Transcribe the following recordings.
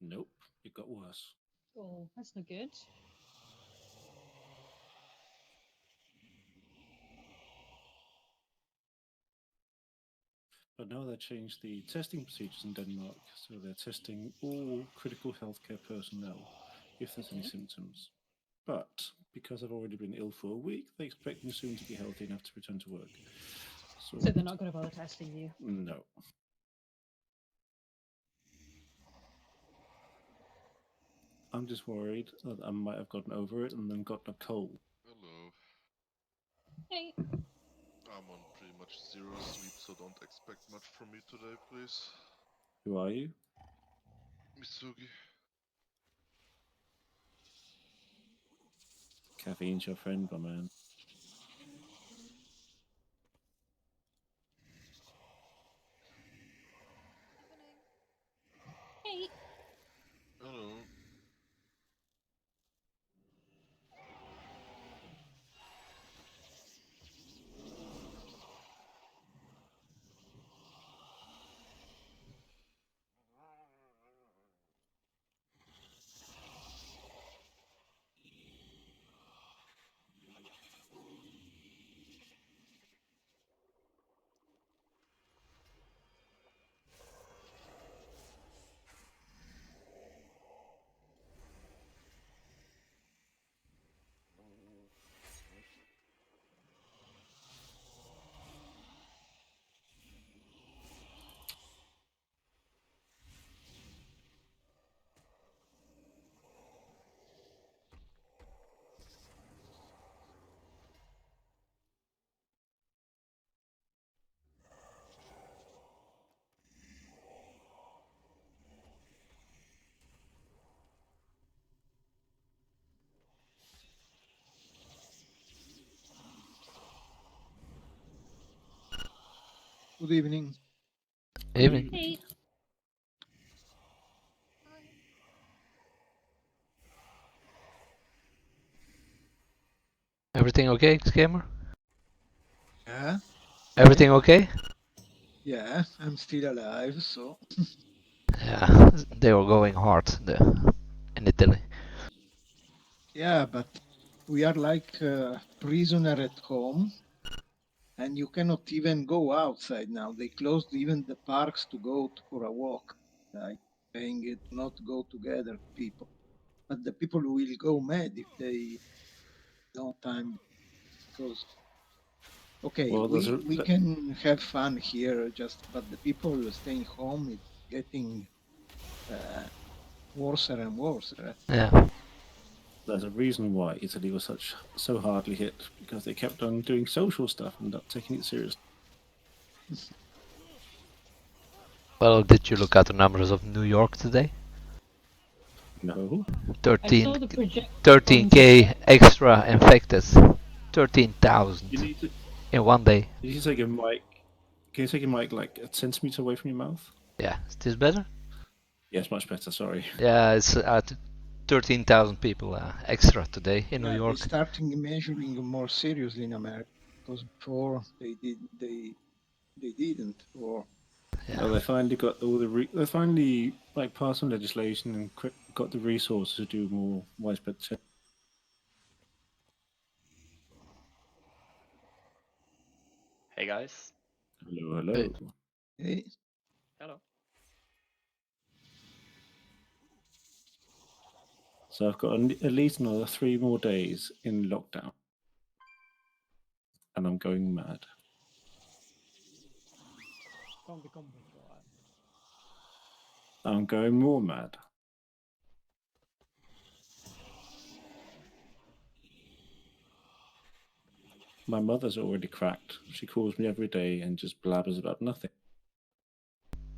Nope, it got worse. Oh, that's no good. But now they changed the testing procedures in Denmark, so they're testing all critical healthcare personnel if there's any symptoms. But because I've already been ill for a week, they expect me soon to be healthy enough to return to work. So they're not going to bother testing you. No. I'm just worried that I might have gotten over it and then gotten a cold. Hello. Hey. I'm on pretty much zero sleep, so don't expect much from me today, please. Who are you? Misugi. Caffeine's your friend, my man. Hey. Hello. Good evening. Evening. Hey. Everything okay, Scammer? Yeah, Everything okay? yeah, I'm still alive, so Yeah, they were going hard in Italy. yeah, but we are like prisoner at home, and you cannot even go outside now. They closed even the parks to go for a walk, like saying it not go together, people. But the people will go mad if they don't time because okay, Well, we can have fun here, just but the people staying home is getting worse and worse. Yeah. there's a reason why Italy was so hardly hit, because they kept on doing social stuff and not taking it seriously. Well, did you look at the numbers of New York today? No. 13, I saw the project. 13k extra infected. 13,000 You need to. in one day. You need to take your mic. Can you take your mic like a centimeter away from your mouth? Yeah, is this better? Yes, much better. Sorry. Yeah, it's 13,000 people extra today in New Yeah, they York. starting measuring more seriously in America because before they didn't. Or Yeah. No, they finally got all they finally like passed some legislation and got the resources to do more widespread testing. Hey guys. Hello, hello. Hey. hey, Hello. So I've got at least another 3 more days in lockdown, and I'm going mad. Can't become before. I'm going more mad. My mother's already cracked. She calls me every day and just blabbers about nothing.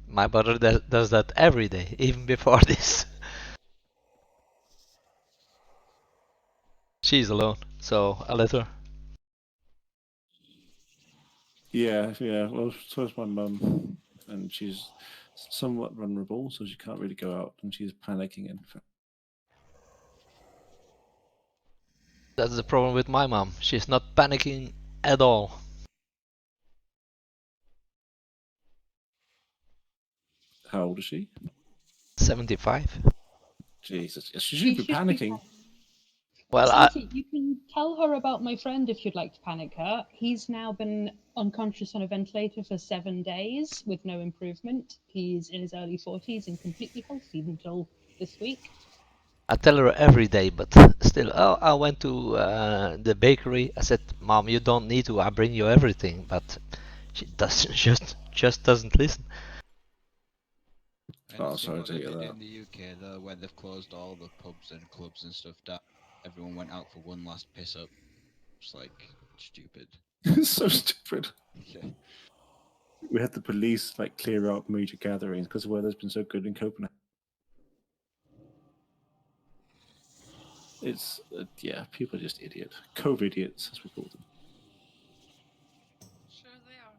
My brother does that every day, even before this. She's alone, so I let her. Yeah, yeah. Well, so is my mum, and she's somewhat vulnerable, so she can't really go out, and she's panicking. And That's the problem with my mom. She's not panicking at all. how old is she? 75. Jesus, she shouldn't be should panicking. Well, I, Santi, you can tell her about my friend if you'd like to panic her. He's now been unconscious on a ventilator for 7 days with no improvement. He's in his early 40s and completely healthy until this week. I tell her every day, but still, oh, I went to the bakery. I said, "Mom, you don't need to. I bring you everything," but she doesn't just doesn't listen. Oh, Anything sorry what to they hear did that. in the UK though, where they've closed all the pubs and clubs and stuff down. Everyone went out for one last piss up. It's like stupid. It's so stupid. Yeah. We had the police like clear out major gatherings because the weather's been so good in Copenhagen. It's yeah, people are just idiot, COVID idiots as we call them. Sure they are.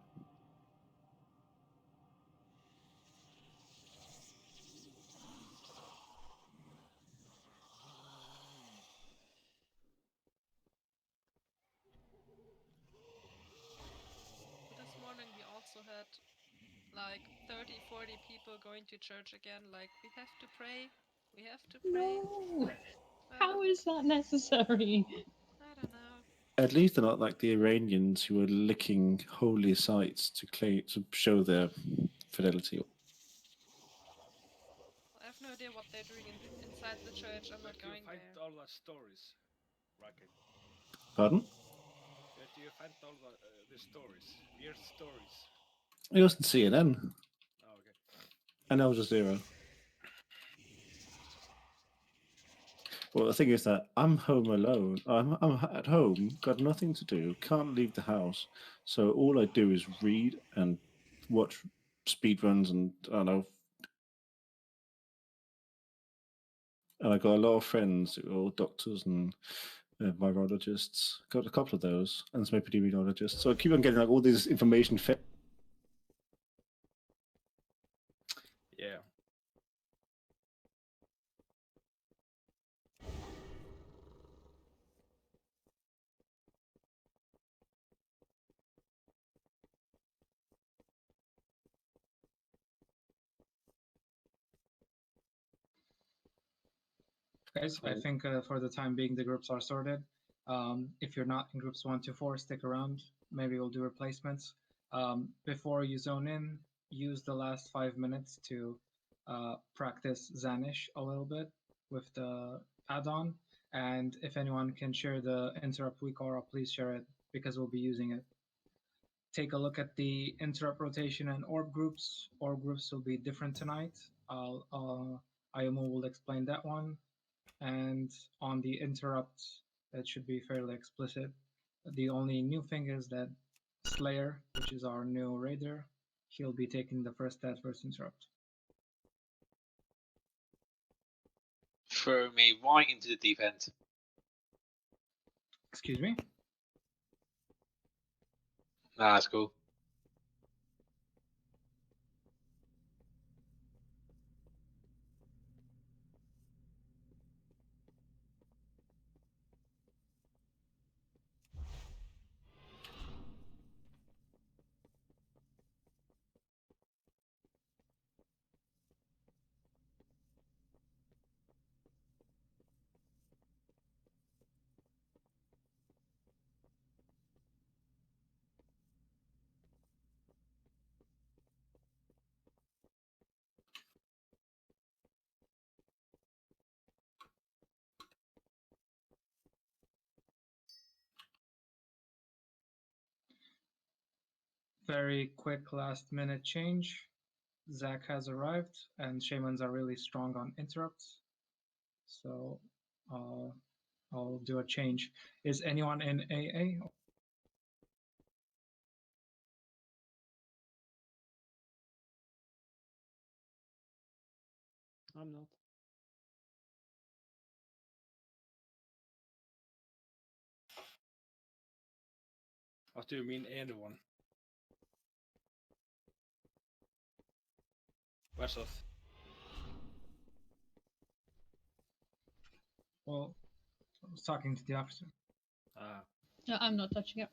This morning we also had like 30, 40 people going to church again. Like, we have to pray. We have to pray. No! How is that necessary? I don't know. At least they're not like the Iranians who are licking holy sites to claim to show their fidelity. I have no idea what they're doing inside the church. I'm not Where do you going find there. all the stories, Rocket? Pardon? Where do you find all the stories? Weird stories. It wasn't CNN. Oh, okay. And Al Jazeera. Well, the thing is that I'm home alone. I'm at home, got nothing to do, can't leave the house. So all I do is read and watch speedruns and I don't know. And I got a lot of friends who are all doctors and virologists. Got a couple of those, and some epidemiologists. So I keep on getting like all this information fed. Yeah. Guys, I think for the time being the groups are sorted. If you're not in groups 1 to 4, stick around. Maybe we'll do replacements. Before you zone in, use the last 5 minutes to practice Zanish a little bit with the add-on. And if anyone can share the interrupt weak aura, please share it because we'll be using it. Take a look at the interrupt rotation and orb groups. Orb groups will be different tonight. IMO will explain that one. And on the interrupt, it should be fairly explicit. The only new thing is that Slayer, which is our new raider, he'll be taking the first adverse interrupt. Throw me right into the deep end. Excuse me? Nah, that's cool. Very quick last minute change. Zach has arrived, and shamans are really strong on interrupts. So I'll do a change. Is anyone in AA? I'm not. What do you mean anyone? Where's that? Well, I was talking to the officer. Ah. No, I'm not touching it.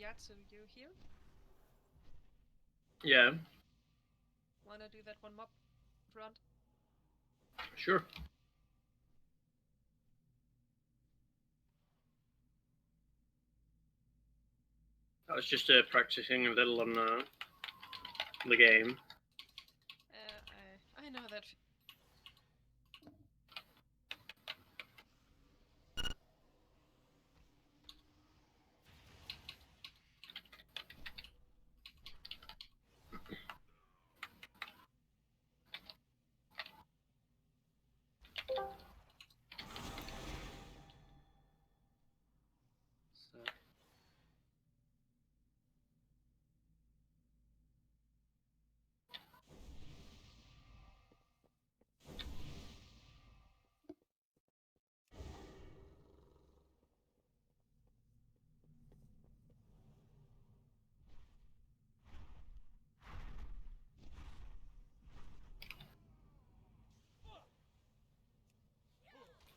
Yatsu, you here? Yeah, Wanna do that one mob front? sure. I was just practicing a little on the game. I know that. So,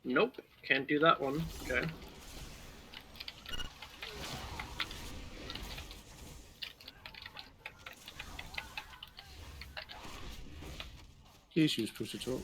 Nope, can't do that one. Okay. Please use push to talk.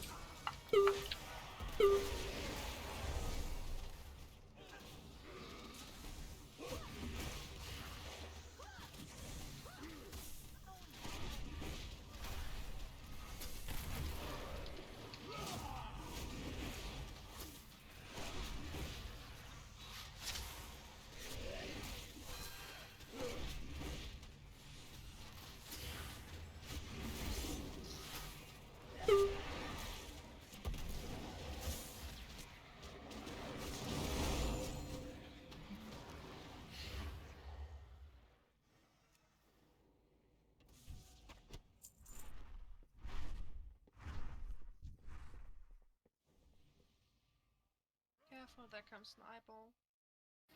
Careful, there comes an eyeball.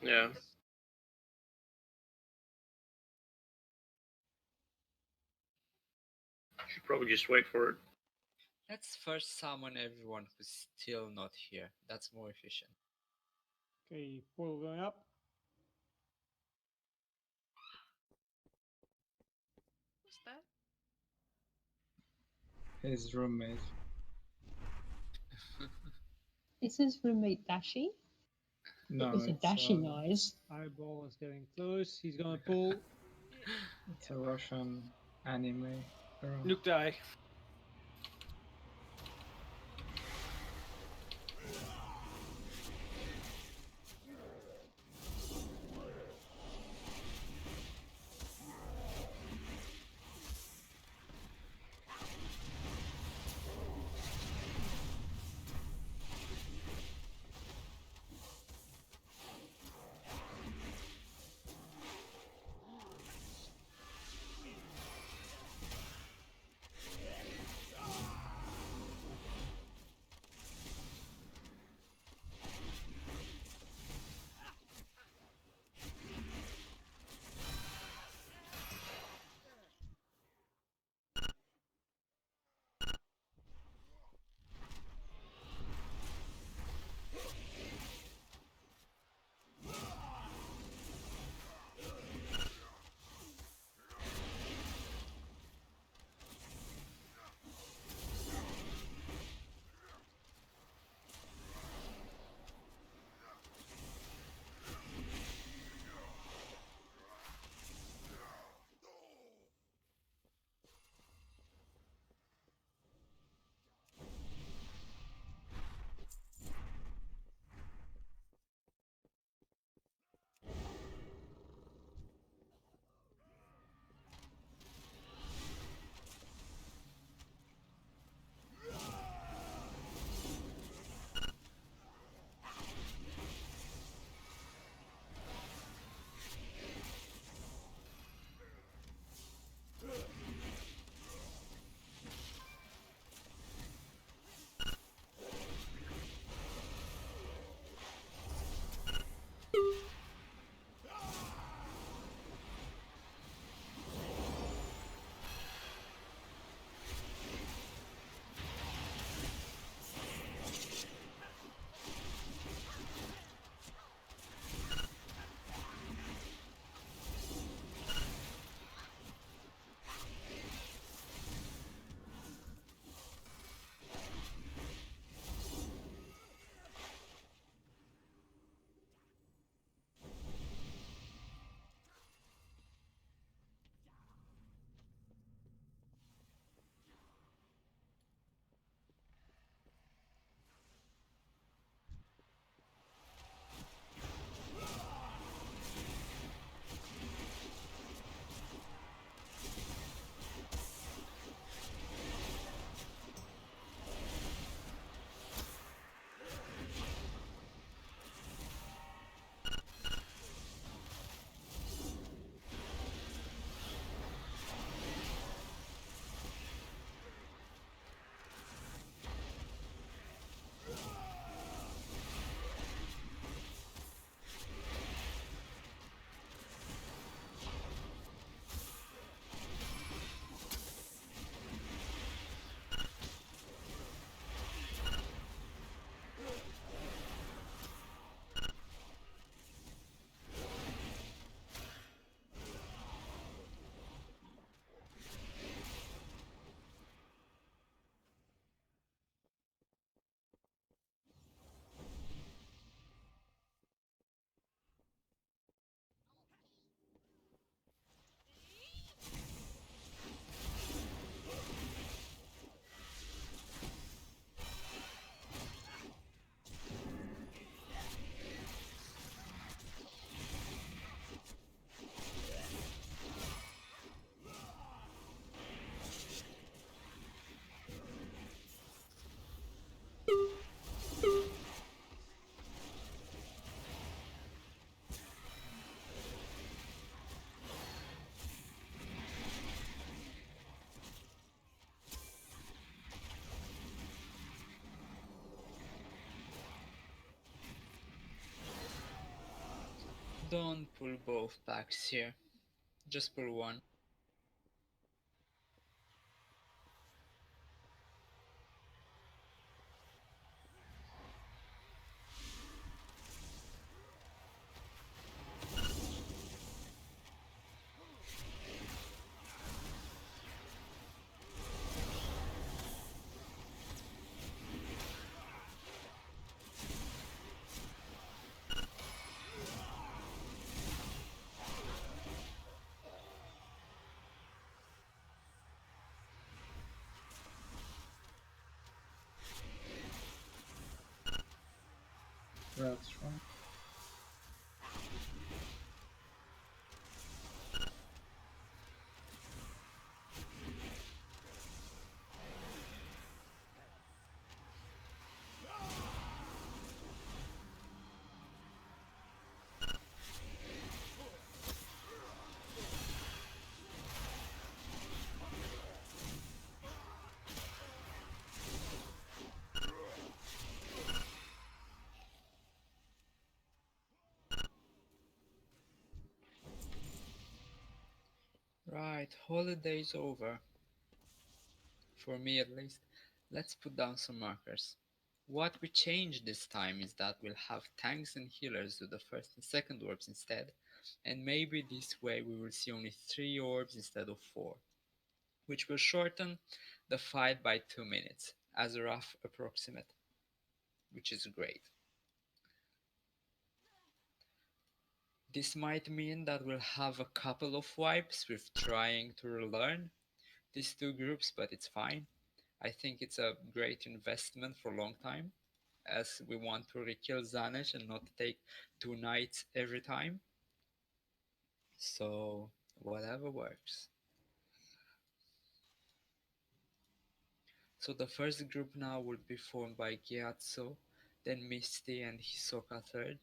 Yeah. Should probably just wait for it. Let's first summon everyone who's still not here. That's more efficient. Okay, portal going up. Who's that? His roommate. Is his roommate Dashi? No, It was a it's Dashi noise. Eyeball is getting close. He's gonna pull. it's a Russian anime girl. Nuke die. Don't pull both packs here. Just pull one. That's right. Right, holiday's over. For me at least. Let's put down some markers. What we changed this time is that we'll have tanks and healers do the first and second orbs instead, and maybe this way we will see only 3 orbs instead of 4, which will shorten the fight by 2 minutes, as a rough approximate, which is great. This might mean that we'll have a couple of wipes with trying to relearn these two groups, but it's fine. I think it's a great investment for a long time, as we want to re-kill Zanesh and not take 2 knights every time. So, whatever works. So the first group now will be formed by Gyatso, then Misty and Hisoka third.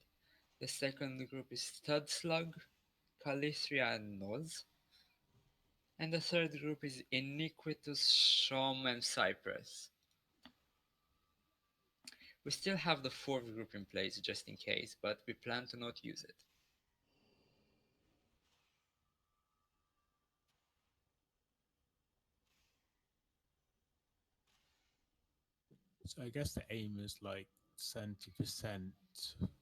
The second group is Studslug, Calithria and Noz. And the third group is Iniquitous, Shom and Cypress. We still have the fourth group in place just in case, but we plan to not use it. So I guess the aim is like 70%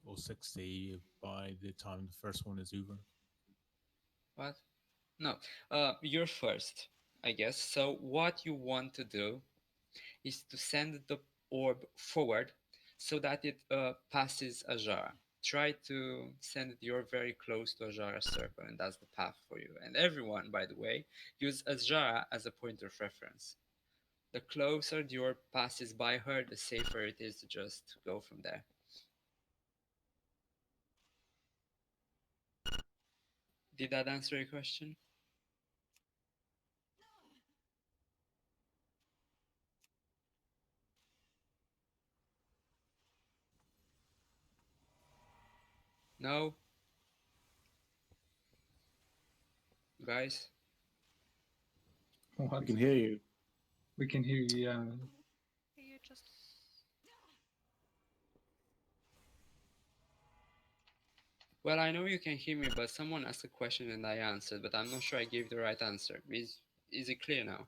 or 60 by the time the first one is over. What? No, you're first, I guess. So what you want to do is to send the orb forward so that it passes Ajara. Try to send the orb very close to Ajara's circle, and that's the path for you. And everyone, by the way, use Ajara as a point of reference. The closer the orb passes by her, the safer it is to just go from there. Did that answer your question? No? Guys? What? We can hear you. We can hear you, yeah. You just Well, I know you can hear me, but someone asked a question and I answered, but I'm not sure I gave the right answer. Is it clear now?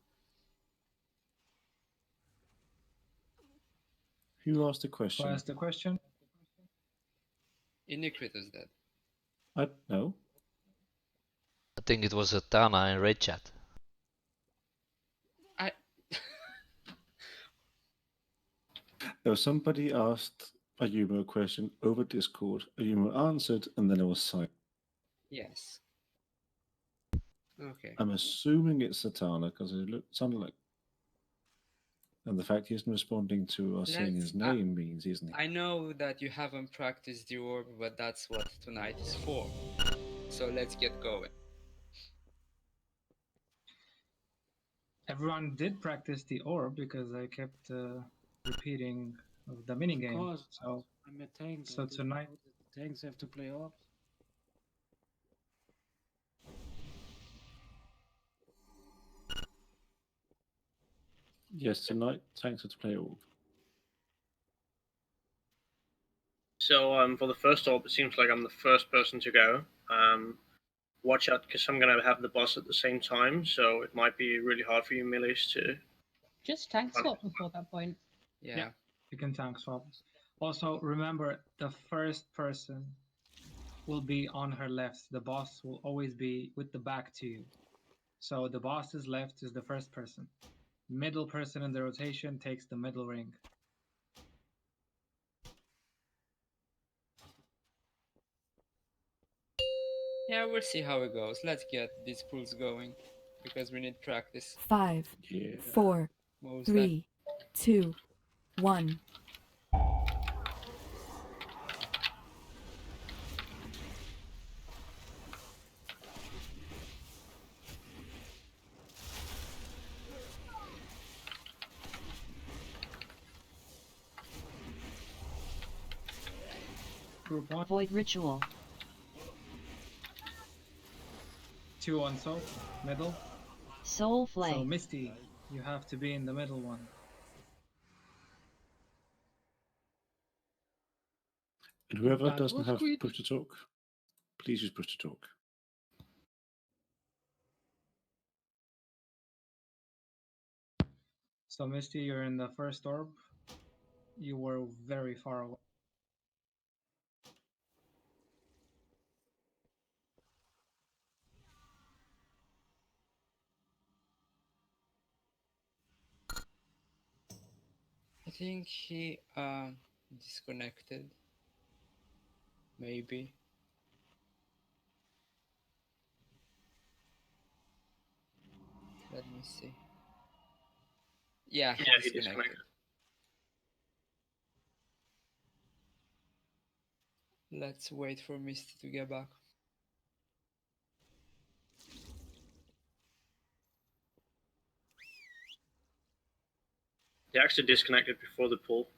Who asked the question? Who asked the question? Iniquitous dead. I no. I think it was a Tana in raid chat. No, somebody asked Ayumu a question over Discord. Ayumu answered, and then it was silent. Yes. Okay. I'm assuming it's Satana because it sounded like. And the fact he isn't responding to us saying his name means, isn't he? I know that you haven't practiced the orb, but that's what tonight is for. So let's get going. Everyone did practice the orb because I kept repeating the minigame. Of course, So, I'm a tank. so I didn't tonight, know that the tanks have to play orbs. Yes, tonight, thanks for to play all. So for the first orb, it seems like I'm the first person to go. Watch out, because I'm gonna have the boss at the same time, so it might be really hard for you melees to. Just tank swap before that point. Yeah. You can tank swap. Also, remember the first person will be on her left. The boss will always be with the back to you. So the boss's left is the first person. Middle person in the rotation takes the middle ring. Yeah, we'll see how it goes. Let's get these pools going because we need practice. 5, Yeah. 4, Most 3, 2, 1. Group 1. Void ritual. 2 on soap, middle. Soul So flame. Misty, you have to be in the middle one. And whoever That doesn't was have quick. push to talk, please use push to talk. So Misty, you're in the first orb. You were very far away. I think he disconnected. Maybe. Let me see. Yeah, he disconnected. Let's wait for Misty to get back. They actually disconnected before the pull.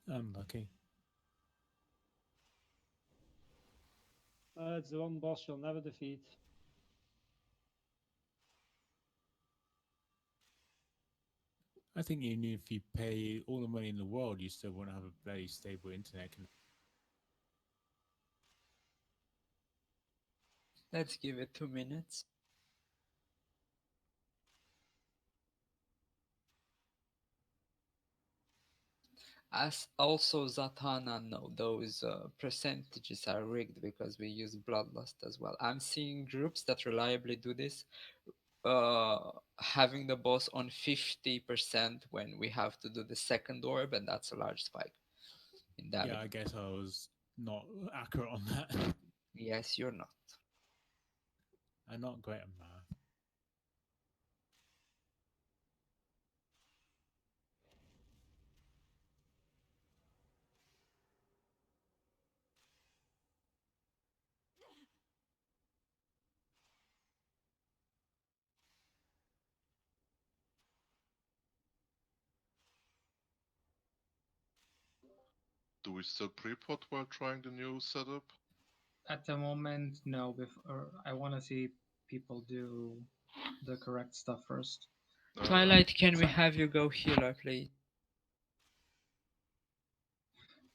Unlucky. It's the one boss you'll never defeat. I think even if you pay all the money in the world, you still want to have a very stable internet connection. Let's give it 2 minutes. As also Zatanna, no, those percentages are rigged because we use Bloodlust as well. I'm seeing groups that reliably do this, having the boss on 50% when we have to do the second orb, and that's a large spike in damage. Yeah, I guess I was not accurate on that. Yes, you're not. I'm not great at math. Do we still pre-pot while trying the new setup? At the moment, no. Before I want to see people do the correct stuff first. Twilight, can we have you go healer, please?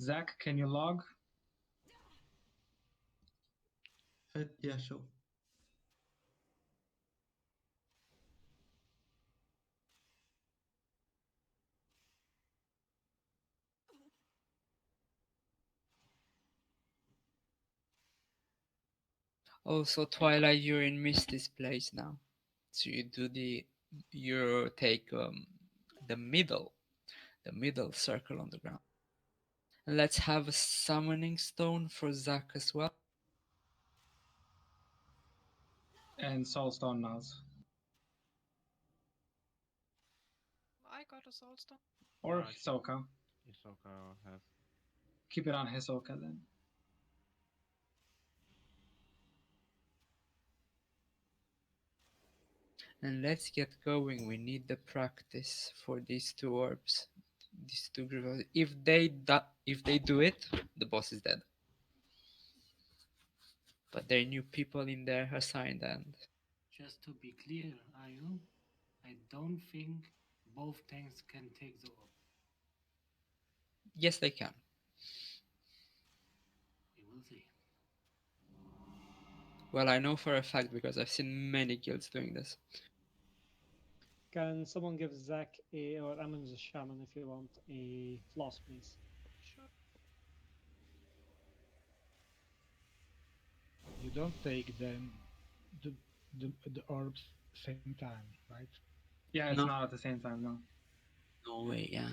Zach, can you log? Yeah, sure. Also, Twilight, you're in Misty's place now. So you take the middle circle on the ground. And let's have a summoning stone for Zack as well. And Soulstone mouse. I got a soul stone. Or Yeah, Hisoka. Hisoka has. Keep it on Hisoka then. And let's get going. We need the practice for these two orbs. These two groups. If they do it, the boss is dead. But there are new people in there assigned, and Just to be clear, Ayu, I don't think both tanks can take the orb. Yes, they can. We will see. Well, I know for a fact because I've seen many guilds doing this. Can someone give Zach or Ammon the Shaman if you want a floss, please? Sure. You don't take the orbs same time, right? Yeah, it's No. not at the same time, no. No way, yeah.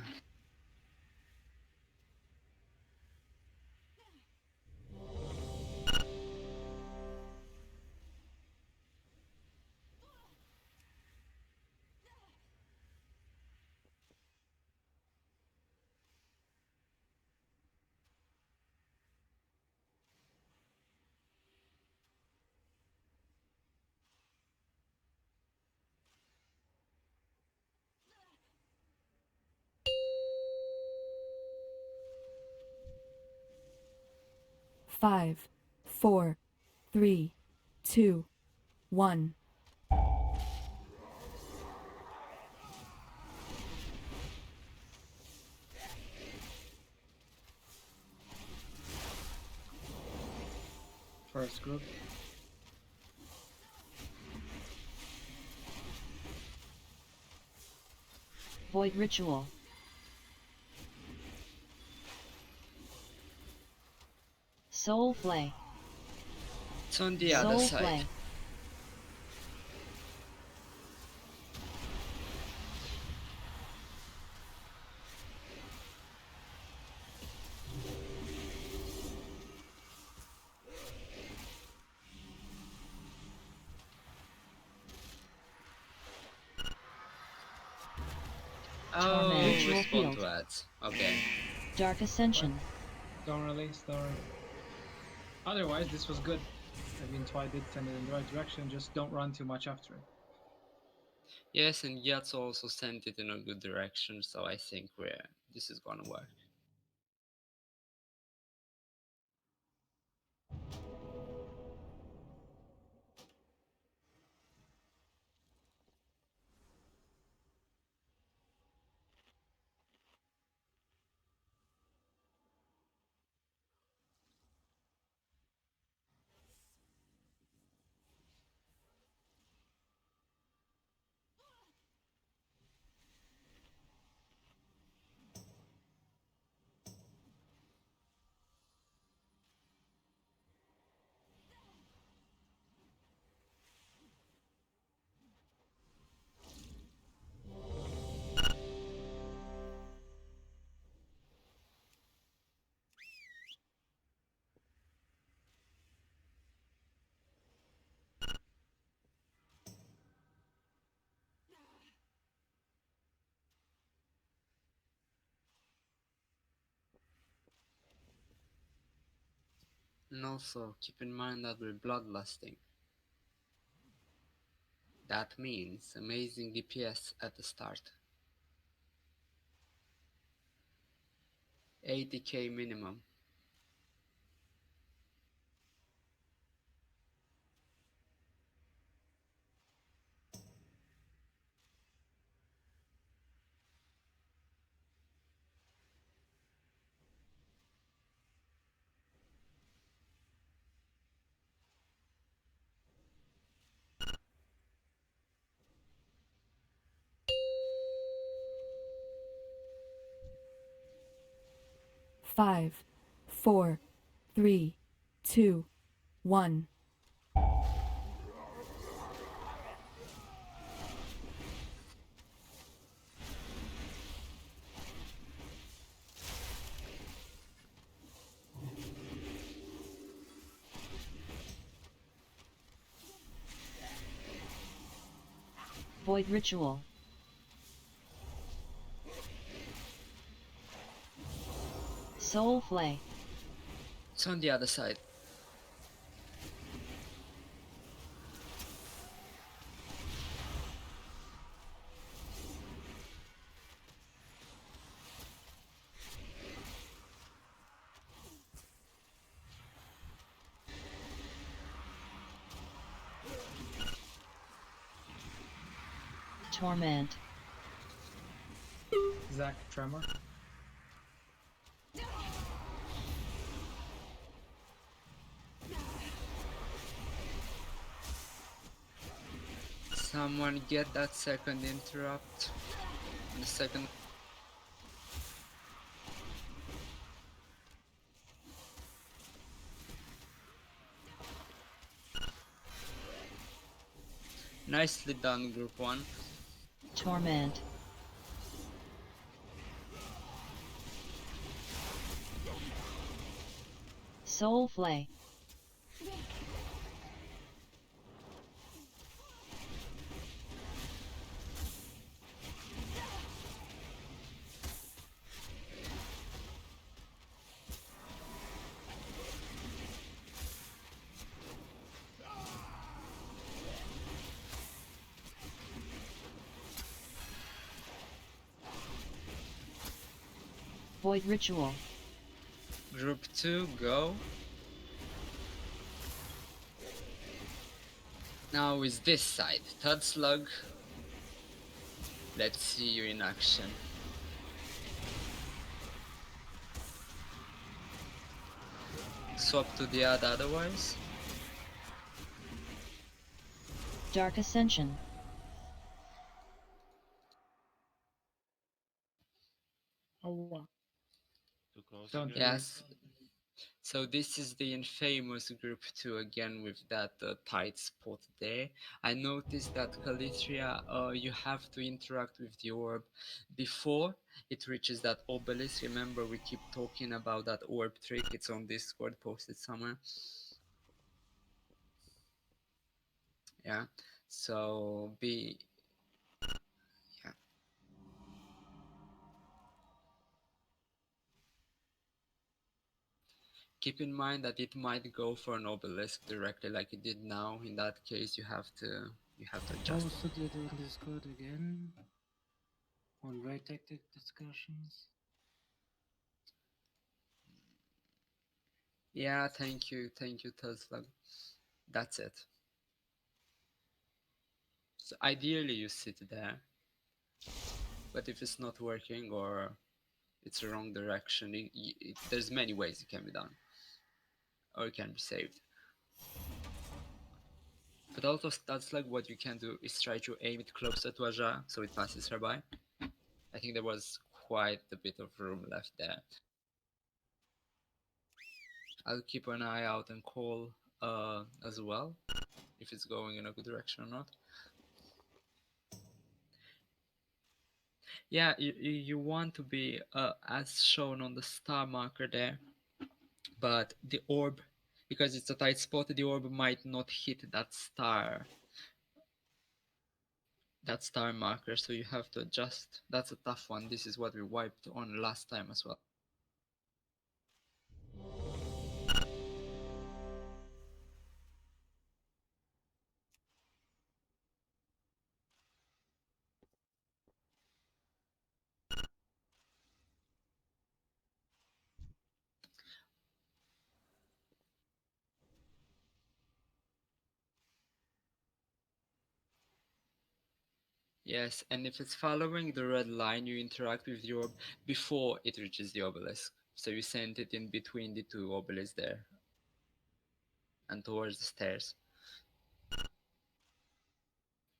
Five, four, three, two, one. First group. Void Ritual. Soul Flay. It's on the other Soul side. Flay. Oh, Ritual respond Field. to ads. Okay. Dark Ascension. Don't release, don't release. Otherwise, this was good. I mean, Twi did send it in the right direction, just don't run too much after it. Yes, and Yats also sent it in a good direction, so I think this is gonna work. And also, keep in mind that we're bloodlusting. That means amazing DPS at the start. 80k minimum. Five, four, three, two, one. Void Ritual. Soul Flay. It's on the other side. Torment. Zach Tremor. Someone get that second interrupt. The second. Nicely done, Group 1. Torment. Soulflay. Void Ritual. Group 2, go. Now is this side. Third slug. Let's see you in action. Swap to the otherwise. Dark Ascension. Oh, wow. Too close Don't again. Yes. So this is the infamous Group 2 again with that tight spot there. I noticed that Calithria, you have to interact with the orb before it reaches that obelisk. Remember, we keep talking about that orb trick. It's on Discord, posted somewhere. Yeah. So be... Yeah. Keep in mind that it might go for an obelisk directly like it did now. In that case, you have to adjust. Posted it on Discord again. On raid tactic discussions. Yeah, thank you, Tesla. That's it. So ideally you sit there, but if it's not working or it's the wrong direction, there's many ways it can be done, or it can be saved. But also that's like what you can do is try to aim it closer to Aja so it passes her by. I think there was quite a bit of room left there. I'll keep an eye out and call as well if it's going in a good direction or not. Yeah, you want to be as shown on the star marker there, but the orb, because it's a tight spot, the orb might not hit that star marker, so you have to adjust. That's a tough one. This is what we wiped on last time as well. Yes, and if it's following the red line, you interact with the orb before it reaches the obelisk. So you send it in between the two obelisks there and towards the stairs.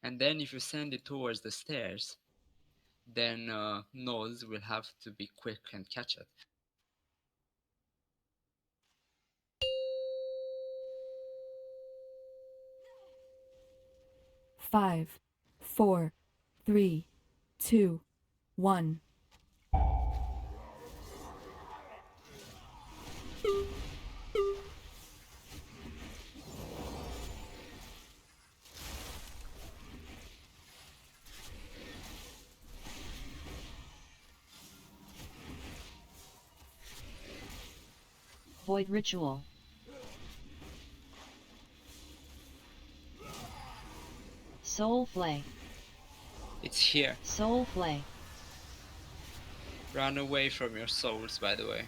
And then if you send it towards the stairs, then Noz will have to be quick and catch it. Five, 4, 3, 2, 1. Void Ritual. Soulflay. It's here. Soulflay. Run away from your souls, by the way.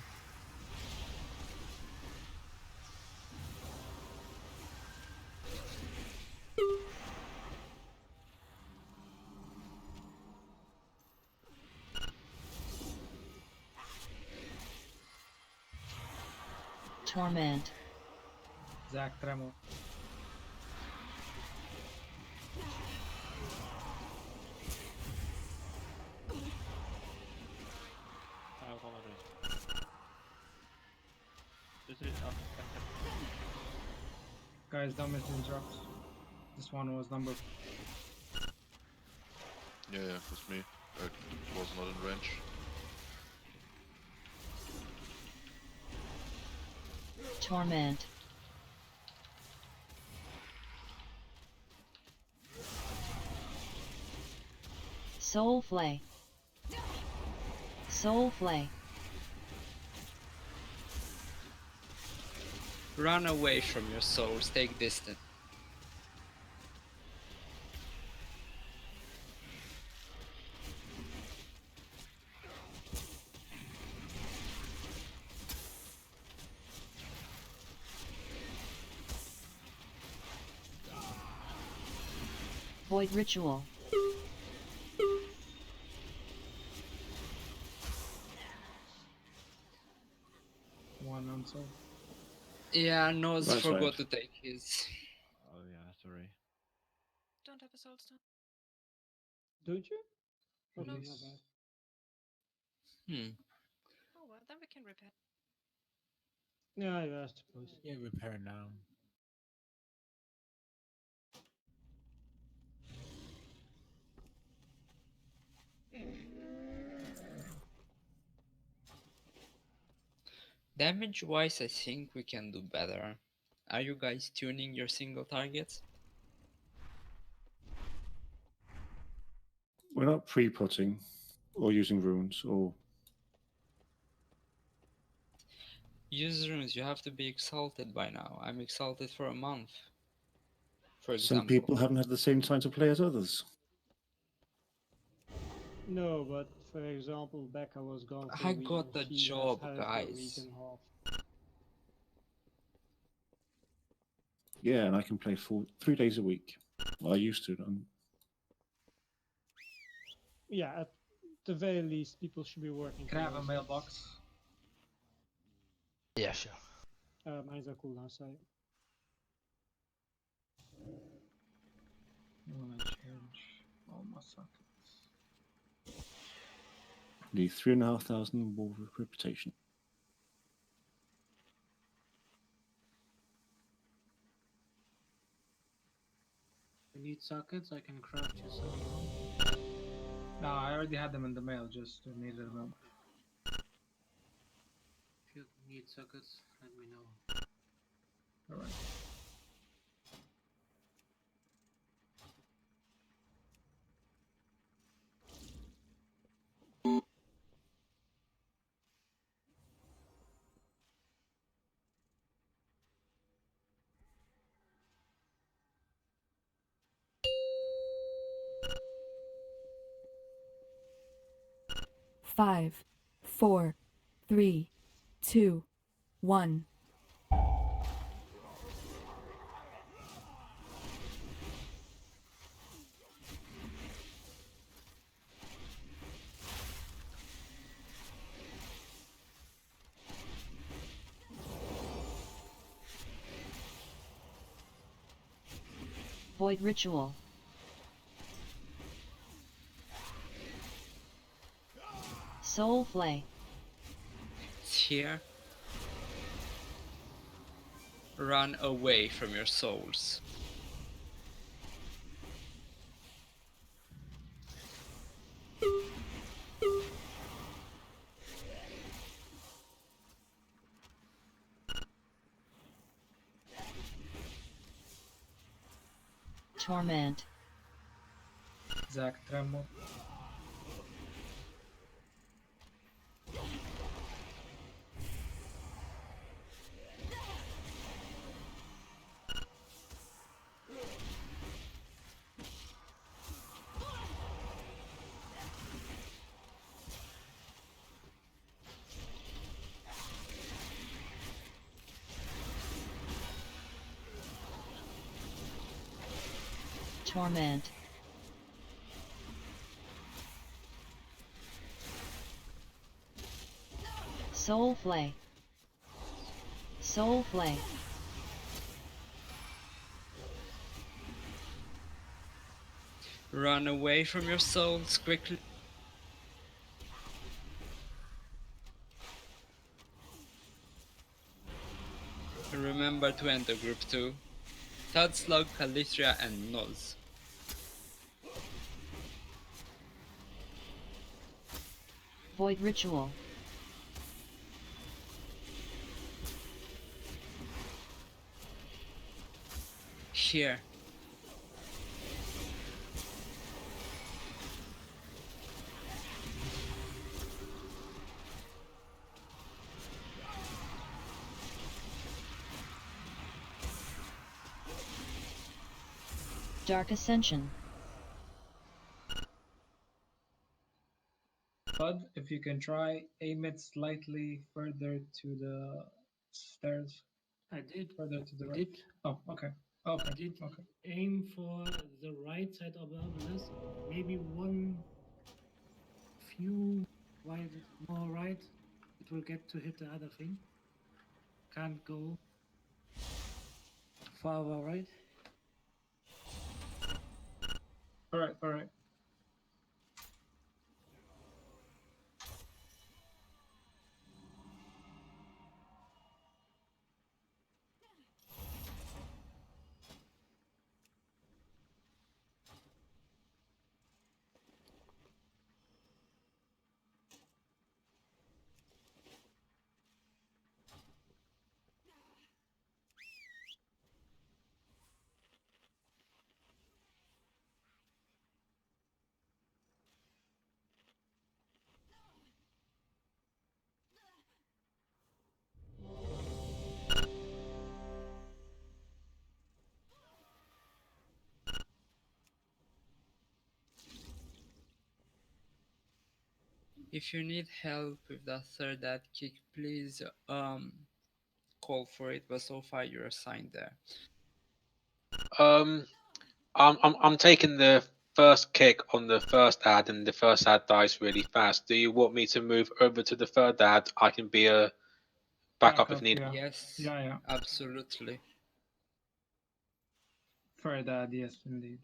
Torment. Zach Tremor. Out already. This is Guys, don't miss the interrupts. This one was number. Yeah, it was me. I was not in range. Torment. Soul Flay. Soul Flay. Run away from your souls, take distance. Void Ritual. One unsold. Yeah, Noz Right forgot side. to take his. Oh yeah, sorry. Don't have a soul stone. Don't you? Okay, Nice. not bad. Oh well, then we can repair. Yeah, I suppose. Yeah, repair now. Damage wise, I think we can do better. Are you guys tuning your single targets? We're not pre-potting or using runes or Use runes, you have to be exalted by now. I'm exalted for a month. For some example. people haven't had the same time to play as others. No, but for example, Becca was gone for I a week. got and the she job, has had it for a week guys. and a half. Yeah, and I can play 3 days a week. Well, I used to. Yeah, at the very least, people should be working. Can I have a towards mailbox? Yeah, sure. Mine's a cooldown site. I wanna change all my sockets. Need 3,500 war reputation. You need sockets, I can craft you some. No, I already had them in the mail, just needed a mail. If you need sockets, let me know. Alright. Five, 4, 3, 2, 1. Void Ritual. Soul Flay. It's here. Run away from your souls. Torment. Zach Tremor. Torment. Soul Flay. Soul Flay. Run away from your souls quickly. Remember to enter group 2. Thud Slug, Calithria and Noz. Void Ritual. Here. Dark Ascension. Bud, if you can try, aim it slightly further to the stairs. I did. Further to the right. Did. Oh, okay. Okay. I did Okay. aim for the right side of the obelisk, maybe one few wide more right. It will get to hit the other thing. Can't go farther right. All right. All right. If you need help with that third ad kick, please call for it, but so far you're assigned there. I'm taking the first kick on the first ad, and the first ad dies really fast. Do you want me to move over to the third ad? I can be a backup if needed. Yeah. Yes. Yeah. Absolutely. For that, yes, indeed.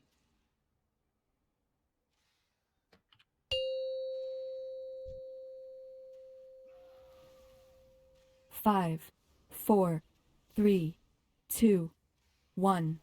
Five, 4, 3, 2, 1.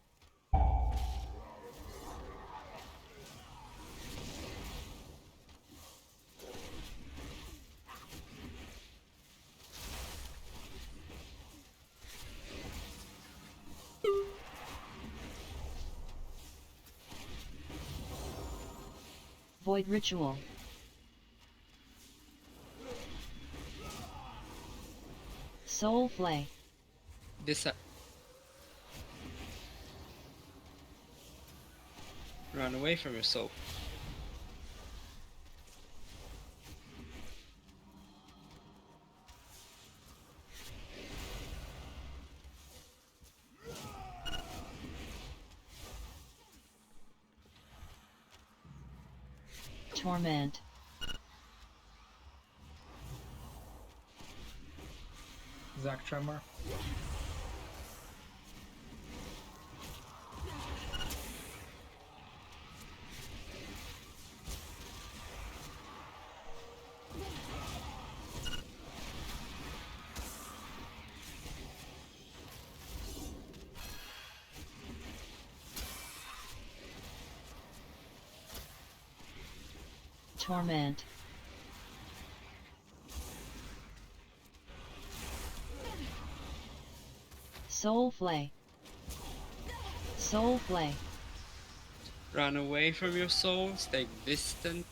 Void Ritual. Soul Flay. This run away from your soul. Torment. Zack Tremor. Torment. Soul Flay. Soul Flay. Run away from your soul, stay distant.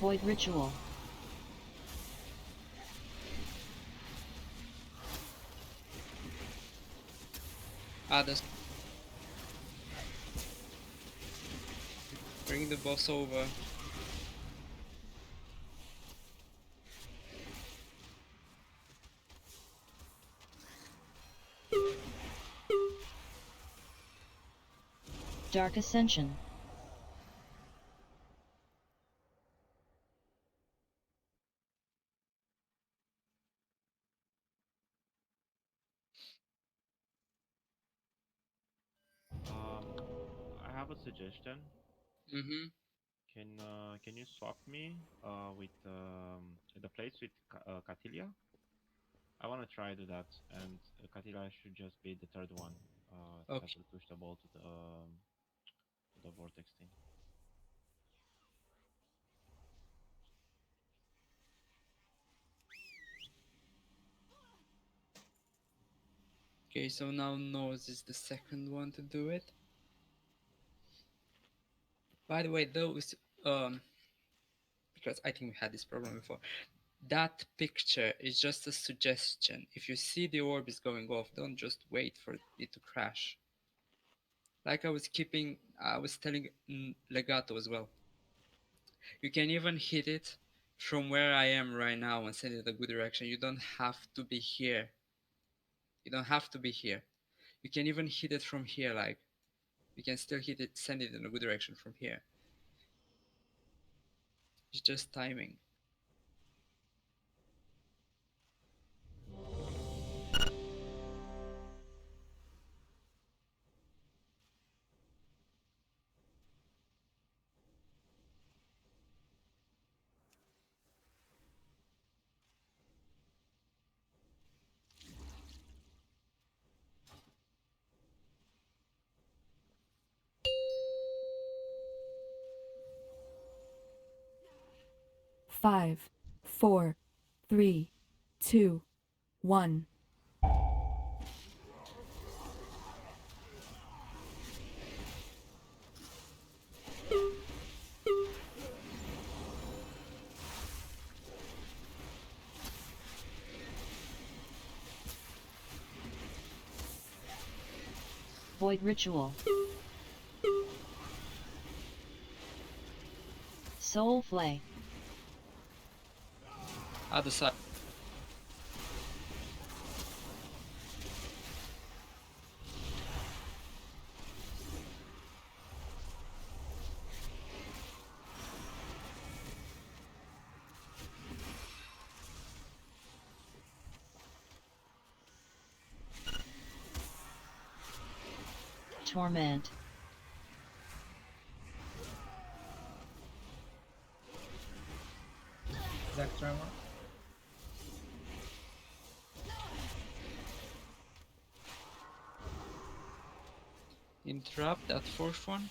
Void Ritual. Others. Bring the boss over. Dark Ascension. I have a suggestion. Mm-hmm. Can you swap me with the place with Catilia? I want to try to do that, and Catilia should just be the third one. Okay. That will push the ball to the vortex thing. Okay, so now Nose is the second one to do it. By the way, those because I think we had this problem before. That picture is just a suggestion. If you see the orb is going off, don't just wait for it to crash. Like I was telling Legato as well. You can even hit it from where I am right now and send it in a good direction. You don't have to be here. You don't have to be here. You can even hit it from here, like you can still hit it, send it in a good direction from here. It's just timing. Five, 4, 3, 2, 1. Void Ritual. Soul Flay. Other side. Torment. Zack Tremor. Interrupt that fourth one.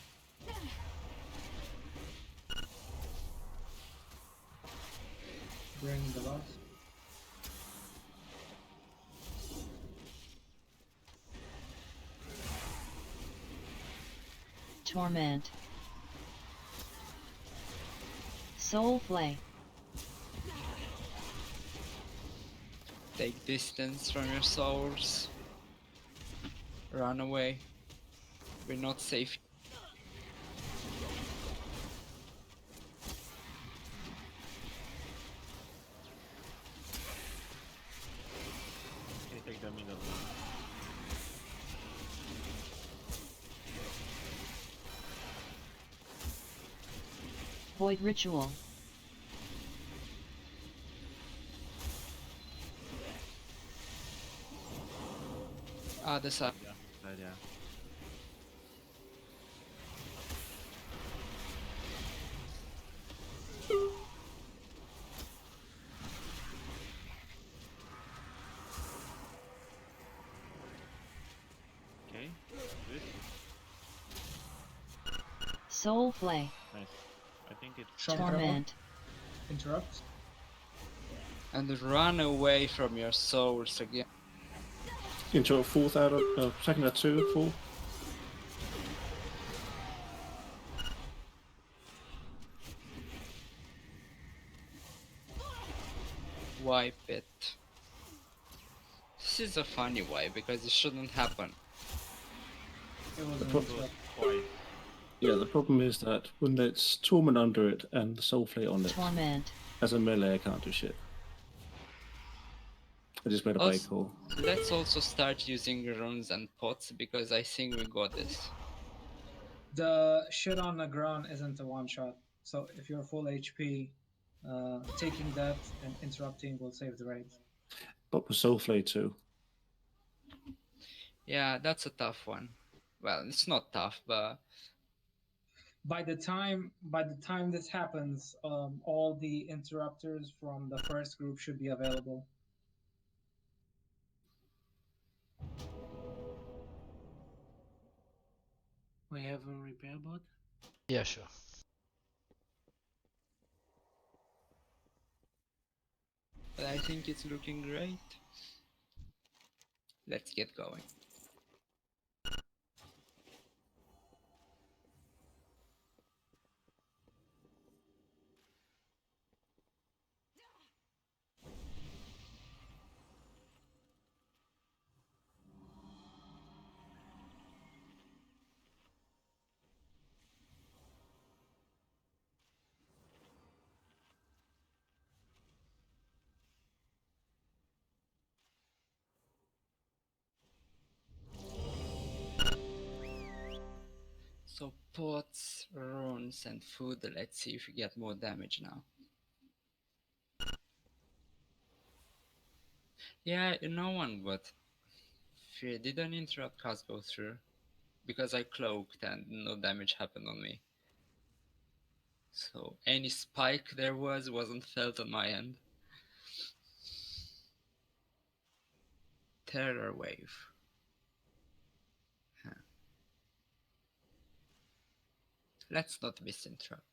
Bring the boss. Torment. Soul Flay. Take distance from your souls. Run away. We're not safe. Can you take the middle one? Void Ritual. Other side. Yeah, yeah. Okay, good. Soul Flay. Nice. I think it. Torment. Interrupt. And run away from your souls again. Into a fourth out of second out 2, 4. Wipe it. This is a funny wipe because it shouldn't happen. It was The an problem, interrupt. yeah, the problem is that when there's Torment under it and the Soul Flay on it, Torment. as a melee, I can't do shit. I just made a bait call. Let's also start using runes and pots because I think we got this. The shit on the ground isn't a one shot. So if you're full HP, taking that and interrupting will save the raid. But with Soulflay too. Yeah, that's a tough one. Well, it's not tough, but by the time this happens, all the interrupters from the first group should be available. We have a repair bot. Yeah, sure. but I think it's looking great. Let's get going. So pots, runes, and food. Let's see if we get more damage now. Yeah, you know one, but did an interrupt cast go through? Because I cloaked and no damage happened on me. So any spike there wasn't felt on my end. Terror wave. Huh. Let's not miss interrupt.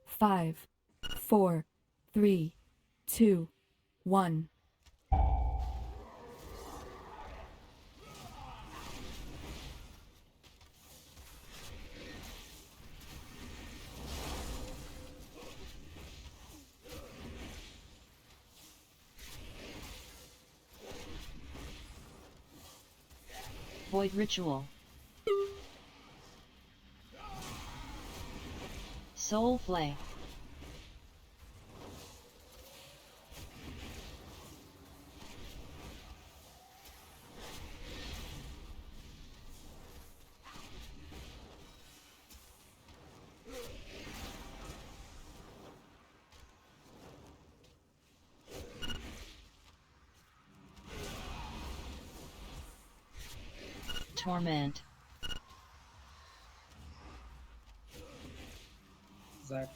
Five, 4, 3, 2, 1. Void Ritual. Soul Flay. Torment. Zach.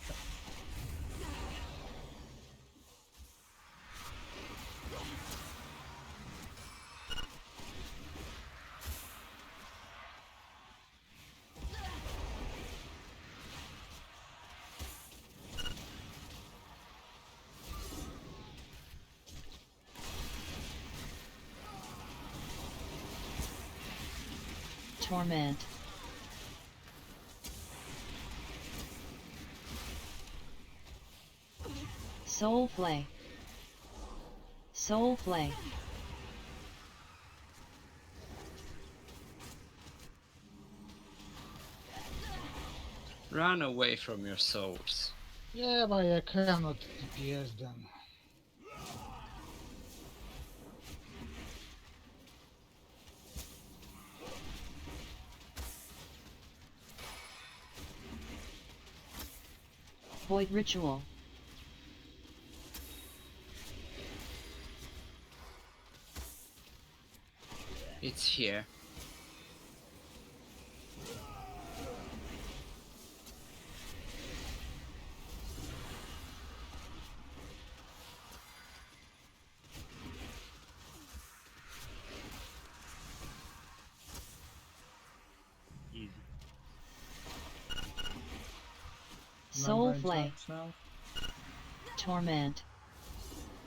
Torment. Soul Flay. Soul Flay. Run away from your souls. Yeah, but I cannot DPS them. Void Ritual. It's here. Easy. Soul Flay. Torment.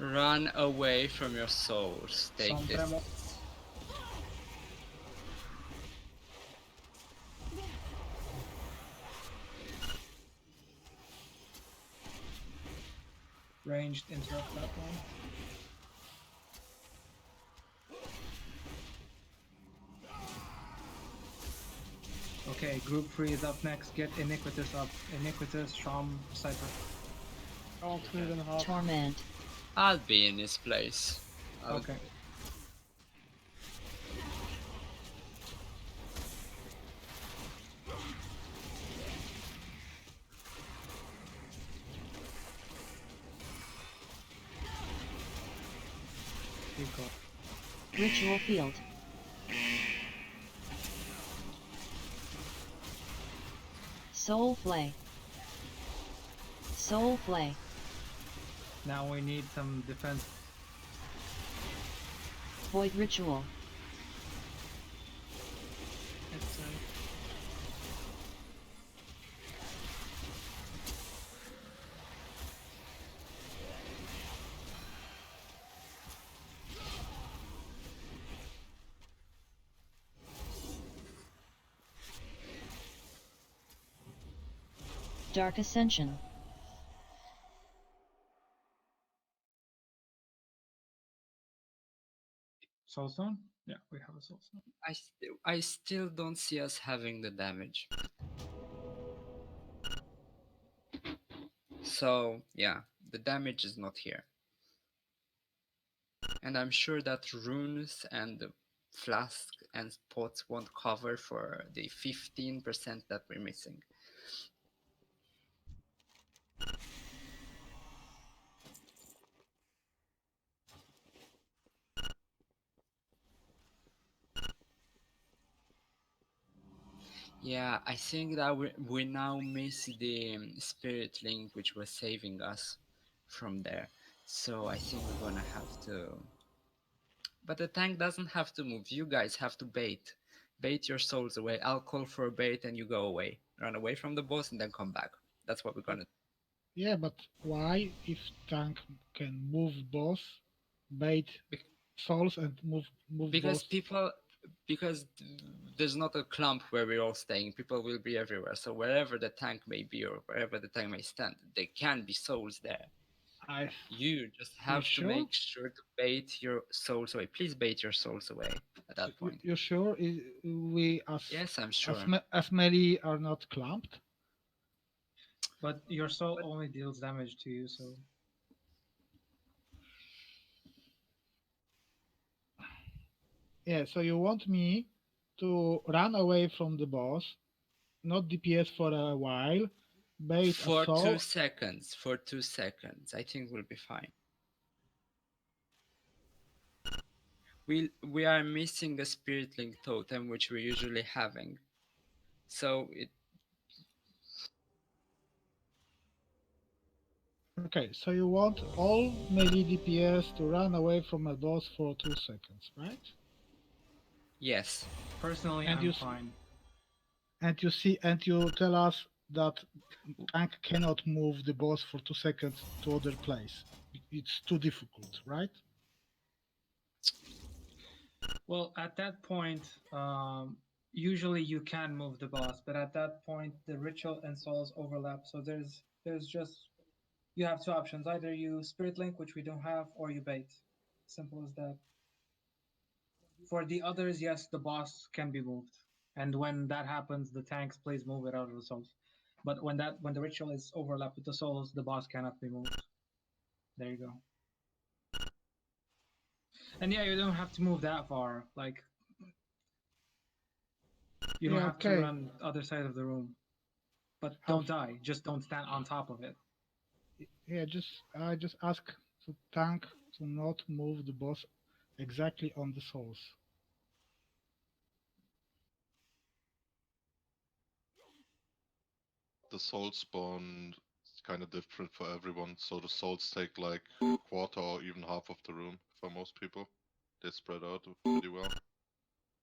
Run away from your souls. Take Some this. tremor. Ranged interrupt that one. Okay, group 3 is up next. Get Iniquitous up. Iniquitous, Sham, Cypher. Oh, 2.5. Torment. I'll be in his place. Okay. Ritual field. Soul Flay. Soul Flay. Now we need some defense. Void Ritual. Dark Ascension. Soulstone? Yeah, we have a Soulstone. I still don't see us having the damage. So yeah, the damage is not here. And I'm sure that runes and the flask and pots won't cover for the 15% that we're missing. Yeah, I think that we now miss the spirit link which was saving us from there. So I think we're gonna have to. But the tank doesn't have to move. You guys have to bait. Bait your souls away. I'll call for a bait and you go away. Run away from the boss and then come back. That's what we're gonna. Yeah, but why, if tank can move boss, bait souls and move Because boss? because there's not a clump where we're all staying. People will be everywhere. So wherever the tank may be or wherever the tank may stand, there can be souls there. You just have to sure? make sure to bait your souls away. Please bait your souls away at that point. You sure we Yes, I'm sure. as melee are not clumped? But your soul only deals damage to you, so. Yeah, so you want me to run away from the boss, not DPS for a while, bait For a soul. 2 seconds. For 2 seconds. I think we'll be fine. We are missing a spirit link totem which we're usually having. So it. Okay, so you want all melee DPS to run away from a boss for 2 seconds, right? Yes. Personally, And I'm fine. And you tell us that tank cannot move the boss for 2 seconds to other place. It's too difficult, right? Well, at that point, usually you can move the boss, but at that point the ritual and souls overlap. So there's just you have 2 options: either you spirit link, which we don't have, or you bait. Simple as that. For the others, yes, the boss can be moved, and when that happens, the tanks please move it out of the souls. But when the ritual is overlapped with the souls, the boss cannot be moved. There you go. And yeah, you don't have to move that far. Like you don't have to run other side of the room. But don't die. Just don't stand on top of it. Yeah, I just ask the tank to not move the boss exactly on the souls. The soul spawn is kind of different for everyone, so the souls take like a quarter or even half of the room for most people. They spread out pretty well.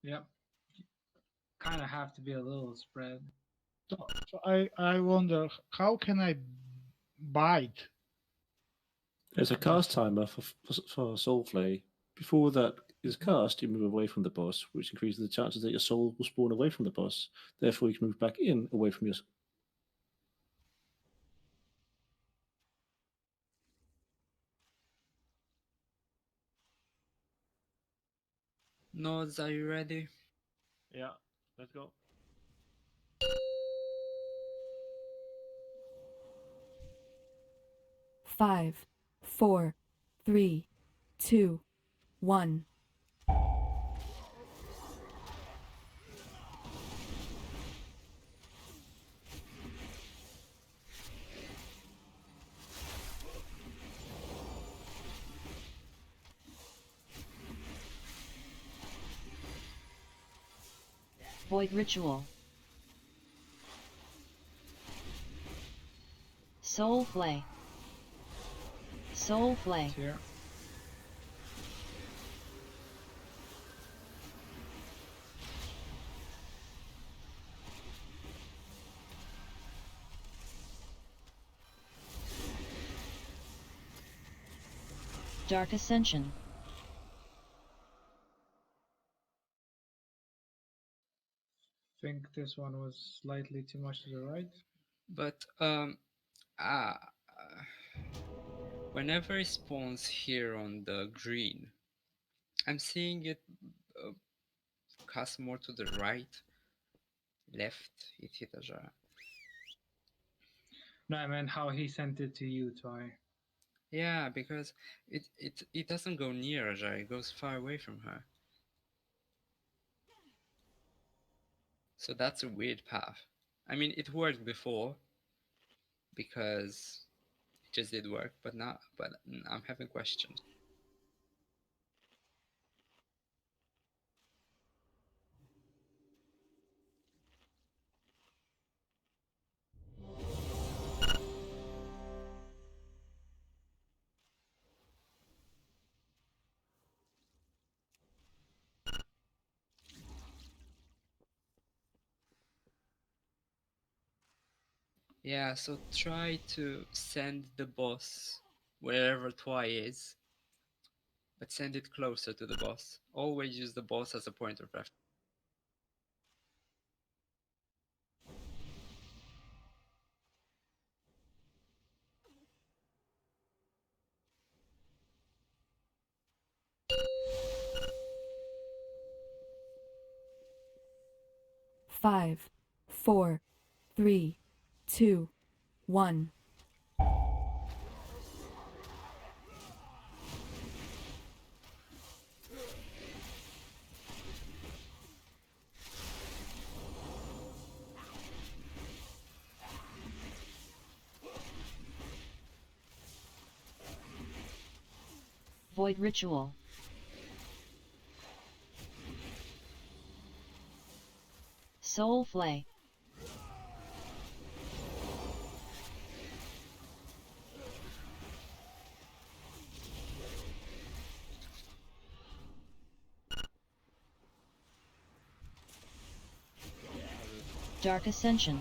Yep. Kind of have to be a little spread. So I wonder, how can I bite? There's a cast timer for Soulflay. Before that is cast, you move away from the boss, which increases the chances that your soul will spawn away from the boss. Therefore, you can move back in away from your. Nodes, are you ready? Yeah, let's go. Five, four, 3, 2, 1. Void Ritual. Soul Flay. Soul Flay. Here. Dark Ascension. Think this one was slightly too much to the right. But whenever it spawns here on the green, I'm seeing it cast more to the right, left. It hit a jar. No, I meant how he sent it to you, Toy. Yeah, because it doesn't go near Ajay, it goes far away from her. So that's a weird path. I mean, it worked before because it just did work, but now, I'm having questions. Yeah, so try to send the boss wherever Twy is, but send it closer to the boss. Always use the boss as a point of reference. Five, 4, 3, 2, 1. Void Ritual. Soul Flay. Dark Ascension.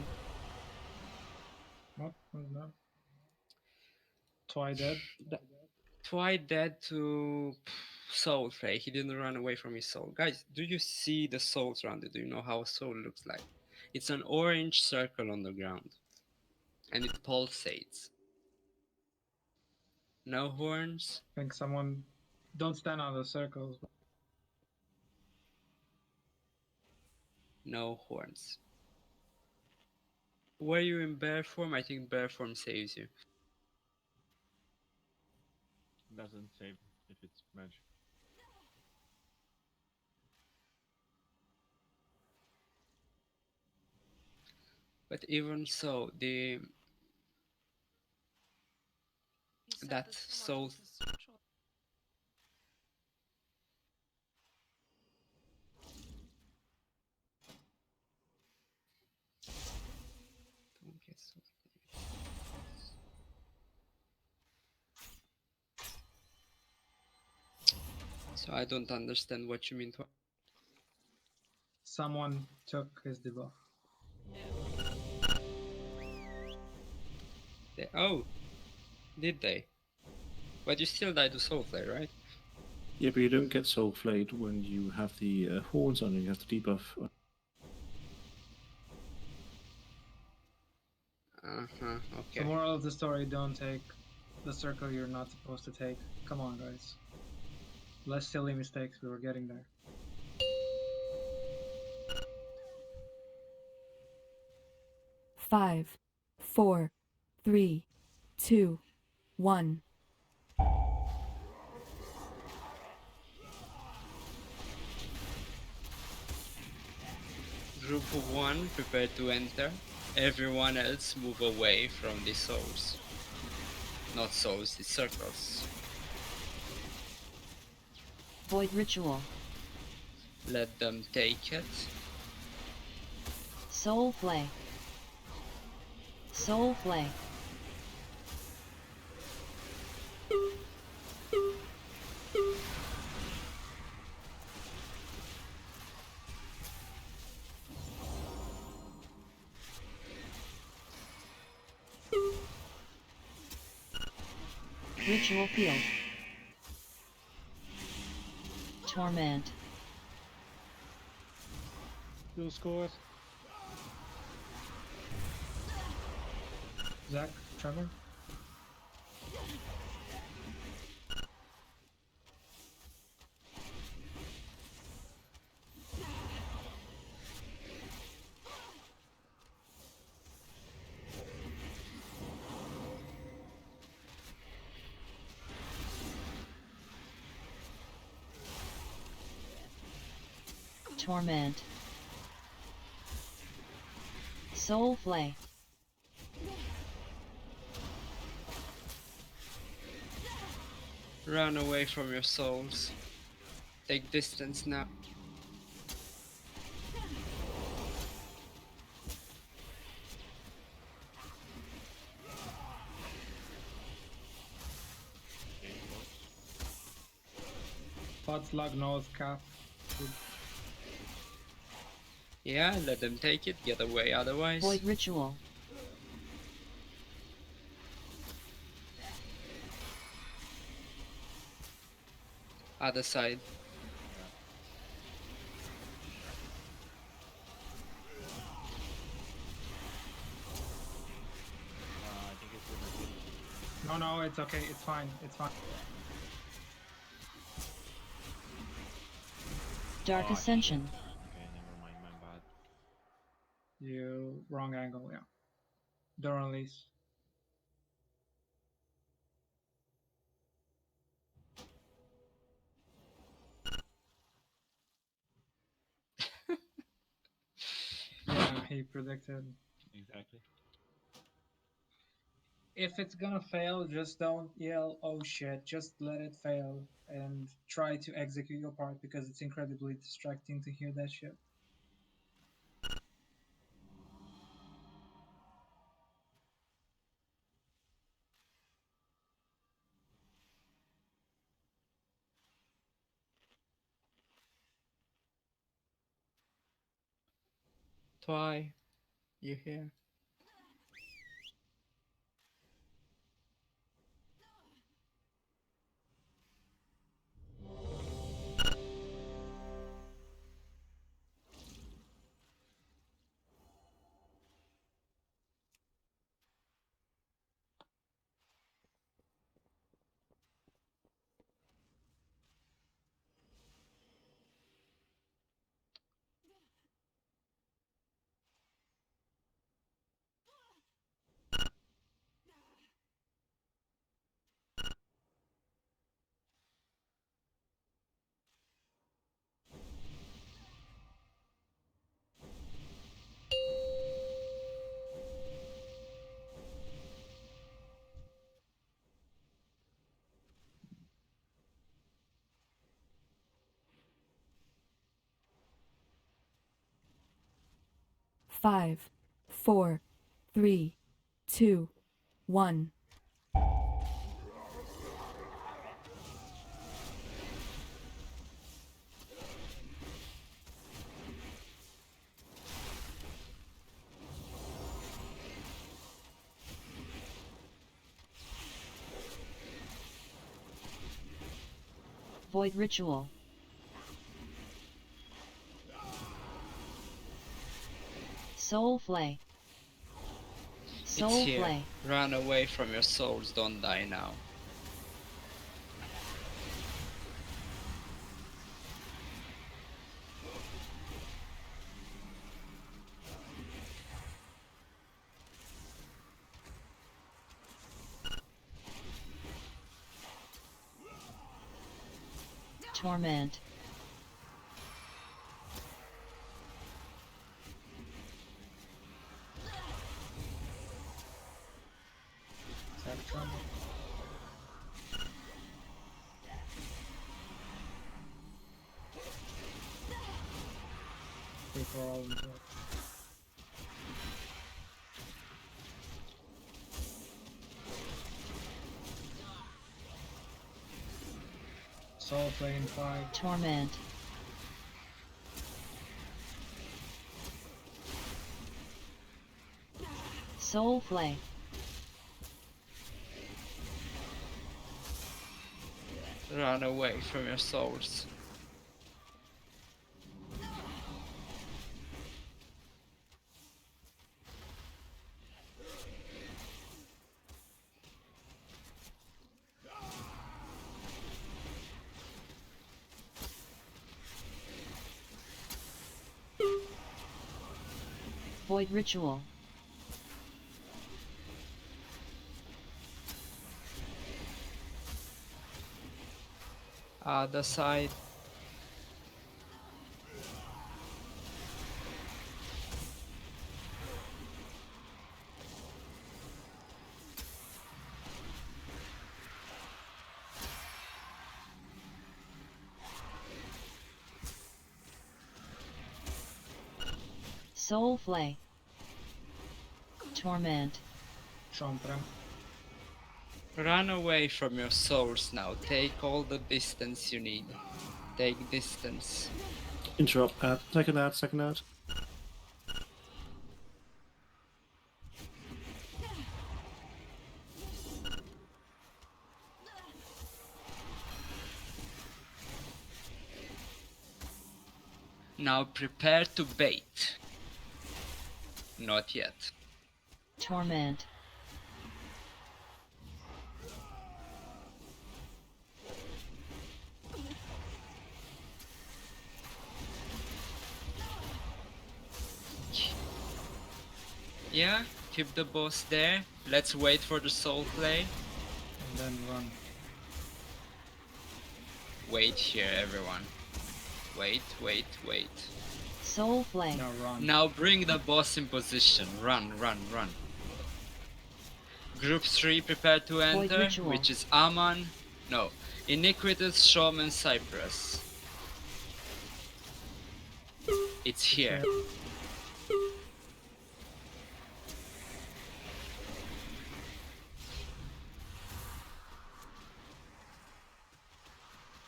What was that? Twy dead? Twy dead to soul flay. He didn't run away from his soul. Guys, do you see the souls around it? Do you know how a soul looks like? It's an orange circle on the ground. And it pulsates. No horns. I think someone... Don't stand on the circles. No horns. Were you in bear form? I think bear form saves you. Doesn't save if it's magic. But even so, that soul... Don't get so... So I don't understand what you mean. Someone took his debuff. Oh, did they? But you still die to soul flay, right? Yeah, but you don't get soul flayed when you have the horns on and you have the debuff. Okay. The moral of the story, don't take the circle you're not supposed to take. Come on, guys. Less silly mistakes, we were getting there. Five, 4, 3, 2, 1. Group 1 prepare to enter. Everyone else move away from the souls. Not souls, the circles. Void Ritual. Let them take it. Soul Flay. Soul Flay. Ritual Field. Torment. Dual score. Zach, Trevor. Torment. Soul Flay. Run away from your souls. Take distance now. Pod slug nose calf. Yeah, let them take it, get away otherwise. Void Ritual. Other side. I think it's with the No, it's okay. It's fine. It's fine. Dark Ascension. Okay, never mind, my bad. You wrong angle, yeah. Don't release. Yeah, he predicted. Exactly. If it's gonna fail, just don't yell, oh shit, just let it fail and try to execute your part because it's incredibly distracting to hear that shit. Twy, you here? Five, four, three, two, one. Void Ritual. Soul Flay. Soul It's here. Flay. Run away from your souls, don't die now. Torment. before all interrupt. Soul Flame 5. Torment. Soul Flay. Run away from your souls. Void Ritual. Other side. Soul Flay. Torment. Chompra. Run away from your souls now. Take all the distance you need. Take distance. Interrupt. Second ad. Second ad. Now prepare to bait. Not yet. Torment. Yeah, keep the boss there. Let's wait for the soul play. And then run. Wait here, everyone. Wait, wait, wait. Soul Flay. Now run. Now bring the boss in position. Run, run, run. Group 3 prepare to Void enter, Ritual. which is Aman. No, Iniquitous, Shaman, Cypress. It's here.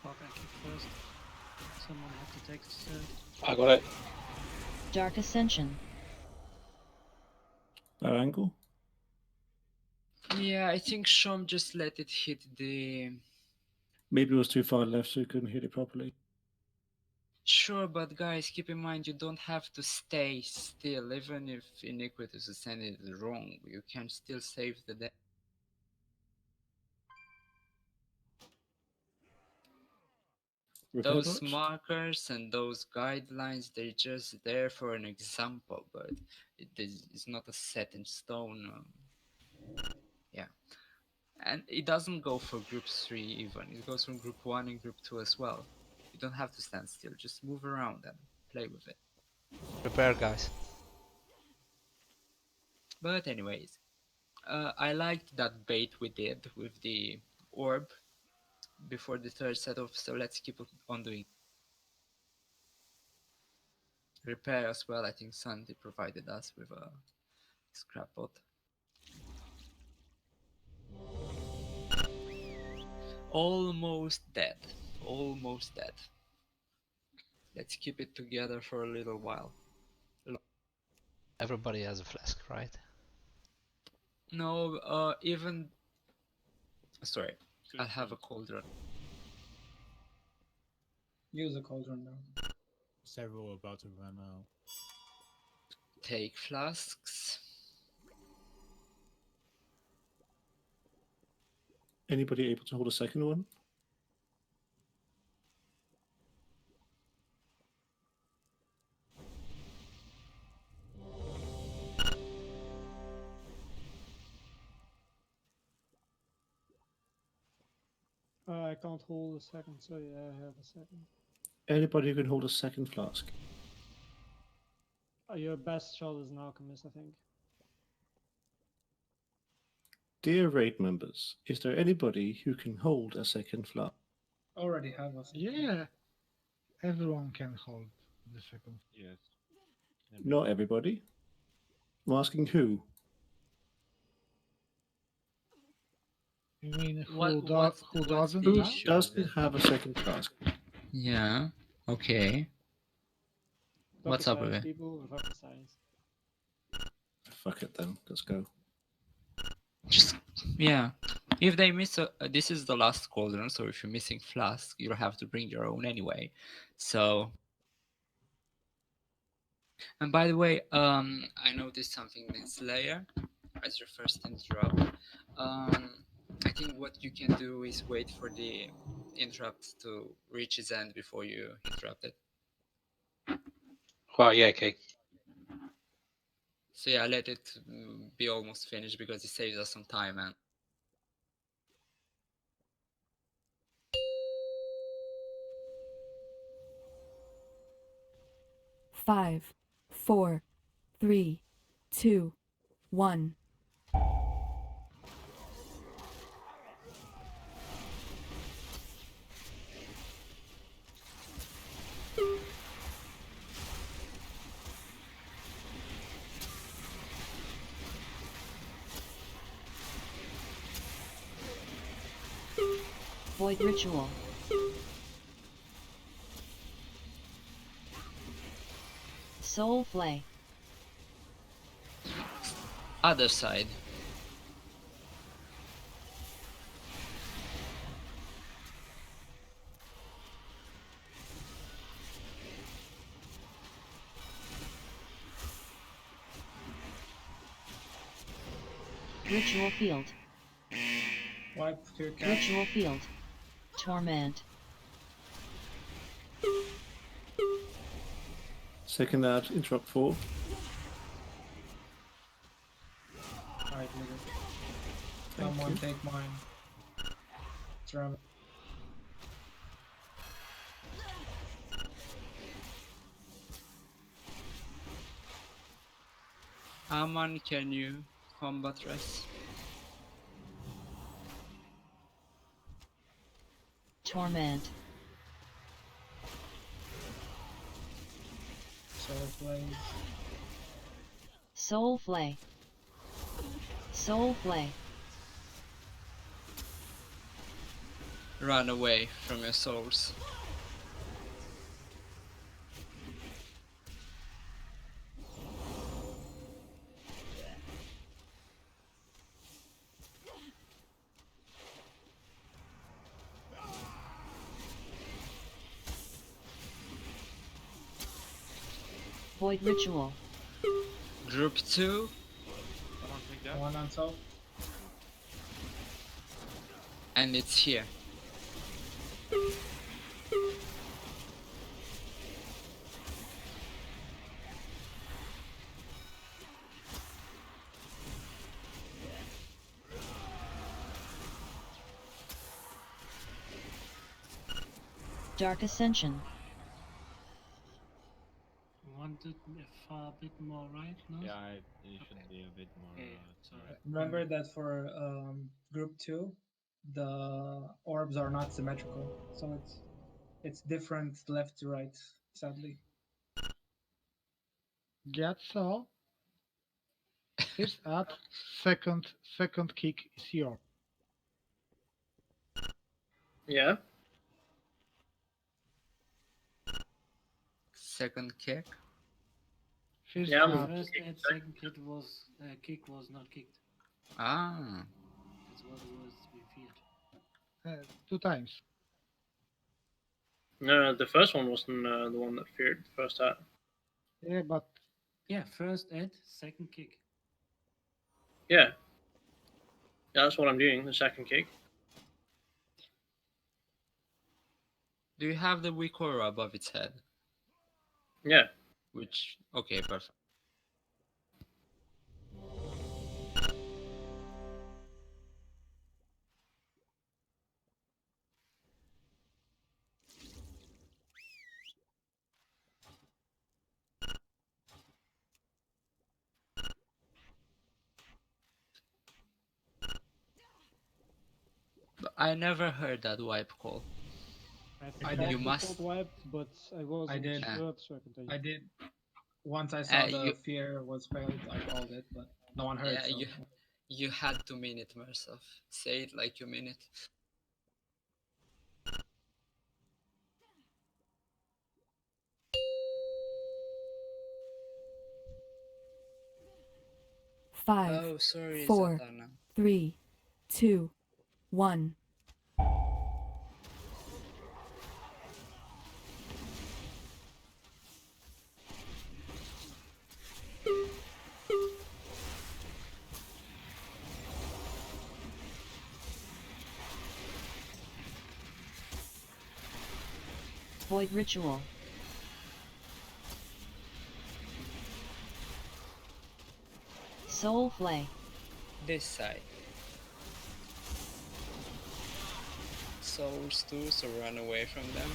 Fuck, I kick first. Someone have to take the stairs. I got it. Dark Ascension. Low angle. Yeah, I think Shom just let it hit the... Maybe it was too far left, so you couldn't hit it properly. Sure, but guys, keep in mind you don't have to stay still. Even if Iniquitous is sending it wrong, you can still save the day. Repair Those box? markers and those guidelines, they're just there for an example, but it's not a set in stone. Yeah. And it doesn't go for group 3 even. It goes from group 1 and group 2 as well. You don't have to stand still. Just move around and play with it. Prepare, guys. But anyways, I liked that bait we did with the orb before the third setup, so let's keep on doing. Repair as well. I think Sandy provided us with a scrap pot. Almost dead. Almost dead. Let's keep it together for a little while. Everybody has a flask, right? No, even... Sorry, I'll have a cauldron. Use a cauldron now. Several about to run out. Take flasks. Anybody able to hold a second one? I can't hold a second, so yeah, I have a second. Anybody who can hold a second flask? Your best shot is an alchemist, I think. Dear raid members, is there anybody who can hold a second flask? Already have a second. Yeah, everyone can hold the second. Yes. Not everybody. I'm asking who. You mean What- who what's doesn't the Who have? issue doesn't with it? have a second task? Yeah. Okay. What's up with Science it? people with rocket science. Fuck it then. Let's go. Just yeah. If they miss this is the last cauldron, so if you're missing flask, you'll have to bring your own anyway. So. And by the way, I noticed something in Slayer as your first interrupt. I think what you can do is wait for the interrupt to reach its end before you interrupt it. Well, yeah, okay. So yeah, let it be almost finished because it saves us some time, man. Five, 4, 3, 2, 1. Void Ritual. Soul Flay. Other side. Ritual Field. Wipe to your cat. Ritual Field. Torment. Second ad, interrupt 4. Alright, nigga. Thank Someone you. take mine. Drum. Aman, can you combat rest? Torment. Soul Flay. Soul Flay. Soul Flay. Run away from your souls. Void Ritual. Group 2. Someone take that. One on top. And it's here. Dark Ascension. Wanted a far bit more right, no? Yeah, it should be a bit more. Okay, sorry. Remember that for group 2, the orbs are not symmetrical, so it's different left to right. Sadly. That's all. First ad, second kick is your. Yeah. Second kick. First Yeah, The ad. first and second kick was not kicked. Ah. That's what was we feared. 2 times. No, the first one wasn't the one that feared the first ad. Yeah, but Yeah, first and second kick. Yeah. Yeah, that's what I'm doing, the second kick. Do you have the weak aura above its head? Yeah. Which, okay, perfect. But I never heard that wipe call. I did. thought You we must. called wiped, but I wasn't did. sure, so I continued. I did. Once I saw the you, fear was failed, I called it, but no one heard. yeah, So you had to mean it, Mersov. Say it like you mean it. Five, Oh, sorry, 4, Zatanna. 3, 2, 1. Void Ritual. Soul Flay. This side. Souls too, so run away from them.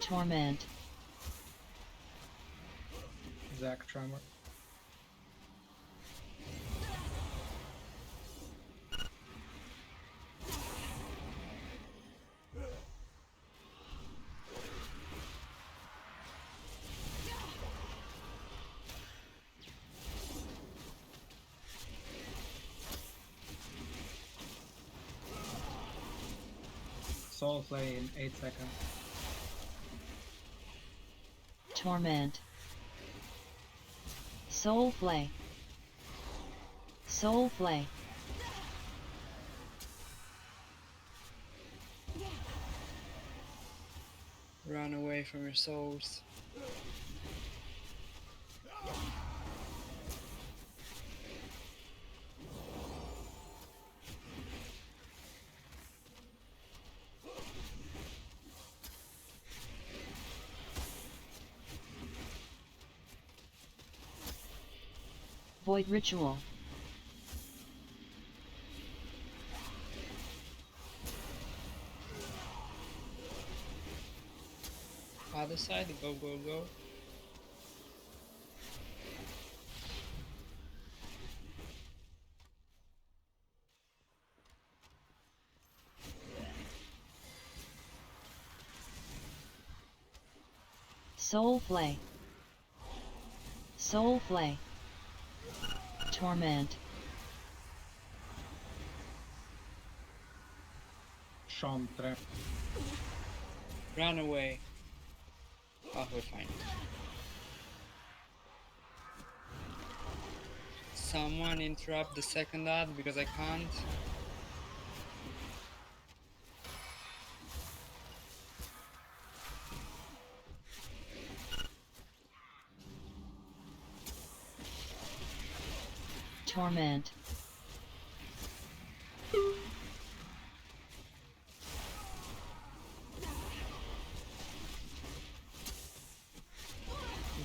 Torment. Zach Tremor. Soul Flay in 8 seconds. Torment. Soul Flay. Soul Flay. Run away from your souls. Void Ritual. Other side, go, go, go. Soul Flay. Soul Flay. Torment. Sean Tremor. Run away. Oh, we're fine. Someone interrupt the second ad because I can't. Torment.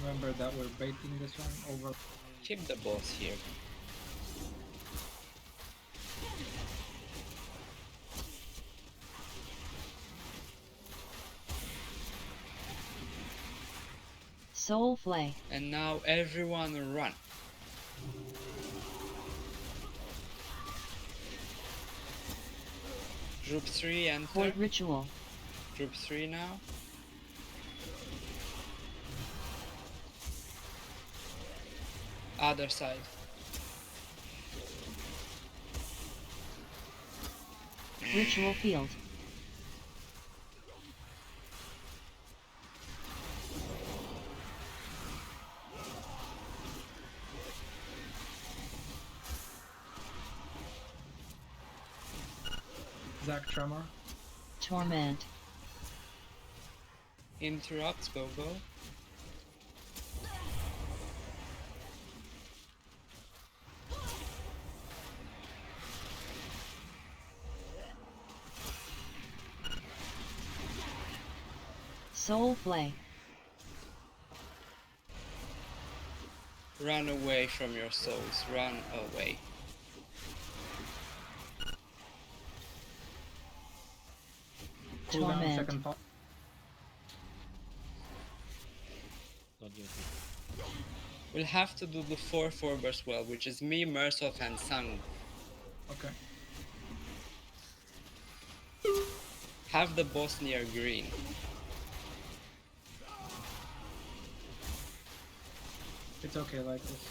Remember that we're baiting this one over. Keep the boss here. Soul Flay. And now everyone run. Group 3 enter. Void Ritual. Group 3 now. Other side. Ritual Field. Zach Tremor. Torment. Interrupt, go, go. Soul Flay. Run away from your souls. Run away. Cool down, Torment. second thought. Don't use it. We'll have to do the 4-4 as well, which is me, Mersoth, and Sang. Okay. Have the boss near green. It's okay like this.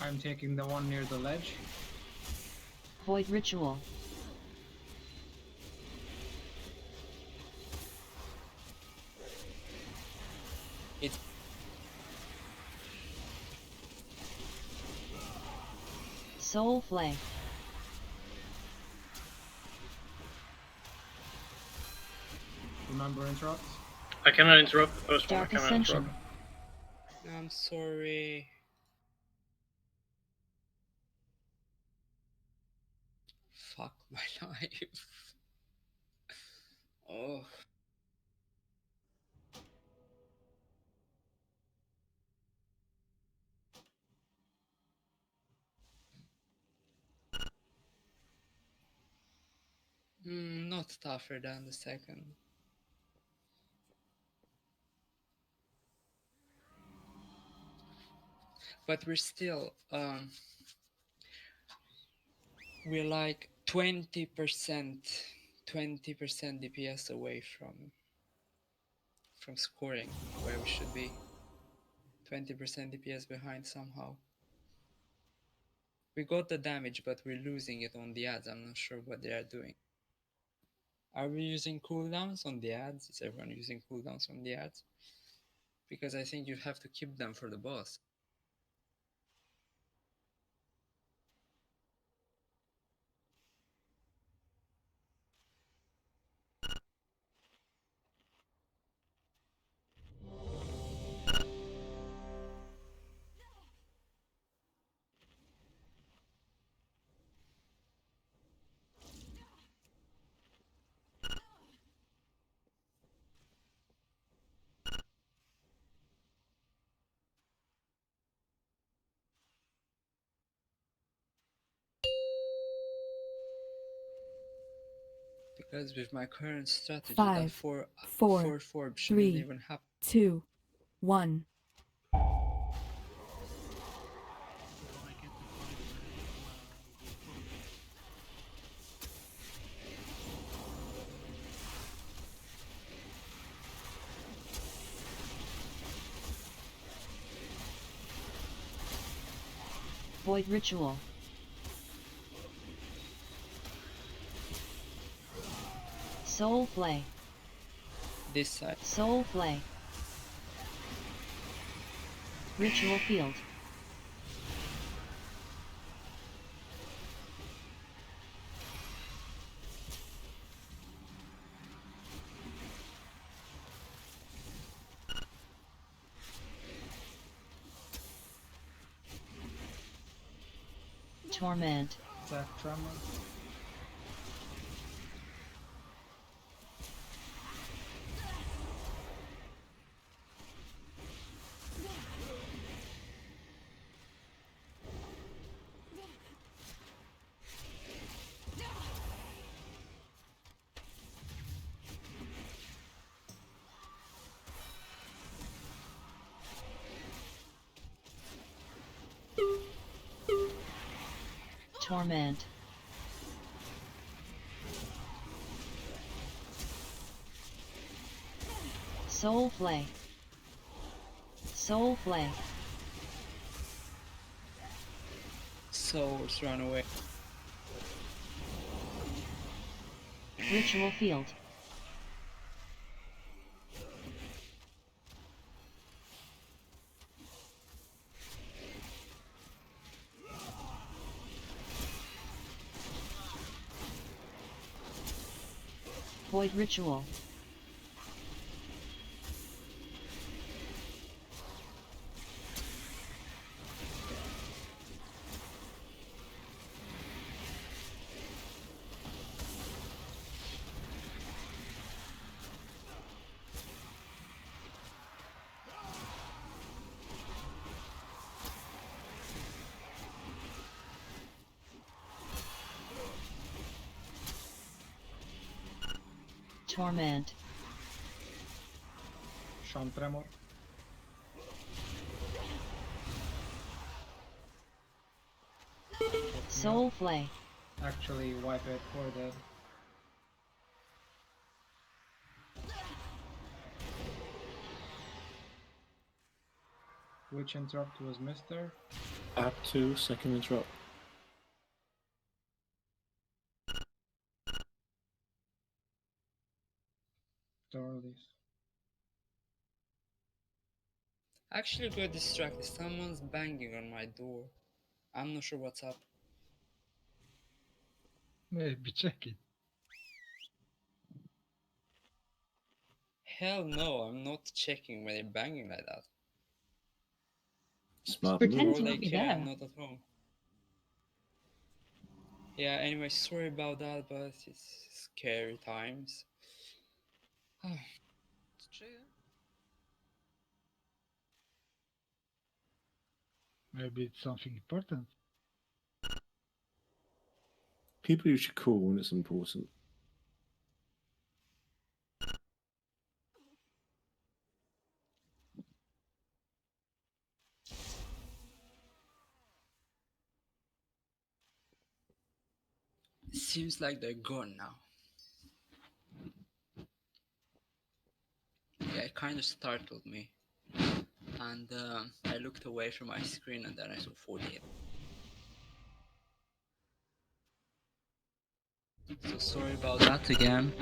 I'm taking the one near the ledge. Void Ritual. It's Soul Flay. Remember interrupt? I cannot interrupt the first one. I Dark cannot Ascension. interrupt. I'm sorry. Fuck my life. Oh. Not tougher than the second. But we're still we're like 20% DPS away from scoring where we should be. 20% DPS behind somehow. We got the damage, but we're losing it on the ads. I'm not sure what they are doing. Are we using cooldowns on the ads? Is everyone using cooldowns on the ads? Because I think you have to keep them for the boss. Because with my current strategy, that 5, 4 4, shouldn't 3, even happen. 2, 1. Void Ritual. Soul Flay. This side. Soul Flay. Ritual Field. Torment. Zach Tremor. Torment. Soul Flay. Soul Flay. Souls run away. Ritual Field. Void Ritual. Torment. Sean Tremor. Soul Flay. Actually, wipe it or dead. Which interrupt was Mister? Add 2, second interrupt. Dorlis. Actually got distracted. Someone's banging on my door. I'm not sure what's up. Maybe check it. Hell no, I'm not checking when they're banging like that. Smart Pretend move. to For all not they be care, there. I'm not at home. Yeah, anyway, sorry about that, but it's scary times. It's true. Maybe it's something important. People you should call when it's important. Seems like they're gone now. Yeah, it kind of startled me. And I looked away from my screen and then I saw 48. So sorry about that again.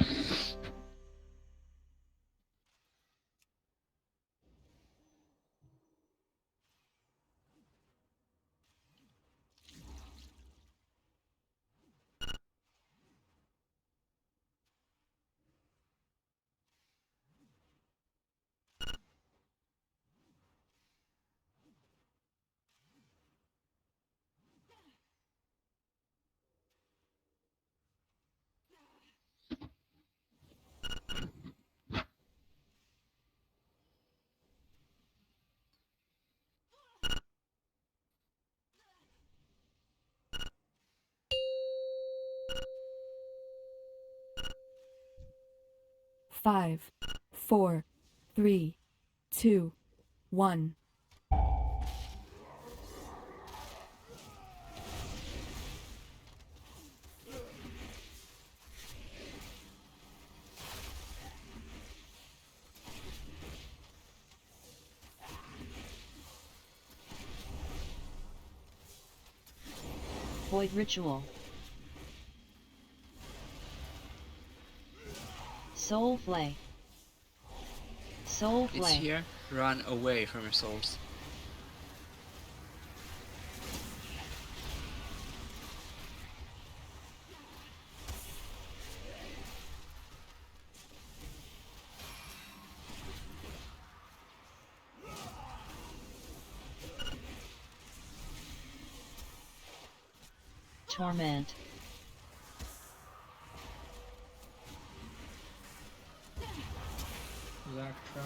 Five, 4, 3, 2, 1. Void Ritual. Soul Flay. Soul It's Flay. here. Run away from your souls. Torment. Zactra.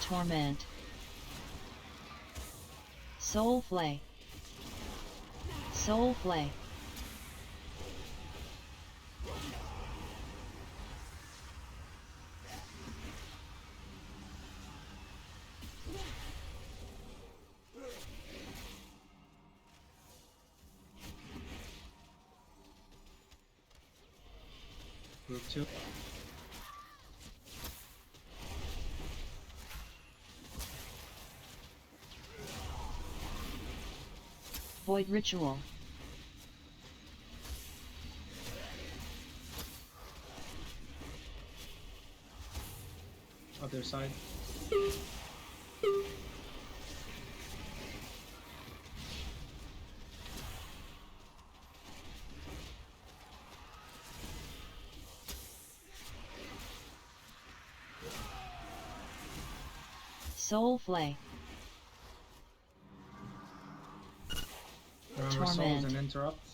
Torment. Soul Flay. Soul Flay. Group 2. Void Ritual. Other side. Soul Flay. Remember souls Torment. and interrupts.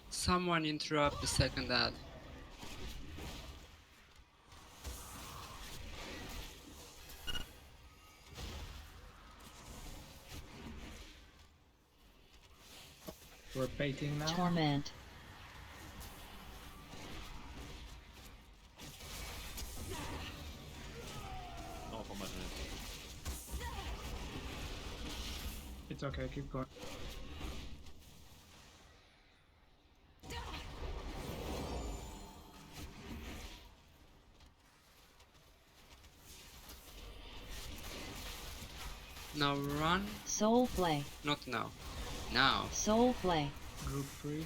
Someone interrupt the second ad. We're baiting now. Torment. No, for my It's okay, keep going. Now run. Soul Flay. Not now. Now. Soul Flay. Group freeze.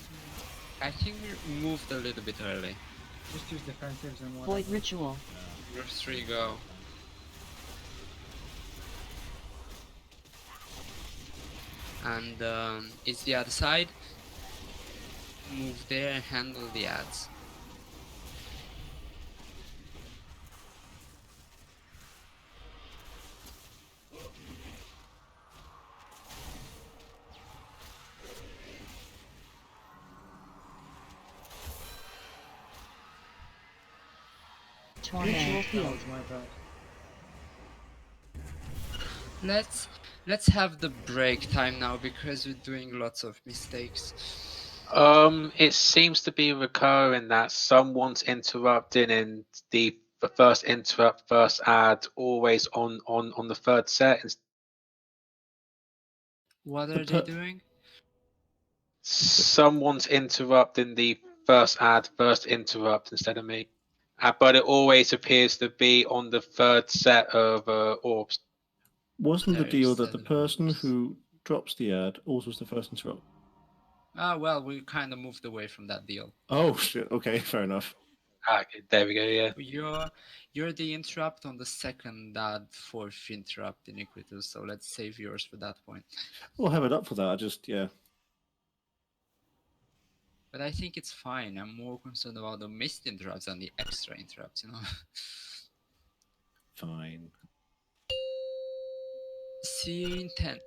I think we moved a little bit early. Just use defensives and whatever. Void Ritual. Group 3 go. And it's the other side. Move there and handle the ads. Torment. Ritual That Field. was my bad. Let's have the break time now because we're doing lots of mistakes. It seems to be recurring that someone's interrupting in the first interrupt, first ad, always on the third set. What are they doing? Someone's interrupting the first ad, first interrupt instead of me. But it always appears to be on the third set of orbs. Wasn't the There deal is that the seven person orbs. who drops the ad also is the first interrupt? Ah, well, we kind of moved away from that deal. Oh shit! Okay, fair enough. Okay, there we go. Yeah. You're the interrupt on the second ad, fourth interrupt iniquitous. So let's save yours for that point. We'll have it up for that. I just But I think it's fine. I'm more concerned about the missed interrupts than the extra interrupts. You know. Fine. See you in 10.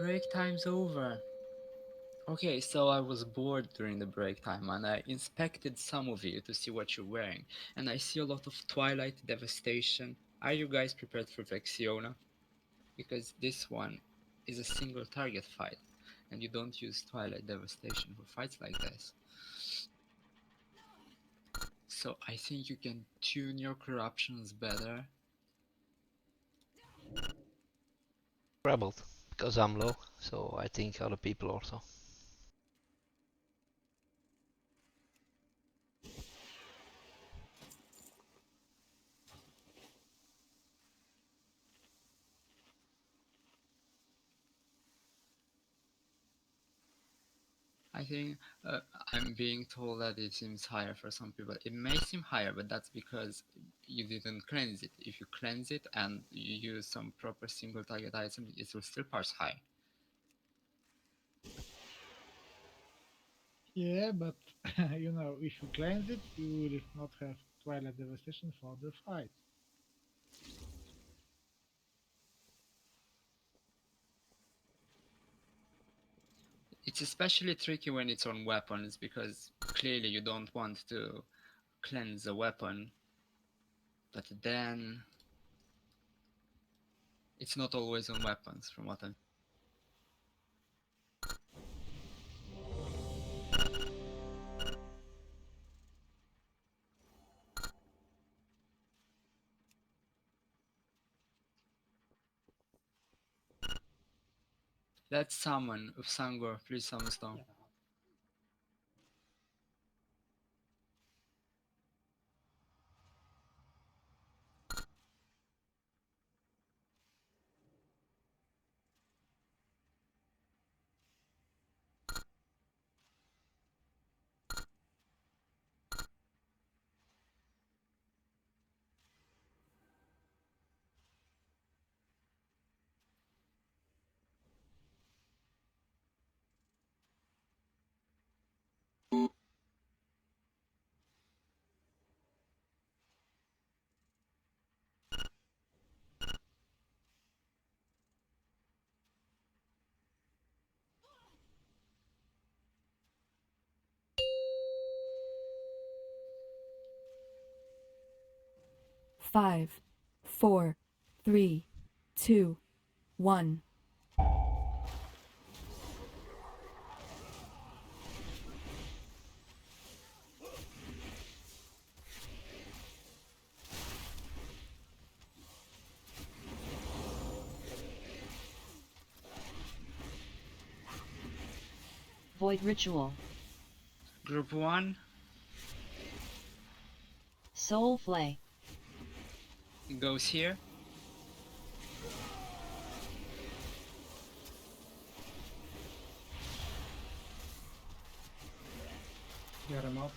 break time's over. Okay, so I was bored during the break time and I inspected some of you to see what you're wearing. And I see a lot of Twilight Devastation. Are you guys prepared for Vexiona? Because this one is a single target fight and you don't use Twilight Devastation for fights like this. So I think you can tune your corruptions better. Rebelled because I'm low, so I think other people also. I think I'm being told that it seems higher for some people. It may seem higher, but that's because you didn't cleanse it. If you cleanse it and you use some proper single target item, it will still parse high. Yeah, but you know, if you cleanse it, you will not have Twilight Devastation for the fight. It's especially tricky when it's on weapons because clearly you don't want to cleanse a weapon, but then it's not always on weapons from what I'm. Let's summon of Sangor, please summon stone. Yeah. Five, four, three, two, one. Void Ritual. Group 1. Soul Flay. Goes here. Get him up.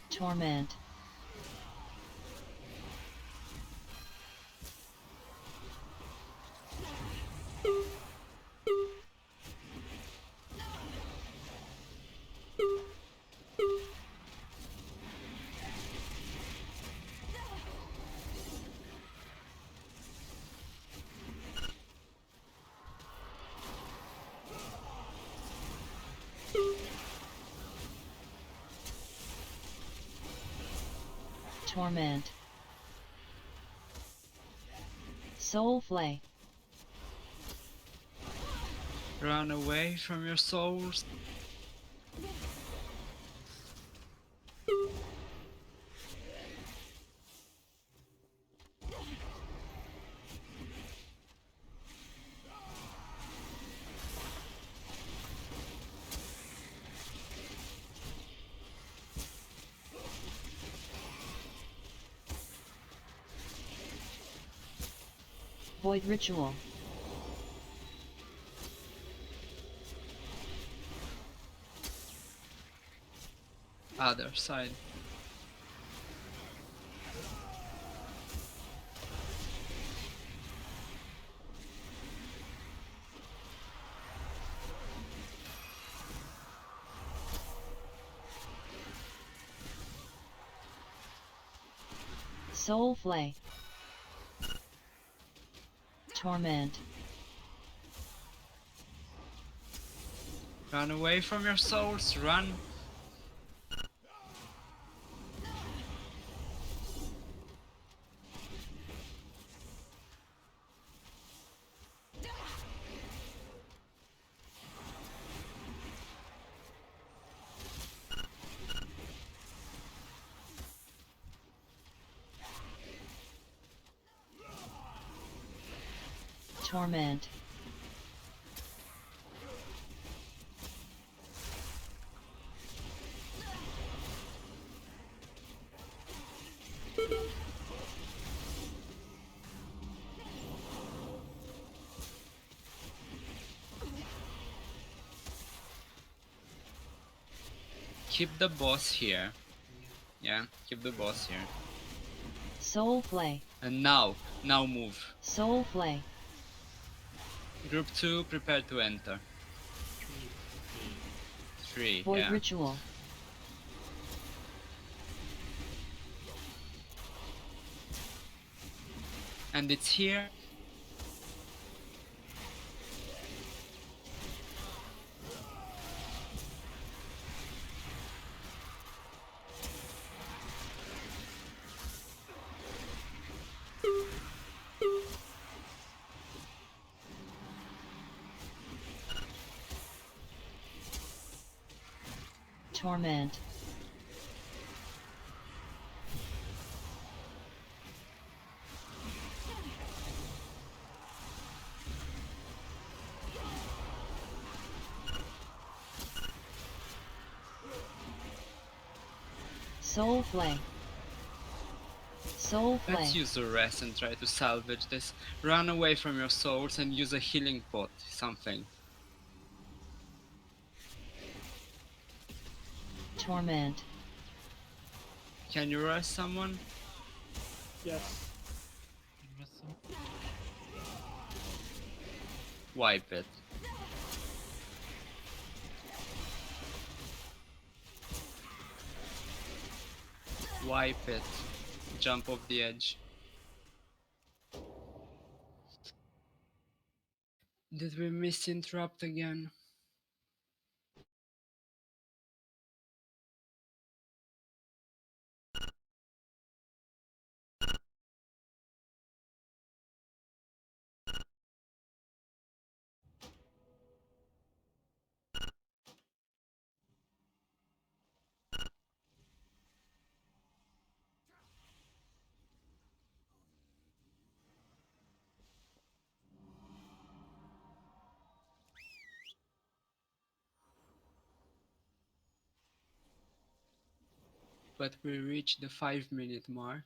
Torment. Torment. Soul Flay. Run away from your souls. Void Ritual. Other side. Soul Flay. Torment. Run away from your souls, run! Torment. Keep the boss here. Yeah, keep the boss here. Soul Flay. And now move. Soul Flay. Group 2, prepare to enter. 3, Void yeah. Ritual. And it's here. Torment. Soul Flay. Soul Flay. Let's use a rest and try to salvage this. Run away from your souls and use a healing pot, something. Torment. Can you rest someone? Yes. Wipe it. Wipe it. Jump off the edge. Did we misinterrupt again? But we reached the 5-minute mark.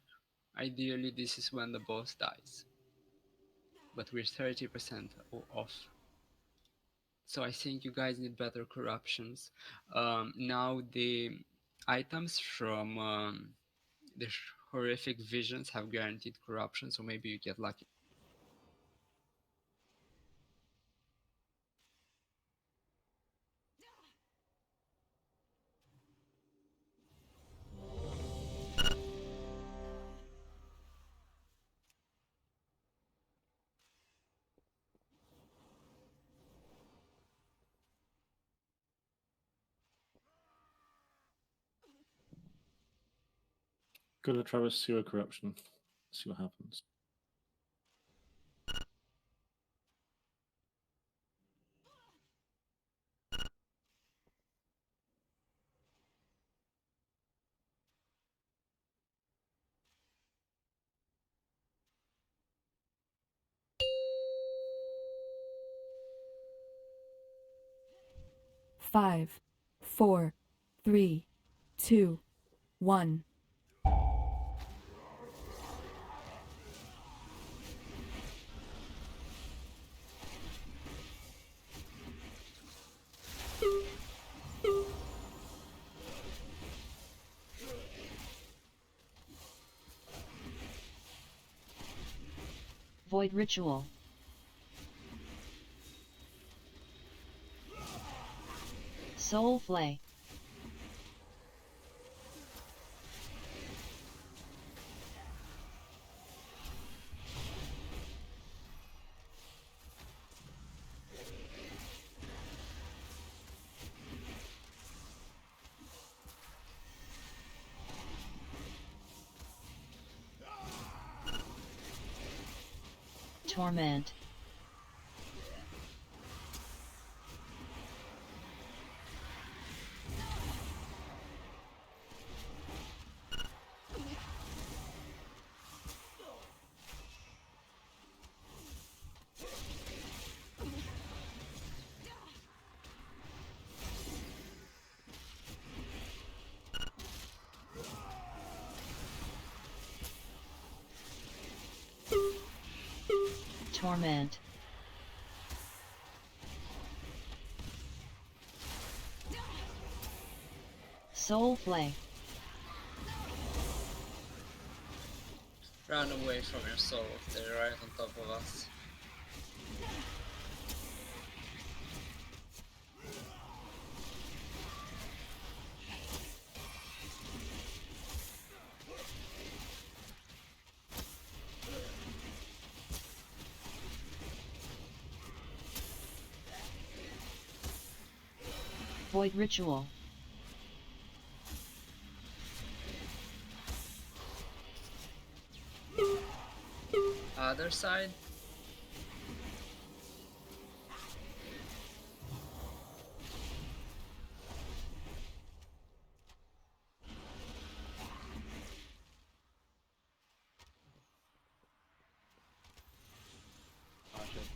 Ideally, this is when the boss dies. But we're 30% off. So I think you guys need better corruptions. Now the items from the horrific visions have guaranteed corruption, so maybe you get lucky. Gonna try with zero corruption. See what happens. Five, 4, 3, 2, 1. Void Ritual. Soul Flay. Torment. Torment. Soul Flay. Run away from your soul, they're right on top of us. Void Ritual. Other side? Ah shit,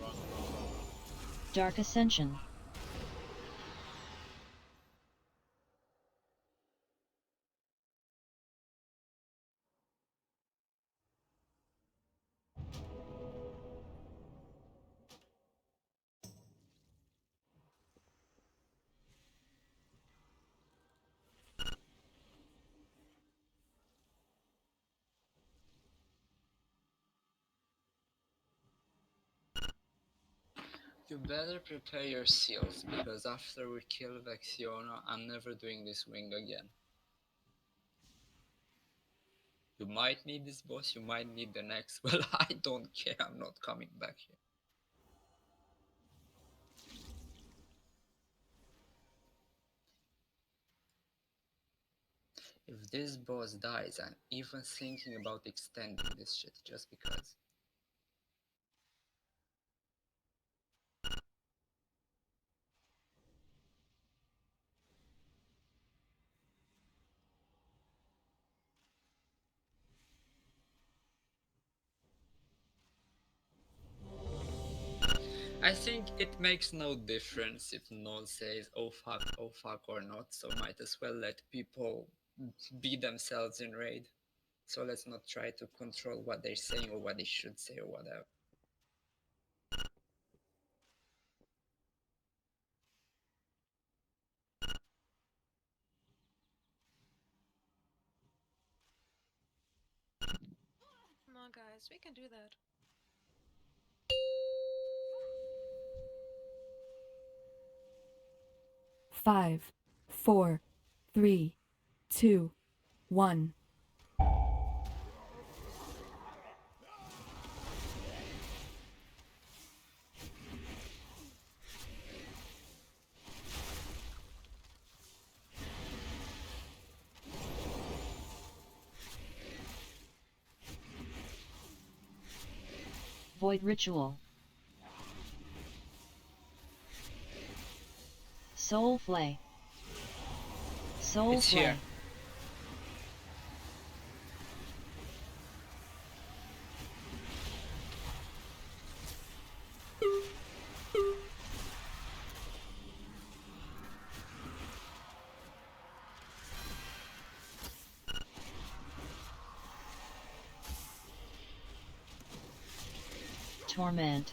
wrong. Dark Ascension. You better prepare your seals, because after we kill Vexiona, I'm never doing this wing again. You might need this boss, you might need the next. Well, I don't care, I'm not coming back here. If this boss dies, I'm even thinking about extending this shit just because. I think it makes no difference if Null says oh fuck or not, so might as well let people be themselves in raid. So let's not try to control what they're saying or what they should say or whatever. Come on, guys, we can do that. Five, 4, 3, 2, 1. Void Ritual. Soul Flay. Soul It's Flay. here. Torment.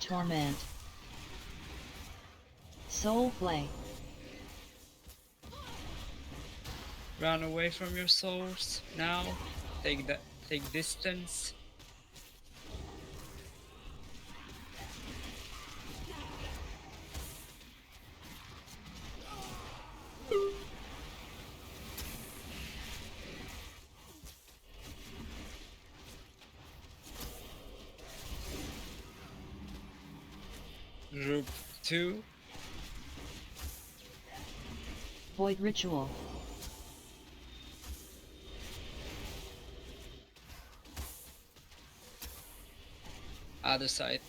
Torment. Soul Flay. Run away from your souls now. Take distance. Group 2. Void Ritual. Other side.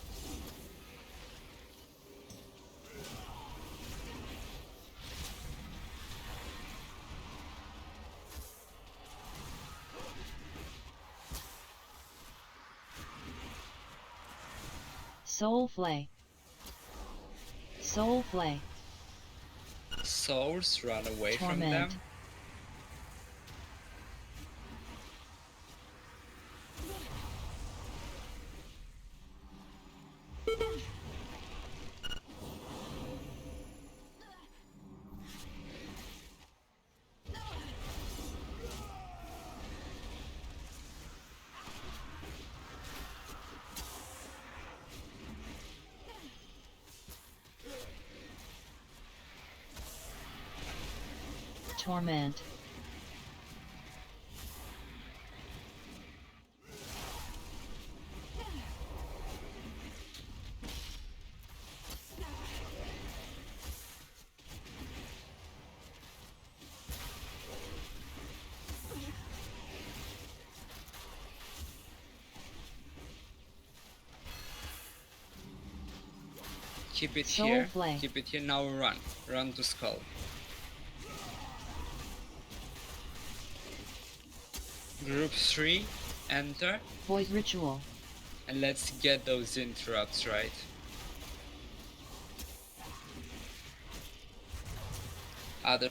Soul Flay. Soul Flay. Souls run away from Torment. them. Torment. Keep it Soul here. Flay. Keep it here. Now run. Run to Skull. Group 3. Enter. Void Ritual. And let's get those interrupts right. Other.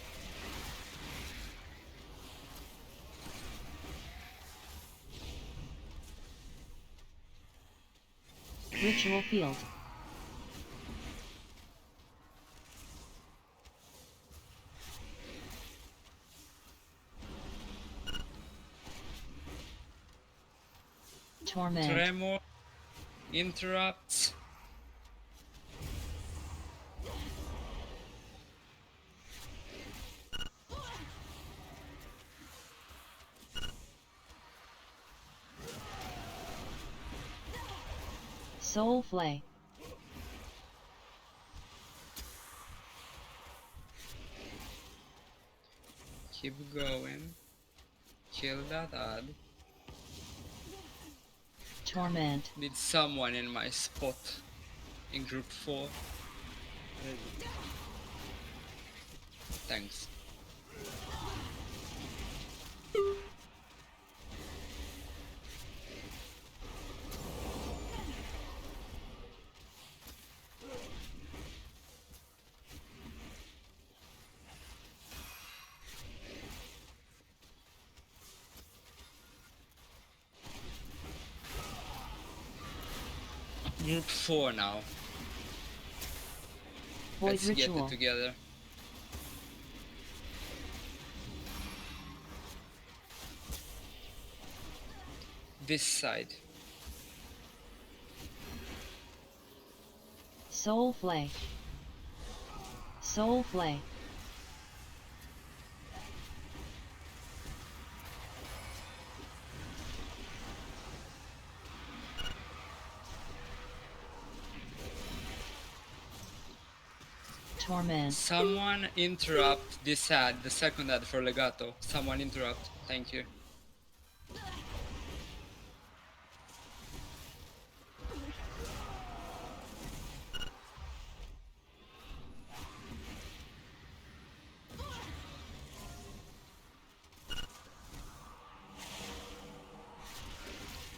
Ritual Field. Torment. Tremor. Interrupts. Soul Flay. Keep going. Kill that ad. Torment. Need someone in my spot. In group 4. Thanks. Group 4 now. Void Let's Ritual. get it together. This side. Soul Flay. Soul Flay. Torment. Someone interrupt this ad, the second ad for Legato. Someone interrupt. Thank you.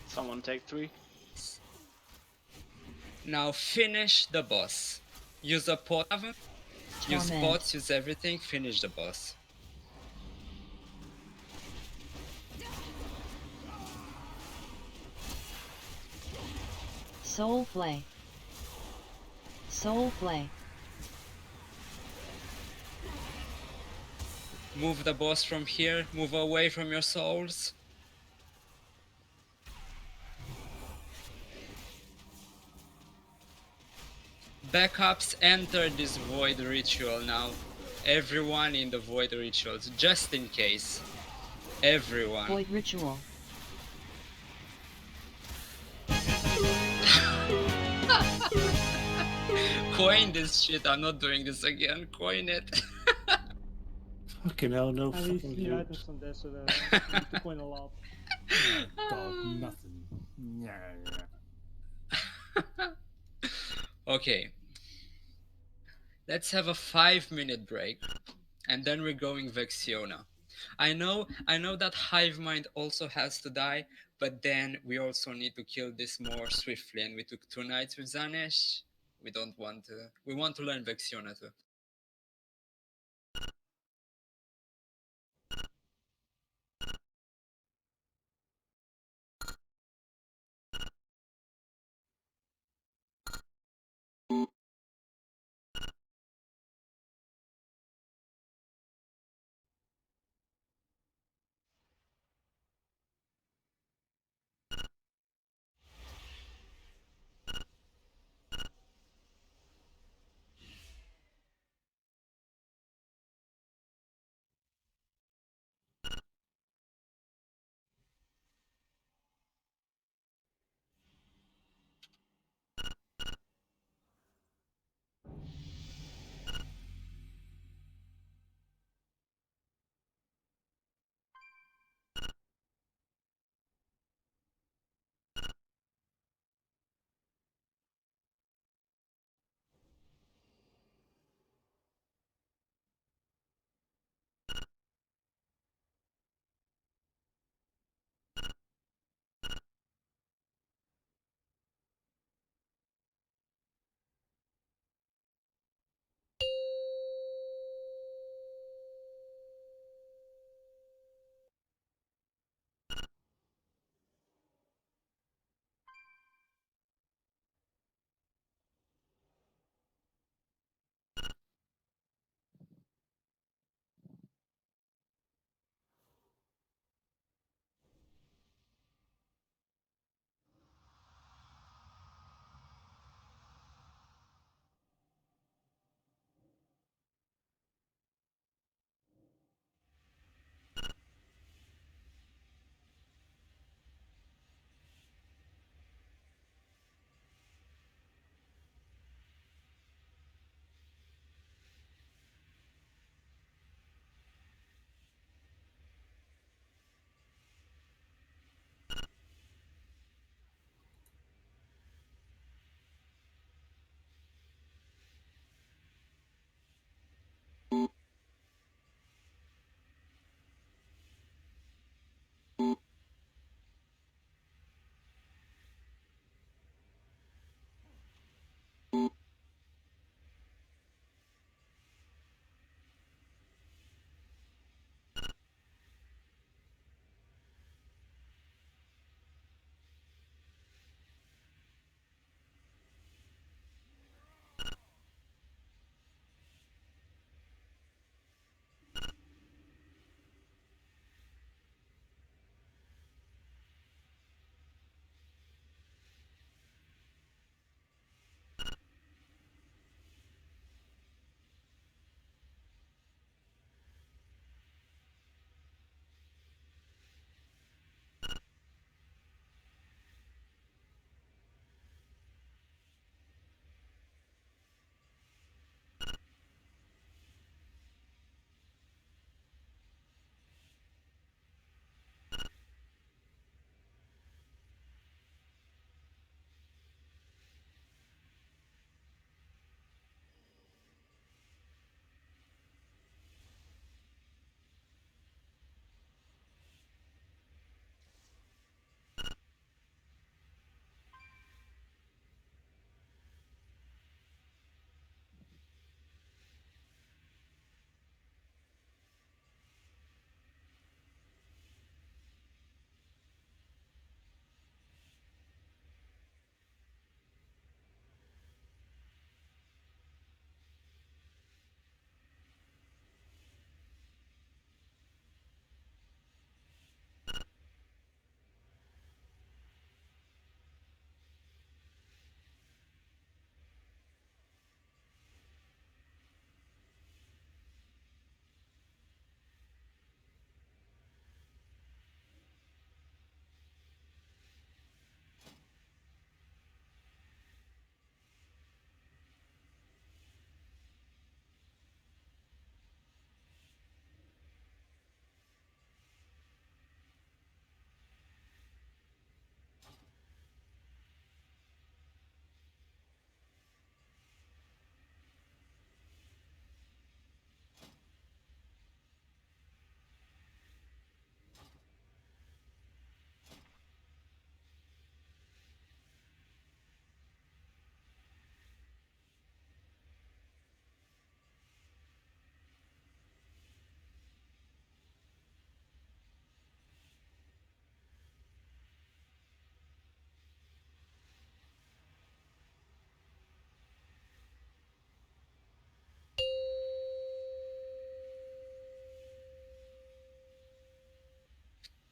Someone take 3. Now finish the boss. Use a pot. Use Torment. pots, use everything, finish the boss. Soul Flay. Soul Flay. Move the boss from here, move away from your souls. Backups enter this void ritual now. Everyone in the void rituals, just in case. Everyone. Void Ritual. Coin this shit. I'm not doing this again. Coin it. Fucking hell, no I need fucking 3 cubes. items on this, so I need to coin a lot. Oh god, nothing. Yeah. Okay. Let's have a 5-minute break, and then we're going Vexiona. I know that Hive Mind also has to die, but then we also need to kill this more swiftly, and we took 2 nights with Zanesh. We don't want to. We want to learn Vexiona too.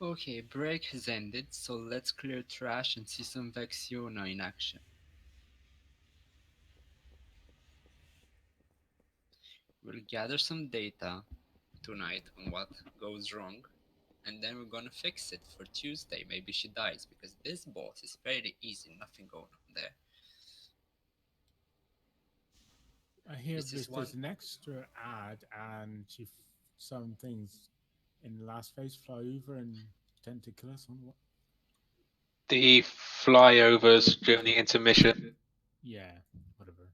Okay, break has ended, so let's clear trash and see some Vexiona in action. We'll gather some data tonight on what goes wrong, and then we're gonna fix it for Tuesday. Maybe she dies, because this boss is fairly easy, nothing going on there. I hear This is there's one. an extra ad, and some things in the last phase fly over and tend to kill us. On what? The flyovers during the intermission. Yeah, whatever.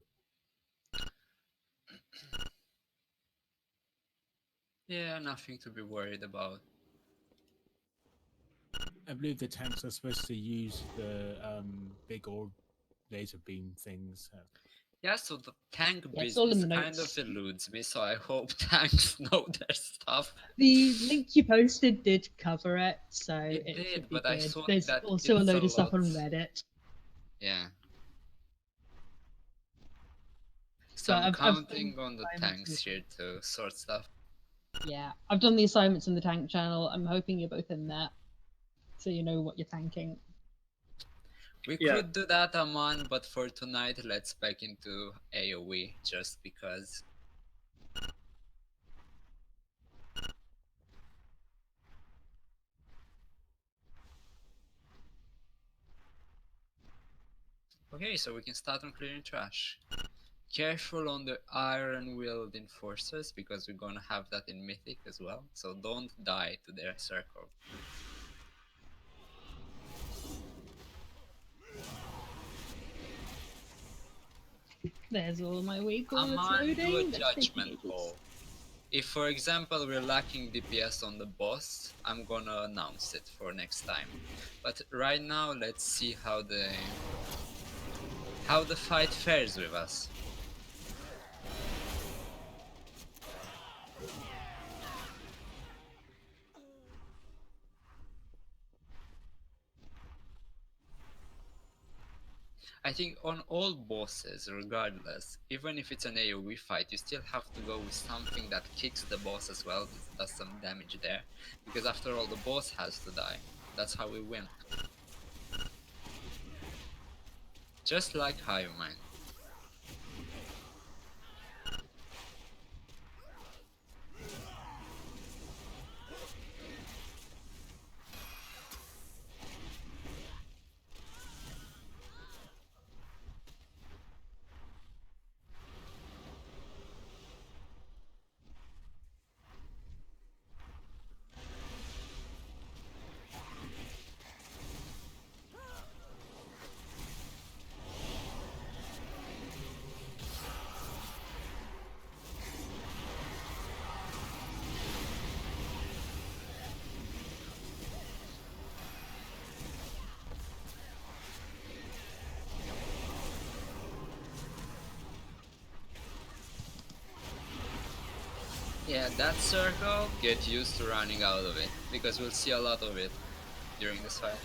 Yeah, nothing to be worried about. I believe the tanks are supposed to use the big orb laser beam things. Yeah, so the tank Yeah, it's all in business the kind of notes. eludes me, so I hope tanks know their stuff. The link you posted did cover it, so It it should did, be but I good. saw There's that also a it's a load of stuff lot. on Reddit. Yeah. So But I'm I've done counting on the assignments in tanks here to sort stuff. Yeah, I've done the assignments in the tank channel. I'm hoping you're both in there, so you know what you're tanking. We Yeah. could do that, Aman, but for tonight, let's back into AoE, just because. Okay, so we can start on clearing trash. Careful on the iron willed enforcers, because we're gonna have that in Mythic as well, so don't die to their circle. There's all my weak corners Aman, do a loading. That's taking judgment ages. call. If, for example, we're lacking DPS on the boss, I'm gonna announce it for next time. But right now, let's see how the fight fares with us. I think on all bosses, regardless, even if it's an AoE fight, you still have to go with something that kicks the boss as well, does some damage there. Because after all, the boss has to die. That's how we win. Just like Hive Mind. Yeah, that circle, get used to running out of it, because we'll see a lot of it during this fight.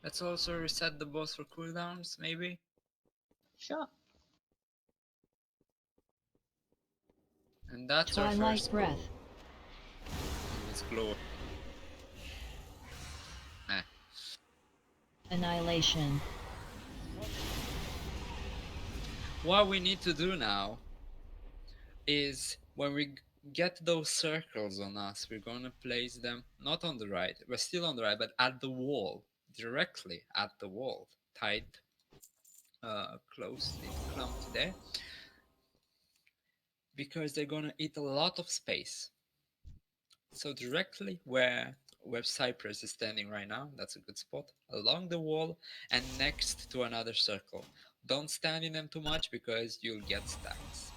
Let's also reset the boss for cooldowns, maybe. Sure. And that's our Twilight first breath. move. It's glory. Annihilation. What we need to do now is when we get those circles on us, we're going to place them not on the right, we're still on the right, but at the wall, directly at the wall, tied closely clumped there, because they're going to eat a lot of space. So directly where Cypress is standing right now, that's a good spot, along the wall and next to another circle. Don't stand in them too much because you'll get stacks.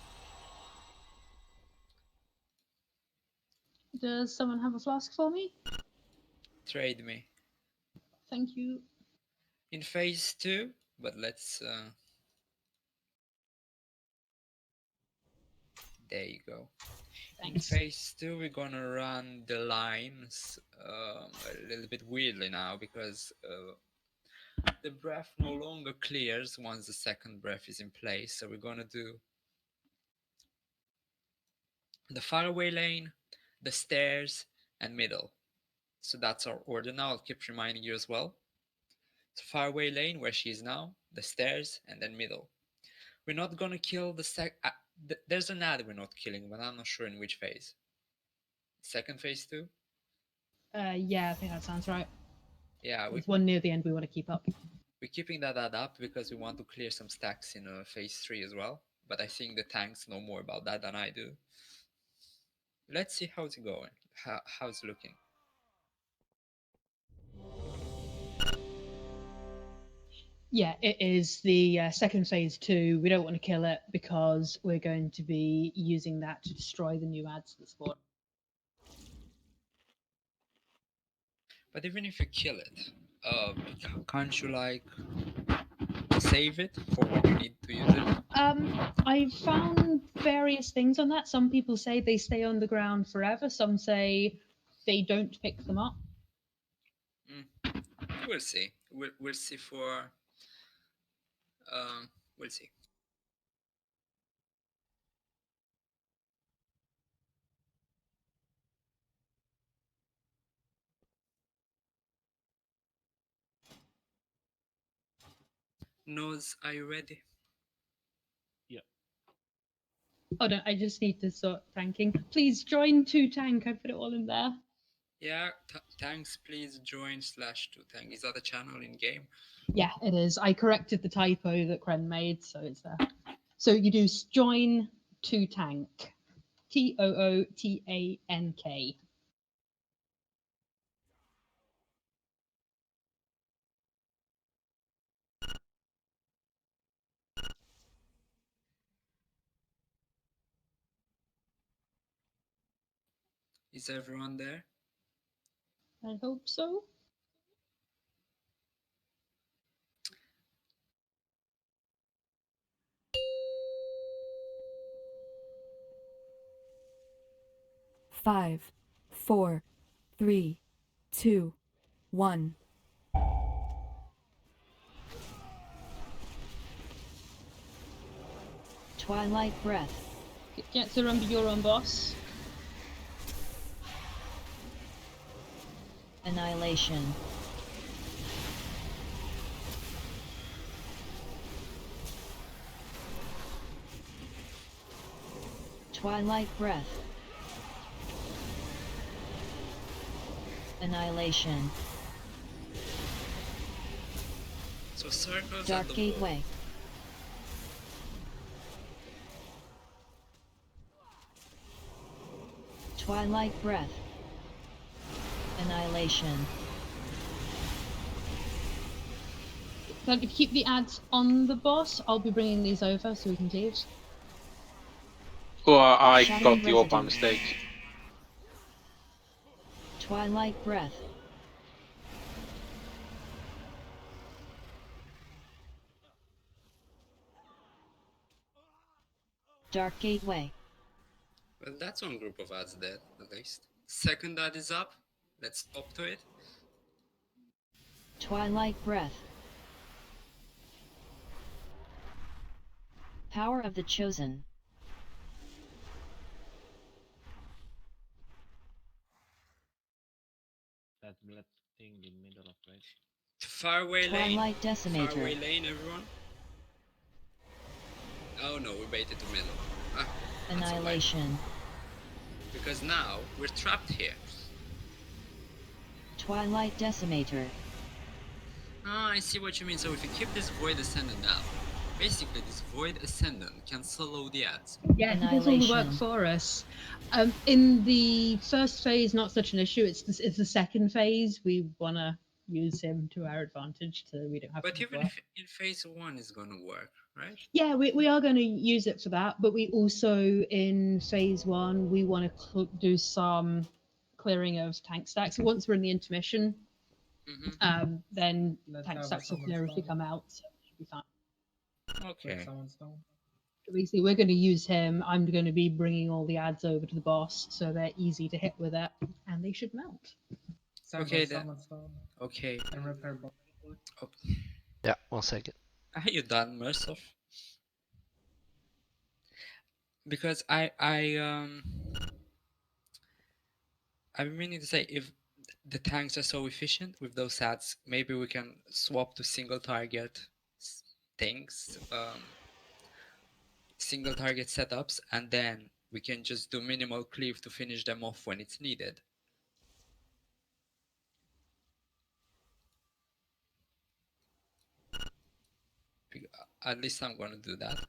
Does someone have a flask for me? Trade me. Thank you. In phase 2, but let's... there you go. Thanks. In phase 2, we're gonna run the lines a little bit weirdly now because the breath no longer clears once the second breath is in place. So we're gonna do the faraway lane, the stairs, and middle. So that's our order now. I'll keep reminding you as well. So faraway lane, where she is now, the stairs, and then middle. We're not gonna kill the there's an ad we're not killing, but I'm not sure in which phase. Second phase 2? Yeah, I think that sounds right. Yeah, There's one near the end we want to keep up. we're keeping that ad up because we want to clear some stacks in phase 3 as well. But I think the tanks know more about that than I do. Let's see how's it going. How's it looking? Yeah, it is the second phase 2. We don't want to kill it because we're going to be using that to destroy the new ads that spawn. But even if you kill it, can't you like save it for when you need to use it? I've found various things on that. Some people say they stay on the ground forever. Some say they don't pick them up. We'll see. We'll see for. We'll see. Nose, are you ready? Yeah. Oh no, I just need to sort tanking. Please join 2 tank. I put it all in there. Yeah, thanks. Please join /2tank. Is that a channel in game? Yeah, it is. I corrected the typo that Kren made, so it's there. So you do join 2 tank. TOOTANK. Is everyone there? I hope so. Five, four, three, two, one. Twilight breath. Get to remember your own boss. Annihilation. Twilight breath. Annihilation. So circles Dark at the gateway. wall. Twilight breath. Annihilation. Then if you keep the ads on the boss, I'll be bringing these over so we can leave. Oh, I Shadow got the orb by residue. mistake. Twilight breath. Dark gateway. Well, that's one group of ads dead, at least. Second ad is up. Let's hop to it. Twilight Breath. Power of the Chosen. That blood thing in middle of right. Faraway Twilight lane. Decimator. Faraway lane, everyone. Oh no, we baited to middle. Ah, that's alright. Annihilation. Because now we're trapped here. Twilight Decimator. Ah, I see what you mean. So if you keep this Void Ascendant now, basically this Void Ascendant can solo the ads. Yeah, it does all the work for us. In the first phase, not such an issue. It's the second phase we want to use him to our advantage, so we don't have But to even work. if in phase 1 is gonna work, right? Yeah, we are going to use it for that, but we also, in phase 1, we want to do some clearing of tank stacks. Once we're in the intermission, then Let's tank have a stacks will summon clear if we stone. come out, so it should be fine. Quick Okay. summon stone. Basically, we're going to use him. I'm going to be bringing all the ads over to the boss, so they're easy to hit with it, and they should melt. Okay, then. Summon stone. Okay. And repair both. Oh. Yeah, 1 second. Are you done, Mersof? Because I've been meaning to say, if the tanks are so efficient with those ads, maybe we can swap to single target things, single target setups, and then we can just do minimal cleave to finish them off when it's needed. At least I'm gonna do that.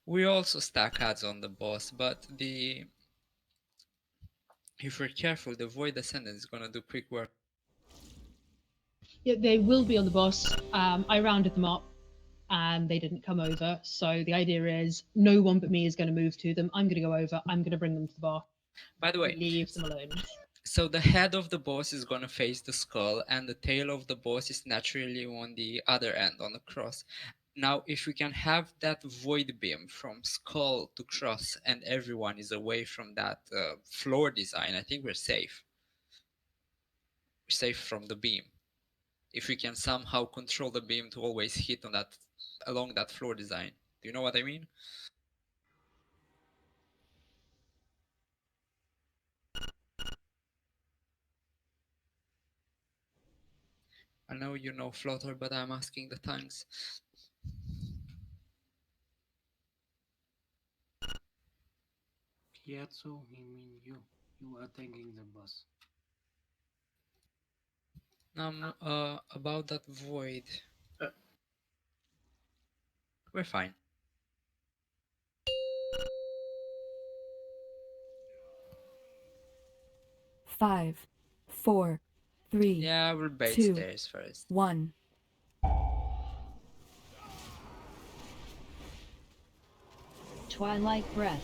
We also stack ads on the boss, but if we're careful, the Void Ascendant is gonna do quick work. Yeah, they will be on the boss. I rounded them up, and they didn't come over. So the idea is, no one but me is going to move to them. I'm going to go over. I'm going to bring them to the boss. By the way, leave them alone. So the head of the boss is gonna face the skull, and the tail of the boss is naturally on the other end, on the cross. Now, if we can have that void beam from skull to cross, and everyone is away from that floor design, I think we're safe. We're safe from the beam. If we can somehow control the beam to always hit on that, along that floor design. Do you know what I mean? I know you know Flutter, but I'm asking the tanks. Kiatsu, I mean you. You are tanking the boss. About that void. We're fine. Five, four, three, Yeah, we'll bait 2, stairs first. 1. Twilight Breath.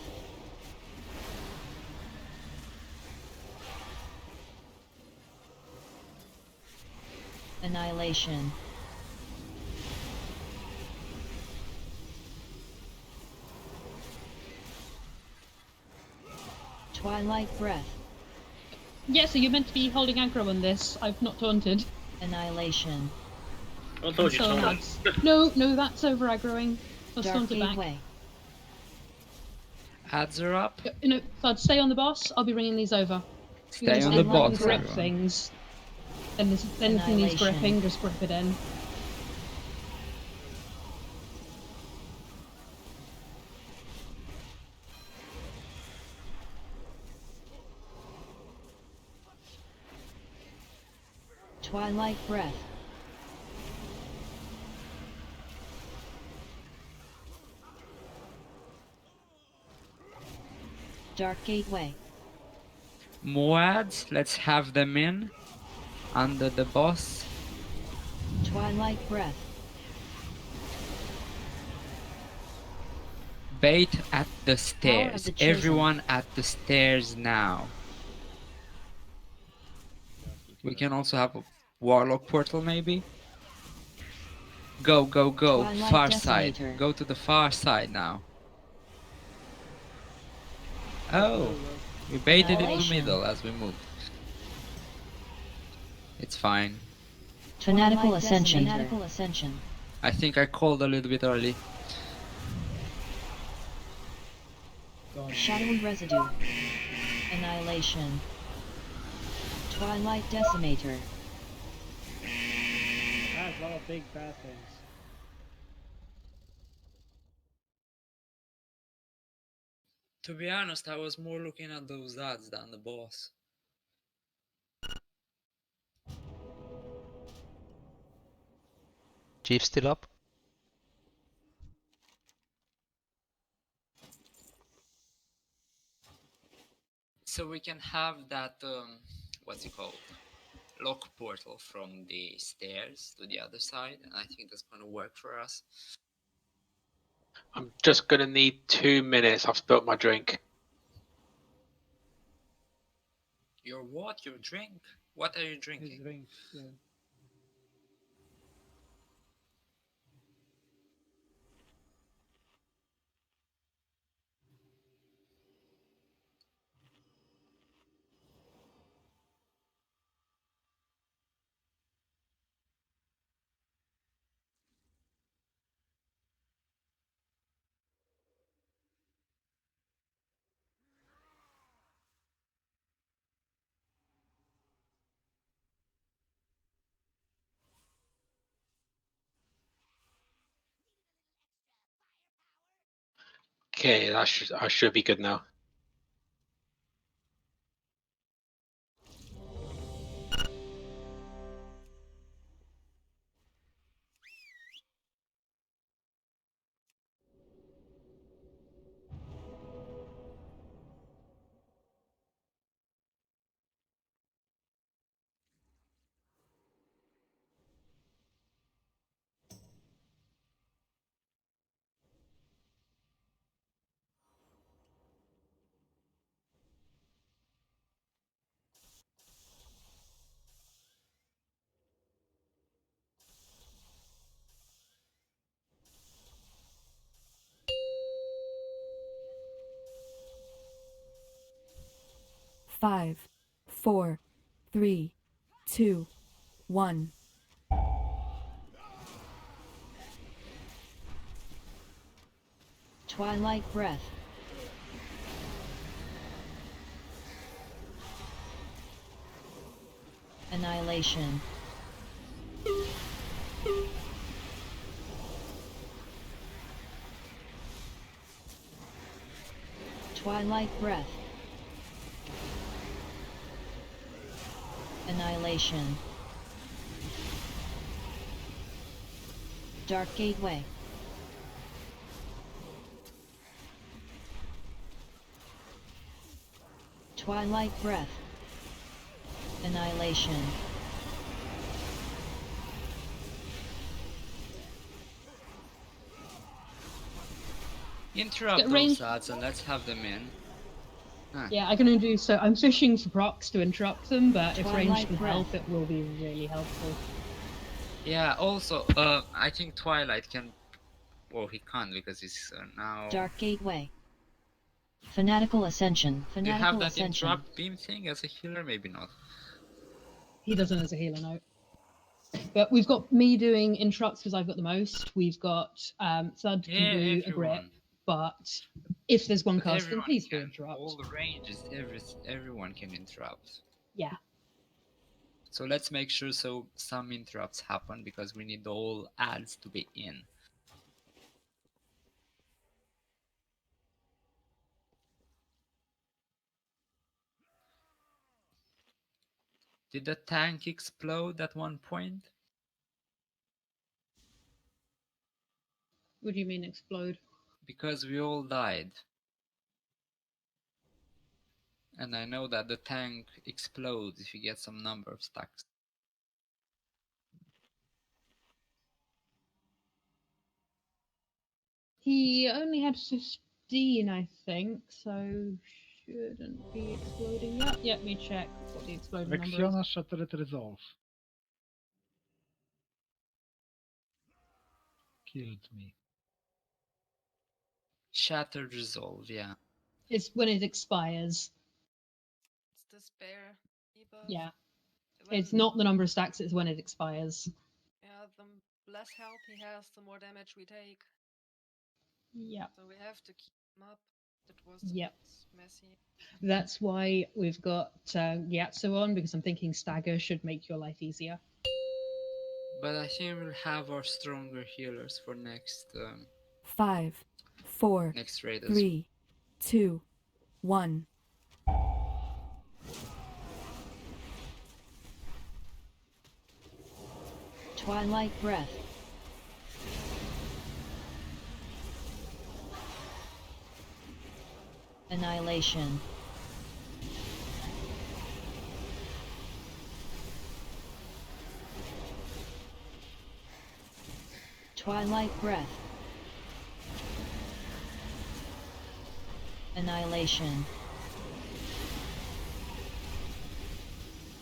Annihilation. Twilight Breath. Yeah, so you're meant to be holding aggro on this. I've not taunted. Annihilation. I thought you taunted. No, that's over aggroing. I've Dark taunted back. Gateway. Ads are up. No, Thud, stay on the boss. I'll be bringing these over. Stay on the boss, Grip everyone. things. And if anything needs gripping, just grip it in. Twilight Breath. Dark Gateway. More ads. Let's have them in. Under the boss. Twilight Breath. Bait at the stairs. the Chosen. Everyone at the stairs now. We can also have a Warlock portal maybe. Go, go, go. Twilight Far Decimator. side. Go to the far side now. Oh, we baited into Annihilation. middle as we moved. It's fine. Fanatical Ascension. Fanatical Ascension. I think I called a little bit early. Shadowy Residue. Annihilation. Twilight Decimator. That's a lot of big bad things. To be honest, I was more looking at those ads than the boss. Chief still up? So we can have that, what's it called? Lock portal from the stairs to the other side, and I think that's gonna work for us. I'm just gonna need 2 minutes. I've spilt my drink. Your what? Your drink? What are you His drinking? drinks, yeah. Okay, I should be good now. Five, 4, 3, 2, 1. Twilight Breath. Annihilation. Twilight Breath. Annihilation. Dark Gateway. Twilight Breath. Annihilation. Interrupt Get those range- ads and let's have them in. Ah. Yeah, I can do so. I'm fishing for procs to interrupt them, but if range Twilight can Breath. help, it will be really helpful. Yeah, also, I think Twilight can... Well, he can't because he's now... Dark Gateway. Fanatical Ascension. Do you have Fanatical that Ascension. interrupt beam thing as a healer? Maybe not. He doesn't as a healer, no. But we've got me doing interrupts because I've got the most. We've got Thud can Yeah, do a grip, everyone. but if there's one But casting, everyone please do can. interrupt. All the ranges, everyone can interrupt. Yeah. So let's make sure so some interrupts happen because we need all ads to be in. Did the tank explode at one point? What do you mean explode? Because we all died. And I know that the tank explodes if you get some number of stacks. He only had 15, I think, so shouldn't be exploding yet. Yeah, let me check what the exploding number is. Rexiona Shattered Resolve. Killed me. Shattered Resolve, yeah. It's when it expires. It's this bear debuff. Yeah. It's not the number of stacks, it's when it expires. Yeah, the less health he has, the more damage we take. Yeah. So we have to keep him up. It was Yep. messy. That's why we've got Gyatso on, because I'm thinking Stagger should make your life easier. But I think we'll have our stronger healers for next 5, 4, next raid as 3, 2, 1. Twilight breath. Annihilation. Twilight breath. Annihilation.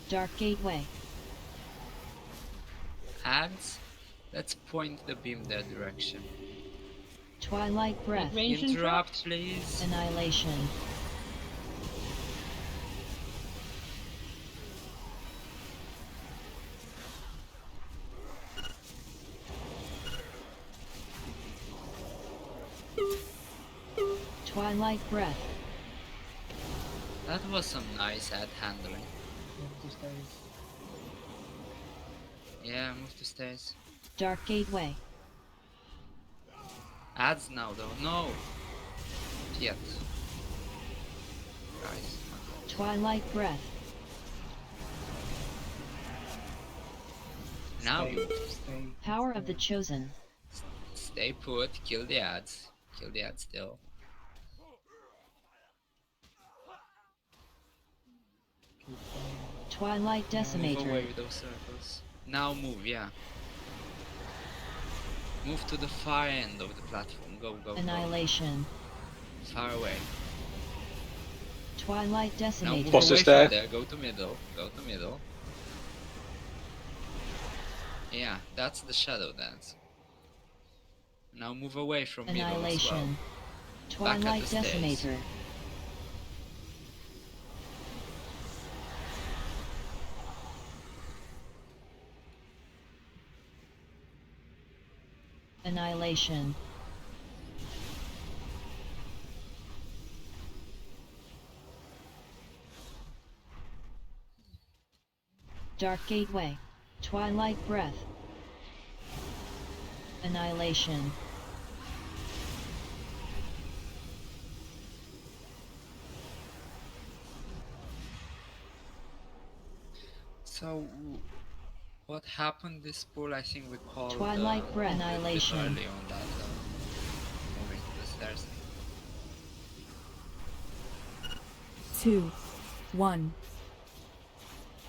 Dark gateway. ads. Let's point the beam their direction. Twilight breath. Interrupt, please. Annihilation. Twilight breath. That was some nice ad handling. Move to stairs. Yeah, move to stairs. Dark gateway. Ads now though. No! Yet. Guys. Twilight breath. Now Stay, move. stay. Power of the chosen. Stay put, kill the ads. Kill the ads still. Twilight Move decimator. away with those circles. Now move, yeah. Move to the far end of the platform. Go, go, Annihilation. go. Far away. Twilight Now decimator. move Boss away is there. from there. Go to middle. Go to middle. Yeah, that's the shadow dance. Now move away from middle as well. Annihilation. Back at Twilight the stairs. decimator. Annihilation. Dark gateway. Twilight breath. Annihilation. So, what happened this pool? I think we called Twilight breath. a bit Annihilation. early on that moving to the stairs. 2, 1.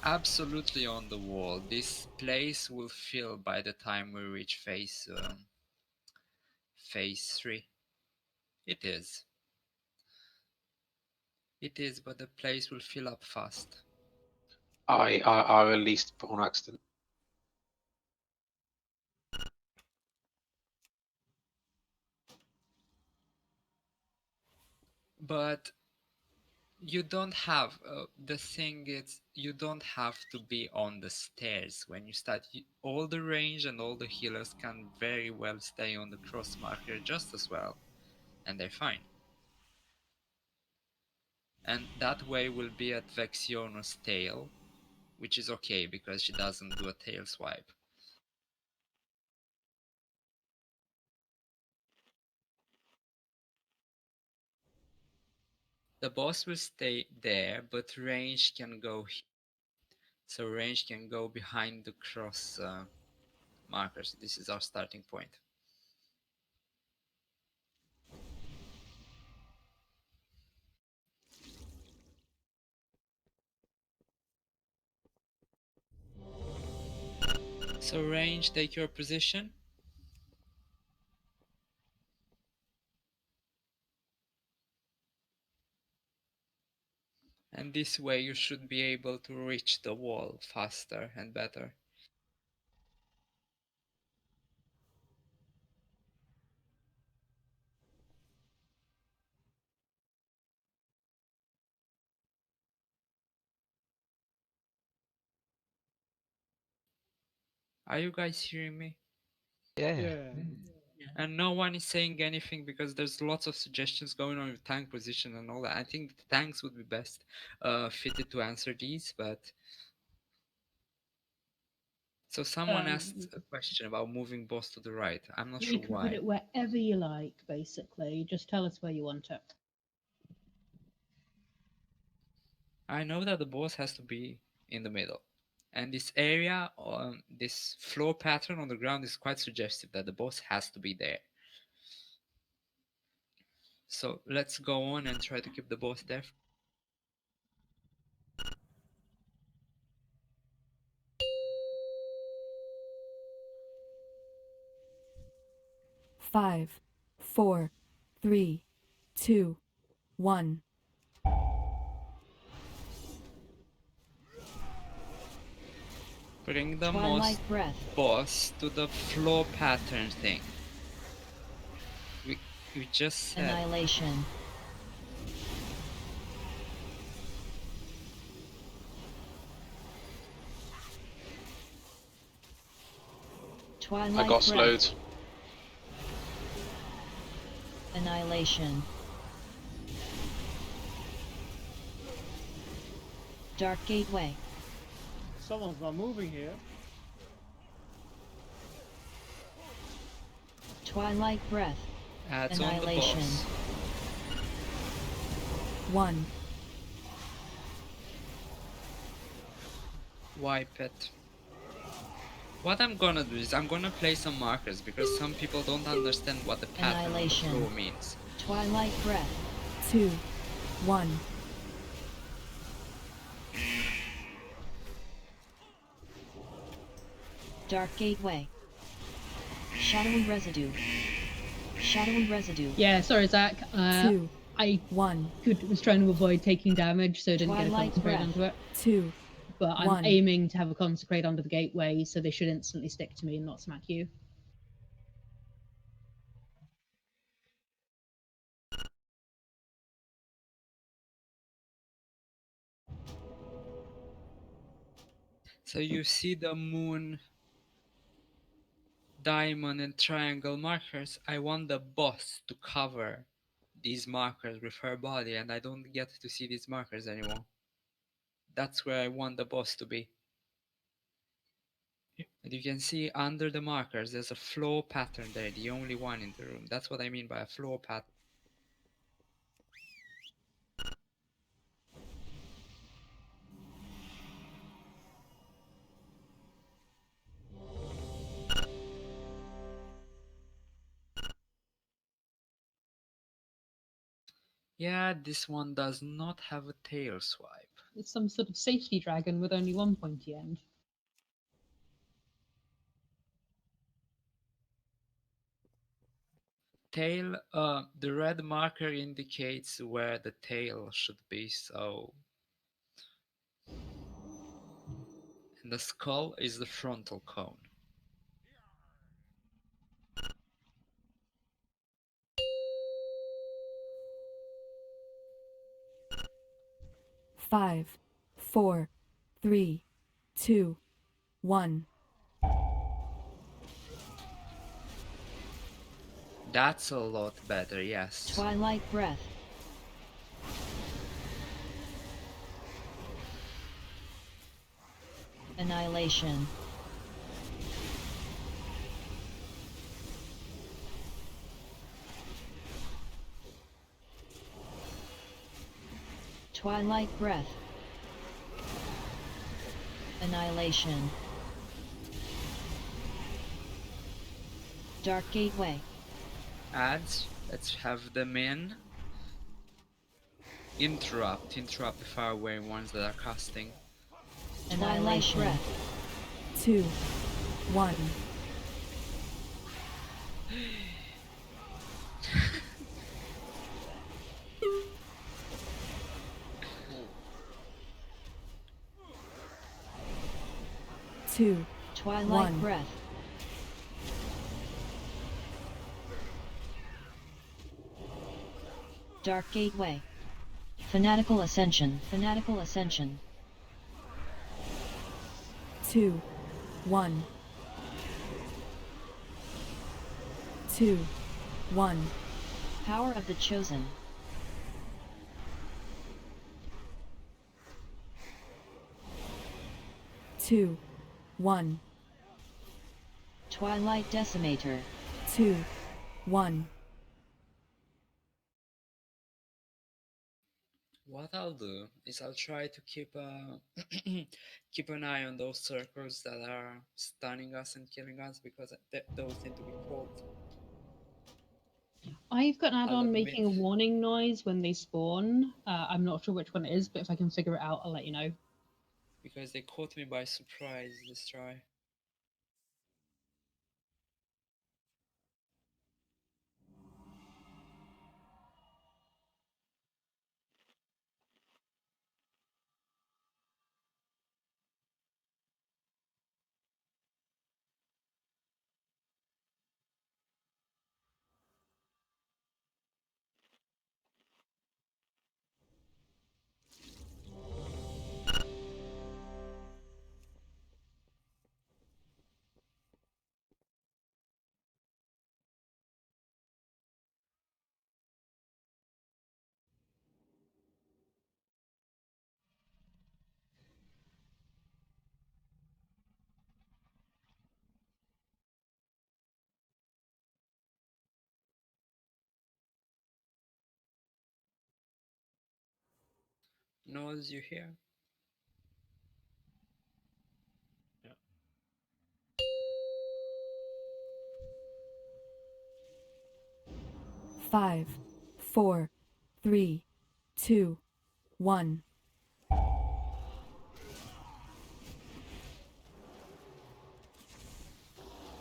Absolutely on the wall. This place will fill by the time we reach phase 3. It is. It is, but the place will fill up fast. I released on accident. But you don't have the thing is you don't have to be on the stairs when you start. All the range and all the healers can very well stay on the cross marker just as well, and they're fine. And that way will be at Vexiono's tail, which is okay because she doesn't do a tail swipe. The boss will stay there, but range can go here. So range can go behind the cross markers. This is our starting point. So range, take your position. And this way you should be able to reach the wall faster and better. Are you guys hearing me? Yeah. And no one is saying anything because there's lots of suggestions going on with tank position and all that. I think the tanks would be best fitted to answer these, but so someone asked a question about moving boss to the right. I'm not You sure can why. put it wherever you like, basically. Just tell us where you want it. I know that the boss has to be in the middle. And this area, this floor pattern on the ground is quite suggestive that the boss has to be there. So let's go on and try to keep the boss there. 5, 4, 3, 2, 1. Bring the Twilight most breath. boss to the floor pattern thing. We just said. Annihilation. Twilight I got breath. slowed. Annihilation. Dark Gateway. Someone's not moving here. Twilight breath. Adds on the Annihilation. boss. 1. Wipe it. What I'm gonna do is I'm gonna play some markers because some people don't understand what the pattern on the Annihilation. floor means. Twilight breath. 2, 1. Dark Gateway. Shadowy residue. Shadowy residue. Yeah, sorry, Zach. 2, I 1. was trying to avoid taking damage, so I didn't get a Twilight consecrate breath. onto it. 2, But I'm 1. aiming to have a consecrate onto the gateway, so they should instantly stick to me and not smack you. So you see the moon, diamond and triangle markers. I want the boss to cover these markers with her body, and I don't get to see these markers anymore. That's where I want the boss to be. And you can see under the markers there's a floor pattern there, the only one in the room. That's what I mean by a floor pattern. Yeah, this one does not have a tail swipe. It's some sort of safety dragon with only one pointy end. Tail, the red marker indicates where the tail should be, so... And the skull is the frontal cone. Five, 4, 3, 2, 1. That's a lot better, yes. Twilight breath. Annihilation. Twilight breath. Annihilation. Dark Gateway. Ads, let's have them in. Interrupt the far away ones that are casting. Annihilation. Breath. 2, 1. Two. Twilight 1. breath. Dark Gateway. Fanatical Ascension. Fanatical Ascension. 2, 1. 2, 1. Power of the Chosen. Two, 1. Twilight Decimator. 2, 1. What I'll do is I'll try to keep keep an eye on those circles that are stunning us and killing us, because those need to be pulled. I've got an I'll add-on admit, making a warning noise when they spawn. I'm not sure which one it is, but if I can figure it out, I'll let you know. because they caught me by surprise this try. Knows you here? Yeah. 5, 4, 3, 2, 1.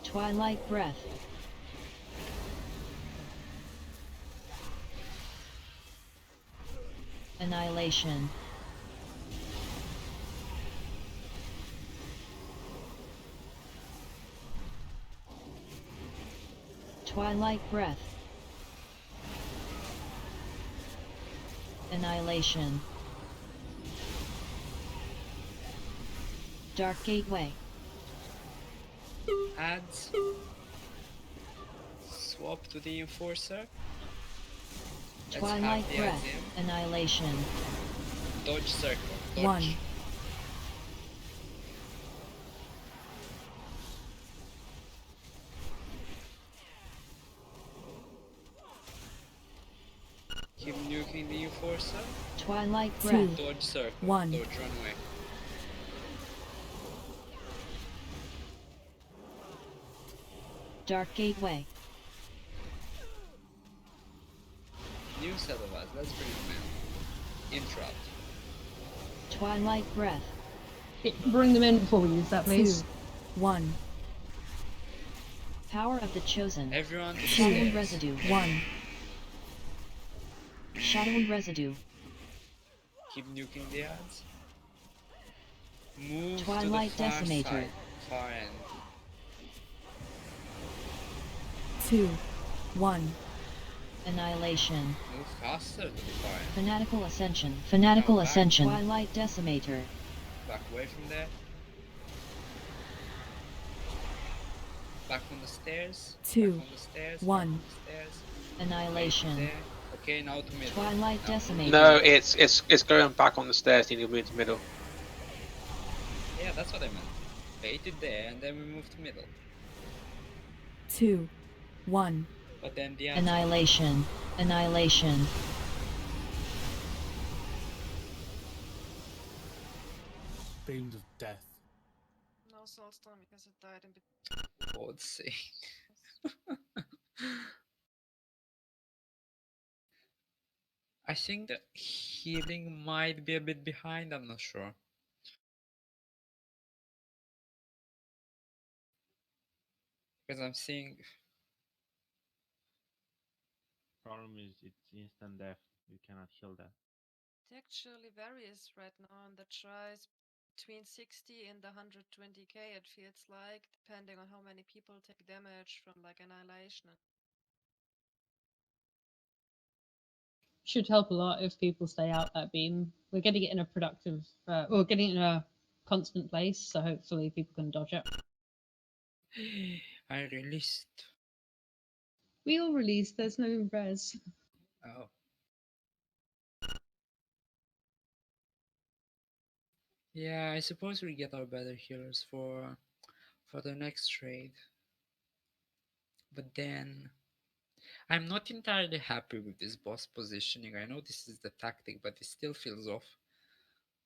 Twilight Breath. Annihilation. Twilight Breath. Annihilation. Dark Gateway. Ads. Swap to the Enforcer. Let's Twilight have the Breath. ads in. Annihilation. Dodge circle. Dodge. 1. Keep nuking the Enforcer. Twilight 2, Breath. Dodge circle. 1. Dodge runway. Dark Gateway. New set of us. Let's bring them in. Interrupt. Twilight Breath. Bring them in before we use that, please. 2, 1. Power of the Chosen. Everyone to the Shadowy stairs. Residue. 1. Shadowy Residue. Keep nuking the ads. Move Twilight to the far Decimator. side. Far end. 2, 1. Annihilation. Move faster to the far end. Fanatical Ascension. Fanatical Now back. Ascension. Twilight Decimator. Back away from there. Back on the stairs. 2, Back on the stairs. Back 1. on the stairs. Annihilation. There. Okay, now to middle. Twilight Now. Decimator. No, it's going back on the stairs. You need to move to middle. Yeah, that's what I meant. Bait it there, and then we move to middle. 2, 1. But then the ads. Annihilation. Annihilation. Beams of death. No soulstone because it died in between. God's sake. I think the healing might be a bit behind, I'm not sure. Because I'm seeing... Problem is it's instant death. You cannot heal that. It actually varies right now on the tries between 60 and 120k, it feels like, depending on how many people take damage from like annihilation. Should help a lot if people stay out that beam. We're getting it in a productive, or getting it in a constant place, so hopefully people can dodge it. I released. We all released. There's no res. Oh. Yeah, I suppose we get our better healers for the next trade. But then I'm not entirely happy with this boss positioning. I know this is the tactic, but it still feels off.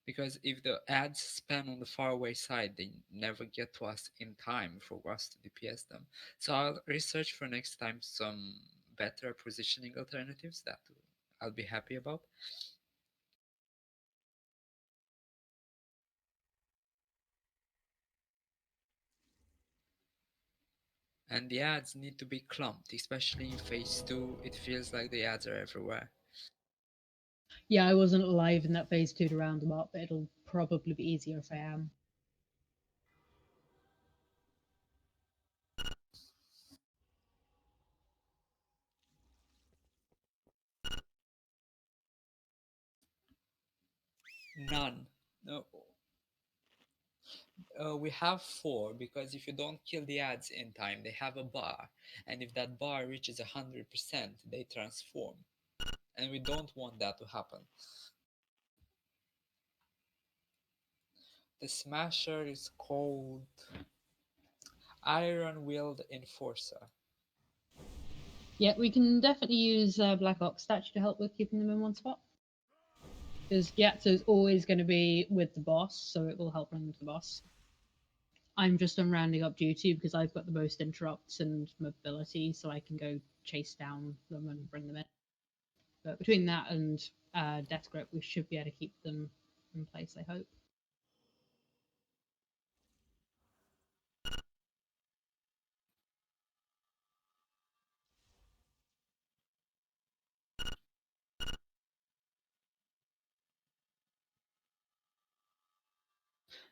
Because if the ads span on the faraway side, they never get to us in time for us to DPS them. So I'll research for next time some better positioning alternatives that I'll be happy about. And the ads need to be clumped, especially in phase 2. It feels like the ads are everywhere. Yeah, I wasn't alive in that phase 2 to round them up, but it'll probably be easier if I am. None. No. We have 4 because if you don't kill the ads in time, they have a bar, and if that bar reaches 100%, they transform, and we don't want that to happen. The smasher is called Iron Willed Enforcer. Yeah, we can definitely use Black Ox statue to help with keeping them in one spot. Because Gyatso is always going to be with the boss, so it will help run into the boss. I'm just on rounding up duty because I've got the most interrupts and mobility, so I can go chase down them and bring them in. But between that and Death Grip, we should be able to keep them in place, I hope.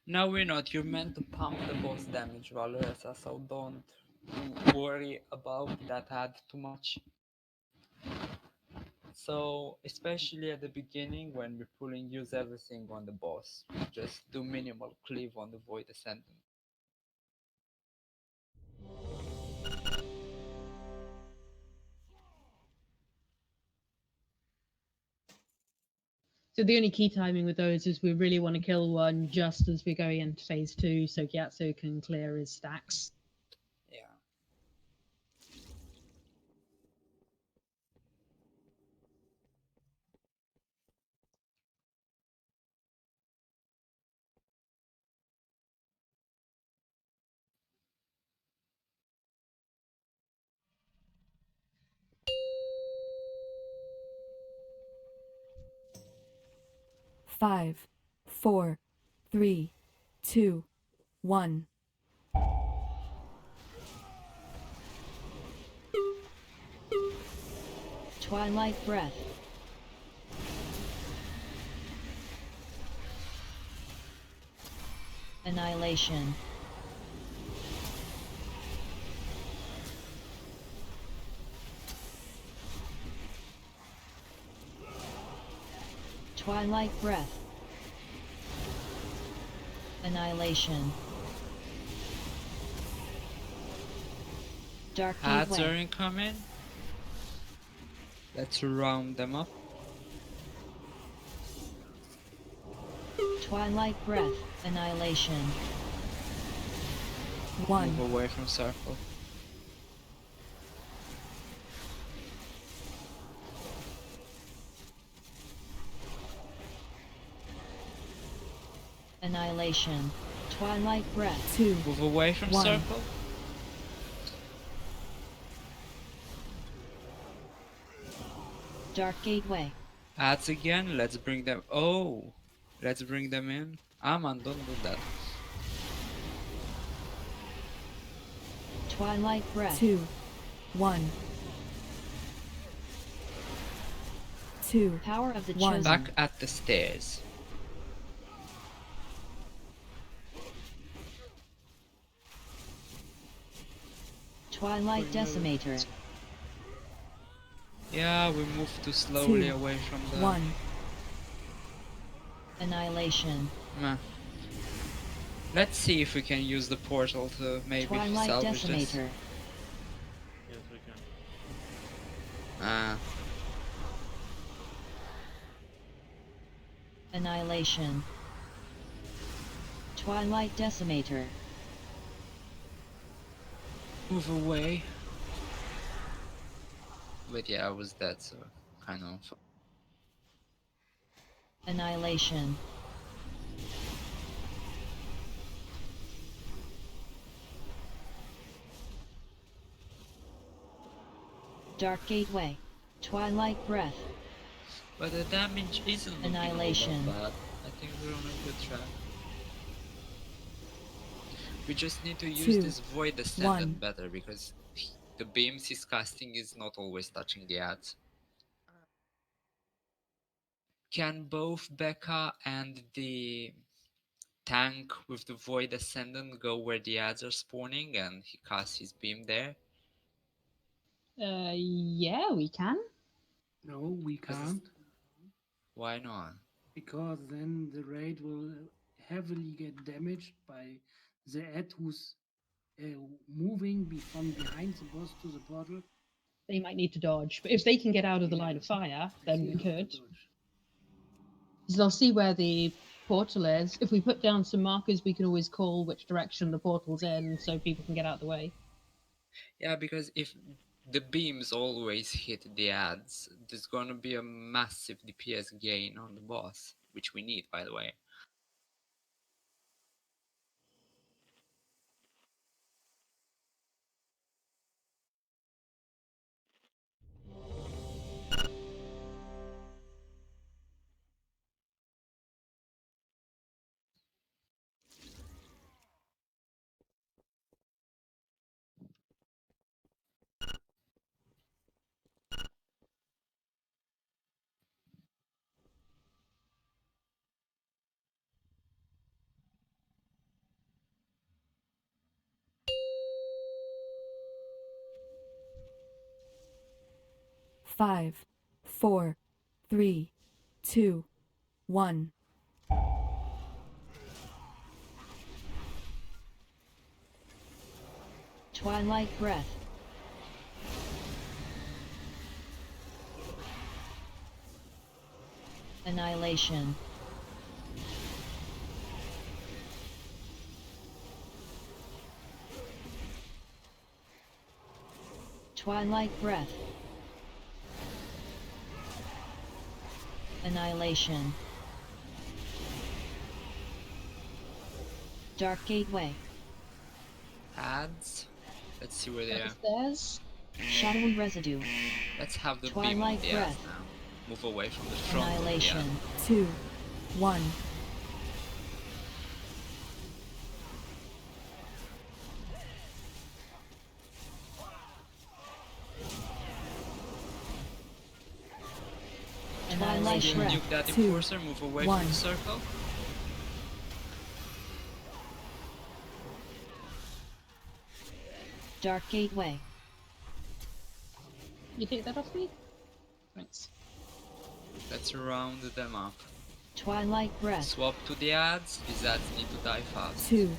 No, we're not. You're meant to pump the boss damage, Valoresa, so don't worry about that ad too much. So, especially at the beginning when we're pulling use everything on the boss, just do minimal cleave on the Void Ascendant. So the only key timing with those is we really want to kill one just as we're going into phase 2, so Gyatso can clear his stacks. Yeah. Five, 4, 3, 2, 1. Twilight breath. Annihilation. Twilight breath. Annihilation. Dark Ads are gateway. incoming. Let's round them up. Twilight breath. Annihilation. 1. Move away from circle. Annihilation. Twilight breath. 2. Move away from 1. circle. Dark gateway. Ads again. Let's bring them. Oh, let's bring them in. Aman, don't do that. Twilight breath. 2. 1. 2. Power of the 1. chosen. Back at the stairs. Twilight decimator. Yeah, we move too slowly 2, away from the 1. Annihilation. Meh. Let's see if we can use the portal to maybe Twilight salvage this. decimator. Yes, we can. Annihilation. Twilight Decimator. Move away. But yeah, I was dead, so kind of. Annihilation. Dark Gateway. Twilight Breath. But the damage isn't looking all Annihilation. that bad. I think we're on a good track. We just need to use 2, this Void 1. Ascendant better, because the beams he's casting is not always touching the ads. Can both Becca and the tank with the Void Ascendant go where the ads are spawning and he casts his beam there? Yeah, we can. No, we can't, Why not? because then the raid will heavily get damaged by the ad who's moving from behind the boss to the portal. They might need to dodge, but if they can get out of the line of fire, then we They have to could. dodge. Because they'll see where the portal is. If we put down some markers, we can always call which direction the portal's in, so people can get out of the way. Yeah, because if the beams always hit the ads, there's gonna be a massive DPS gain on the boss, which we need, by the way. Five, 4, 3, 2, 1. Twilight Breath. Annihilation. Twilight Breath. Annihilation. Dark Gateway. Ads? Let's see where they are. Upstairs. Shadowy Residue. Let's have the beam on Twilight the ads Breath. now. Move away from the front of the Annihilation. ad. 2, 1. Annihilation. Nuke that 2, enforcer, move away 1. from the circle. Dark Gateway. You take that off me? Thanks. Let's round them up. Twilight Breath. Swap to the ads. These ads need to die fast. 2,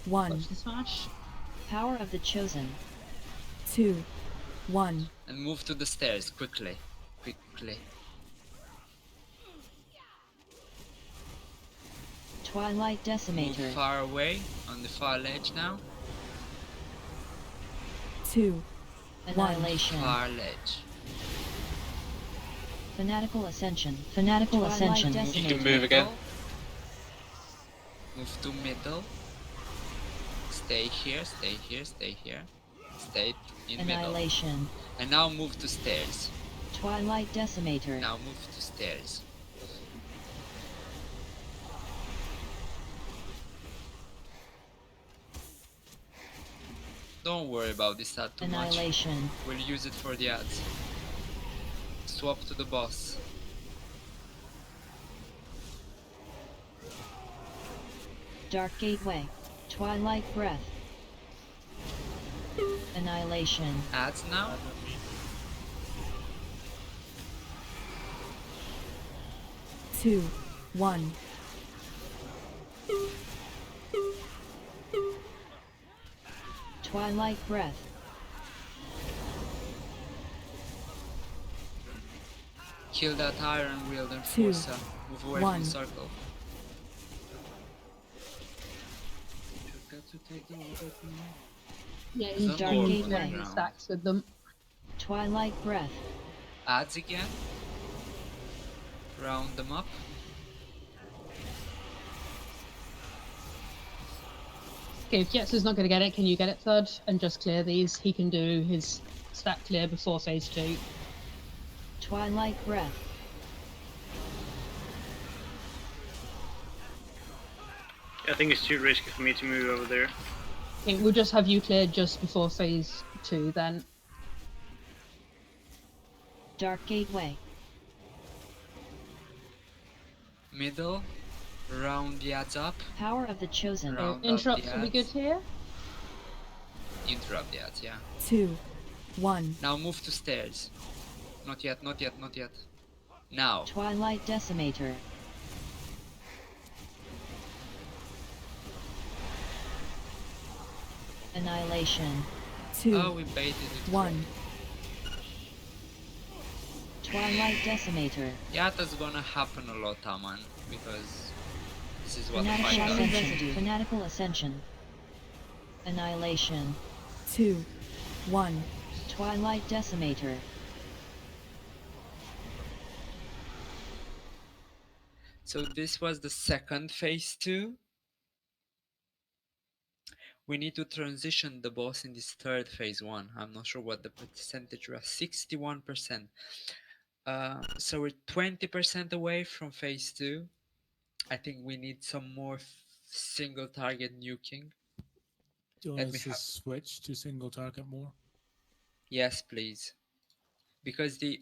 1. Watch the smash. Power of the Chosen. 2, 1. And move to the stairs quickly. Quickly. Twilight Decimator. Move far away on the far ledge now. 2, 1. Annihilation. Far ledge. Fanatical Ascension. Fanatical Twilight Ascension. Decimator. You can move again. Move to middle. Stay here, stay here, stay here. Stay in middle. Annihilation. And now move to stairs. Twilight Decimator. Now move to stairs. Don't worry about this ad too much. Annihilation. We'll use it for the ads. Swap to the boss. Dark Gateway. Twilight Breath. Annihilation. Ads now. 2, 1. Twilight Breath. Kill that iron wheel and Two, force her. Move away from one. the circle. Got to take the orb open now. Yeah, There's he's an Dark orb doing on the Gateway. ground. stacks with them. Twilight breath. Ads again. Round them up. Okay, if Jetsu's not going to get it, can you get it, Thud, and just clear these? He can do his stack clear before phase 2. Twilight breath. I think it's too risky for me to move over there. Okay, we'll just have you cleared just before phase 2 then. Dark Gateway. Middle. Round the ads up. Power of the Chosen. Round up Interrupts the will be good ads. here. Interrupt the ads, yeah. 2, 1. Now move to stairs. Not yet, not yet, not yet. Now. Twilight Decimator. Annihilation. 2, Oh, we baited it. 1. Twilight Decimator. Yeah, that's gonna happen a lot, Aman, because this is what the Fanatical fight does. Ascension. Fanatical Ascension. Annihilation. 2, 1. Twilight Decimator. So this was the second phase 2. We need to transition the boss in this third phase 1. I'm not sure what the percentage was. 61%. So we're 20% away from phase 2. I think we need some more single target nuking. Do you Let want me us to have. switch to single target more? Yes, please. Because the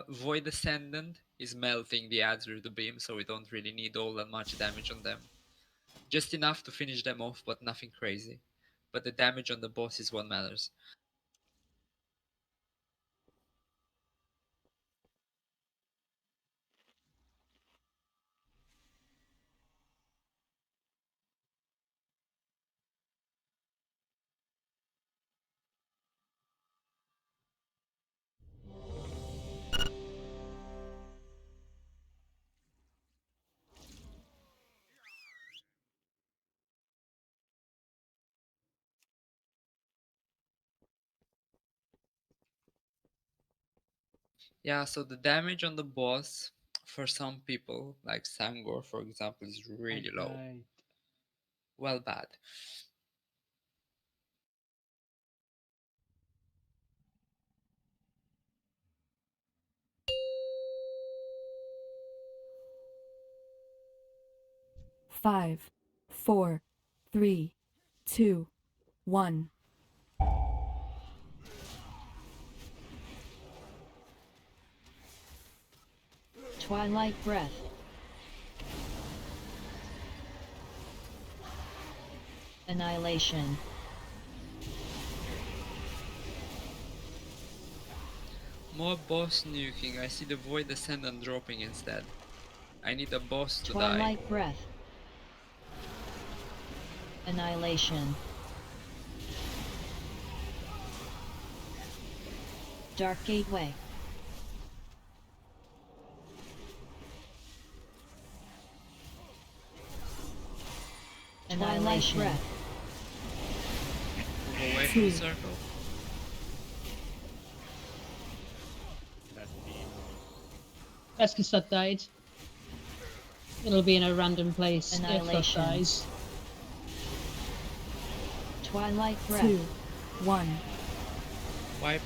Void Ascendant is melting the ads with the beam, so we don't really need all that much damage on them. Just enough to finish them off, but nothing crazy. But the damage on the boss is what matters. Yeah, so the damage on the boss, for some people, like Sangor, for example, is really low. Right. Well, bad. Five, 4, 3, 2, 1. Twilight breath. Annihilation. More boss nuking. I see the Void Ascendant dropping instead. I need a boss to die. Twilight breath. Annihilation. Dark Gateway. Annihilation. Breath. Move away from the circle. That's because Thud died. It'll be in a random place if Thud Annihilation. dies. Twilight breath. 2, 1. Wipe.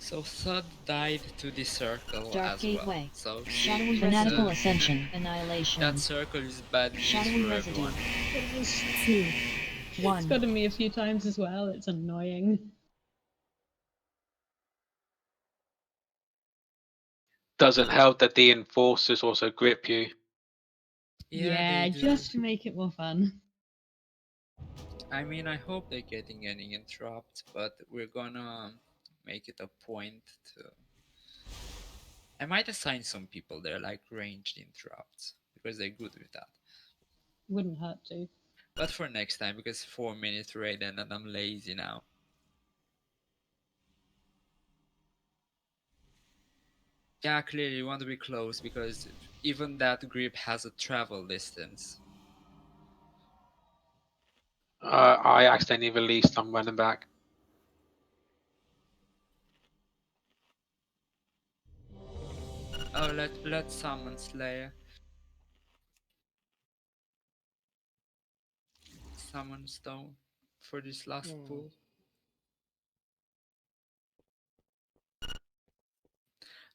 So Thud died to the circle Dark as Gateway. well. So Shadowy Fanatical Ascension. Annihilation. that circle is bad news Shadowy for Residue. everyone. 2, 1. It's gotten me a few times as well. It's annoying. Doesn't help that the enforcers also grip you. Yeah, they do. just to make it more fun. I mean, I hope they're getting any interrupt, but we're gonna make it a point to. I might assign some people there, like ranged interrupts, because they're good with that. Wouldn't hurt to. But for next time, because 4-minute raid and I'm lazy now. Yeah, clearly you want to be close because even that grip has a travel distance. I accidentally released. I'm running back. Oh, let's summon Slayer. Summon Stone for this last pull.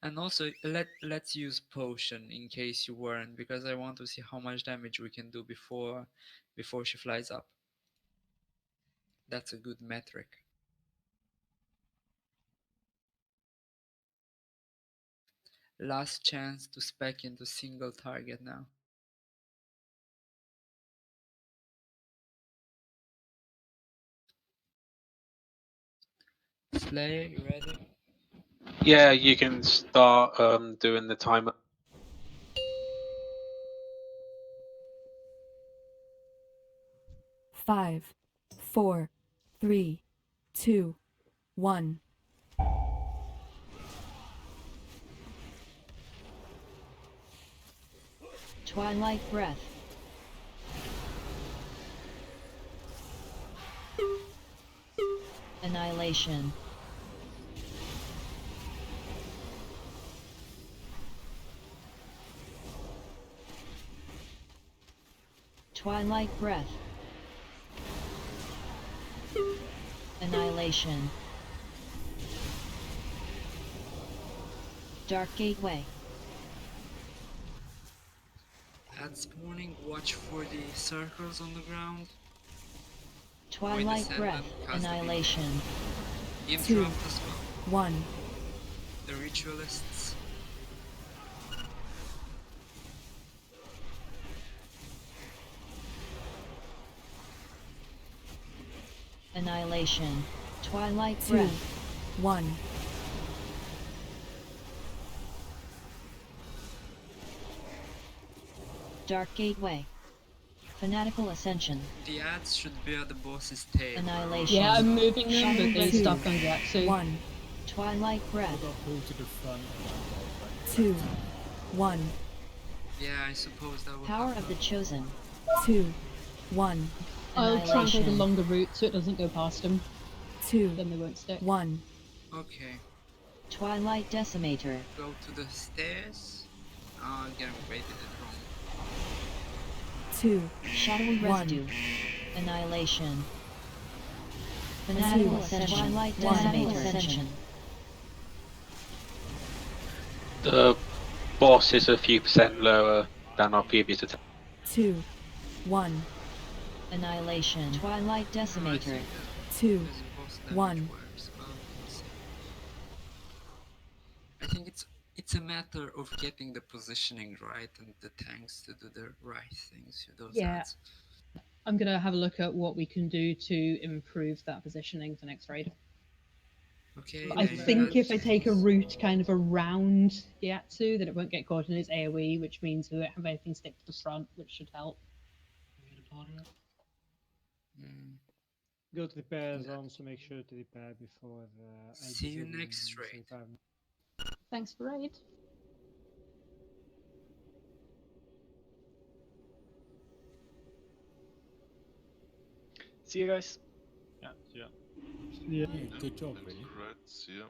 And also let's use potion in case you weren't, because I want to see how much damage we can do before she flies up. That's a good metric. Last chance to spec into single target now. Slayer, you ready? Yeah, you can start doing the timer. Five, four, three, two, one. Twilight breath. Annihilation. Twilight breath. Annihilation. Dark gateway. At spawning, watch for the circles on the ground. Twilight breath. Annihilation. Interrupt as well. 1. The ritualists. Annihilation. Twilight 2. breath. 1. Dark gateway. Fanatical ascension. The ads should bear the boss's tail. Annihilation. Yeah, I'm moving them, but they Two, stuck on Gatsu. 1. Twilight breath. Pull to the front. 2. 1. Yeah, I suppose that would Power happen. of the chosen. 2. 1. I'll try and take a Annihilation. longer route so it doesn't go past them. 2. Then they won't stick. 1. Okay. Twilight decimator. Go to the stairs. Oh, again, we rated it wrong. 2. Shadowy 1. residue. Annihilation. Fanatical ascension. Twilight decimator. The boss is a few percent lower than our previous attack. 2. 1. Annihilation. Twilight decimator. 2. 1. I think it's a matter of getting the positioning right and the tanks to do the right things with those Yeah. ads. I'm going to have a look at what we can do to improve that positioning for next raid. Okay. But I think if I take a route kind of around Gyatso, then it won't get caught in its AoE, which means we won't have anything stick to the front, which should help. Go to the repair zone, so make sure to repair before I See you disable next and raid. save Thanks for raid. See you guys. Yeah, yeah. Yeah, good job, really. Right, see ya.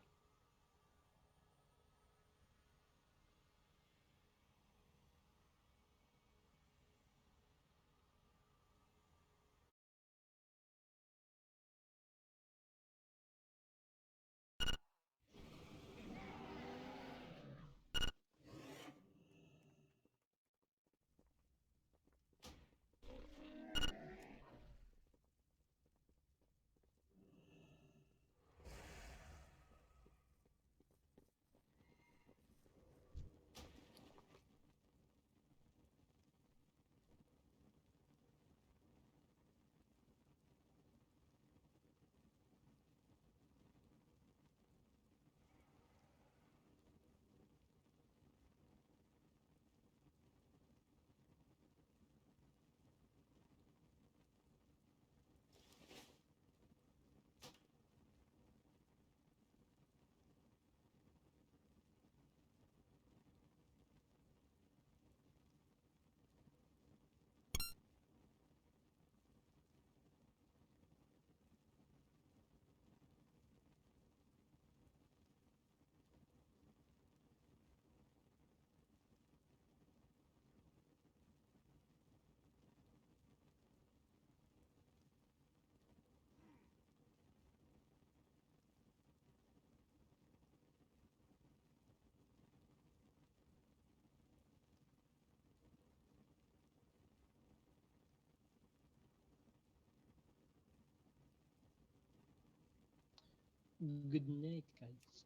Good night, guys.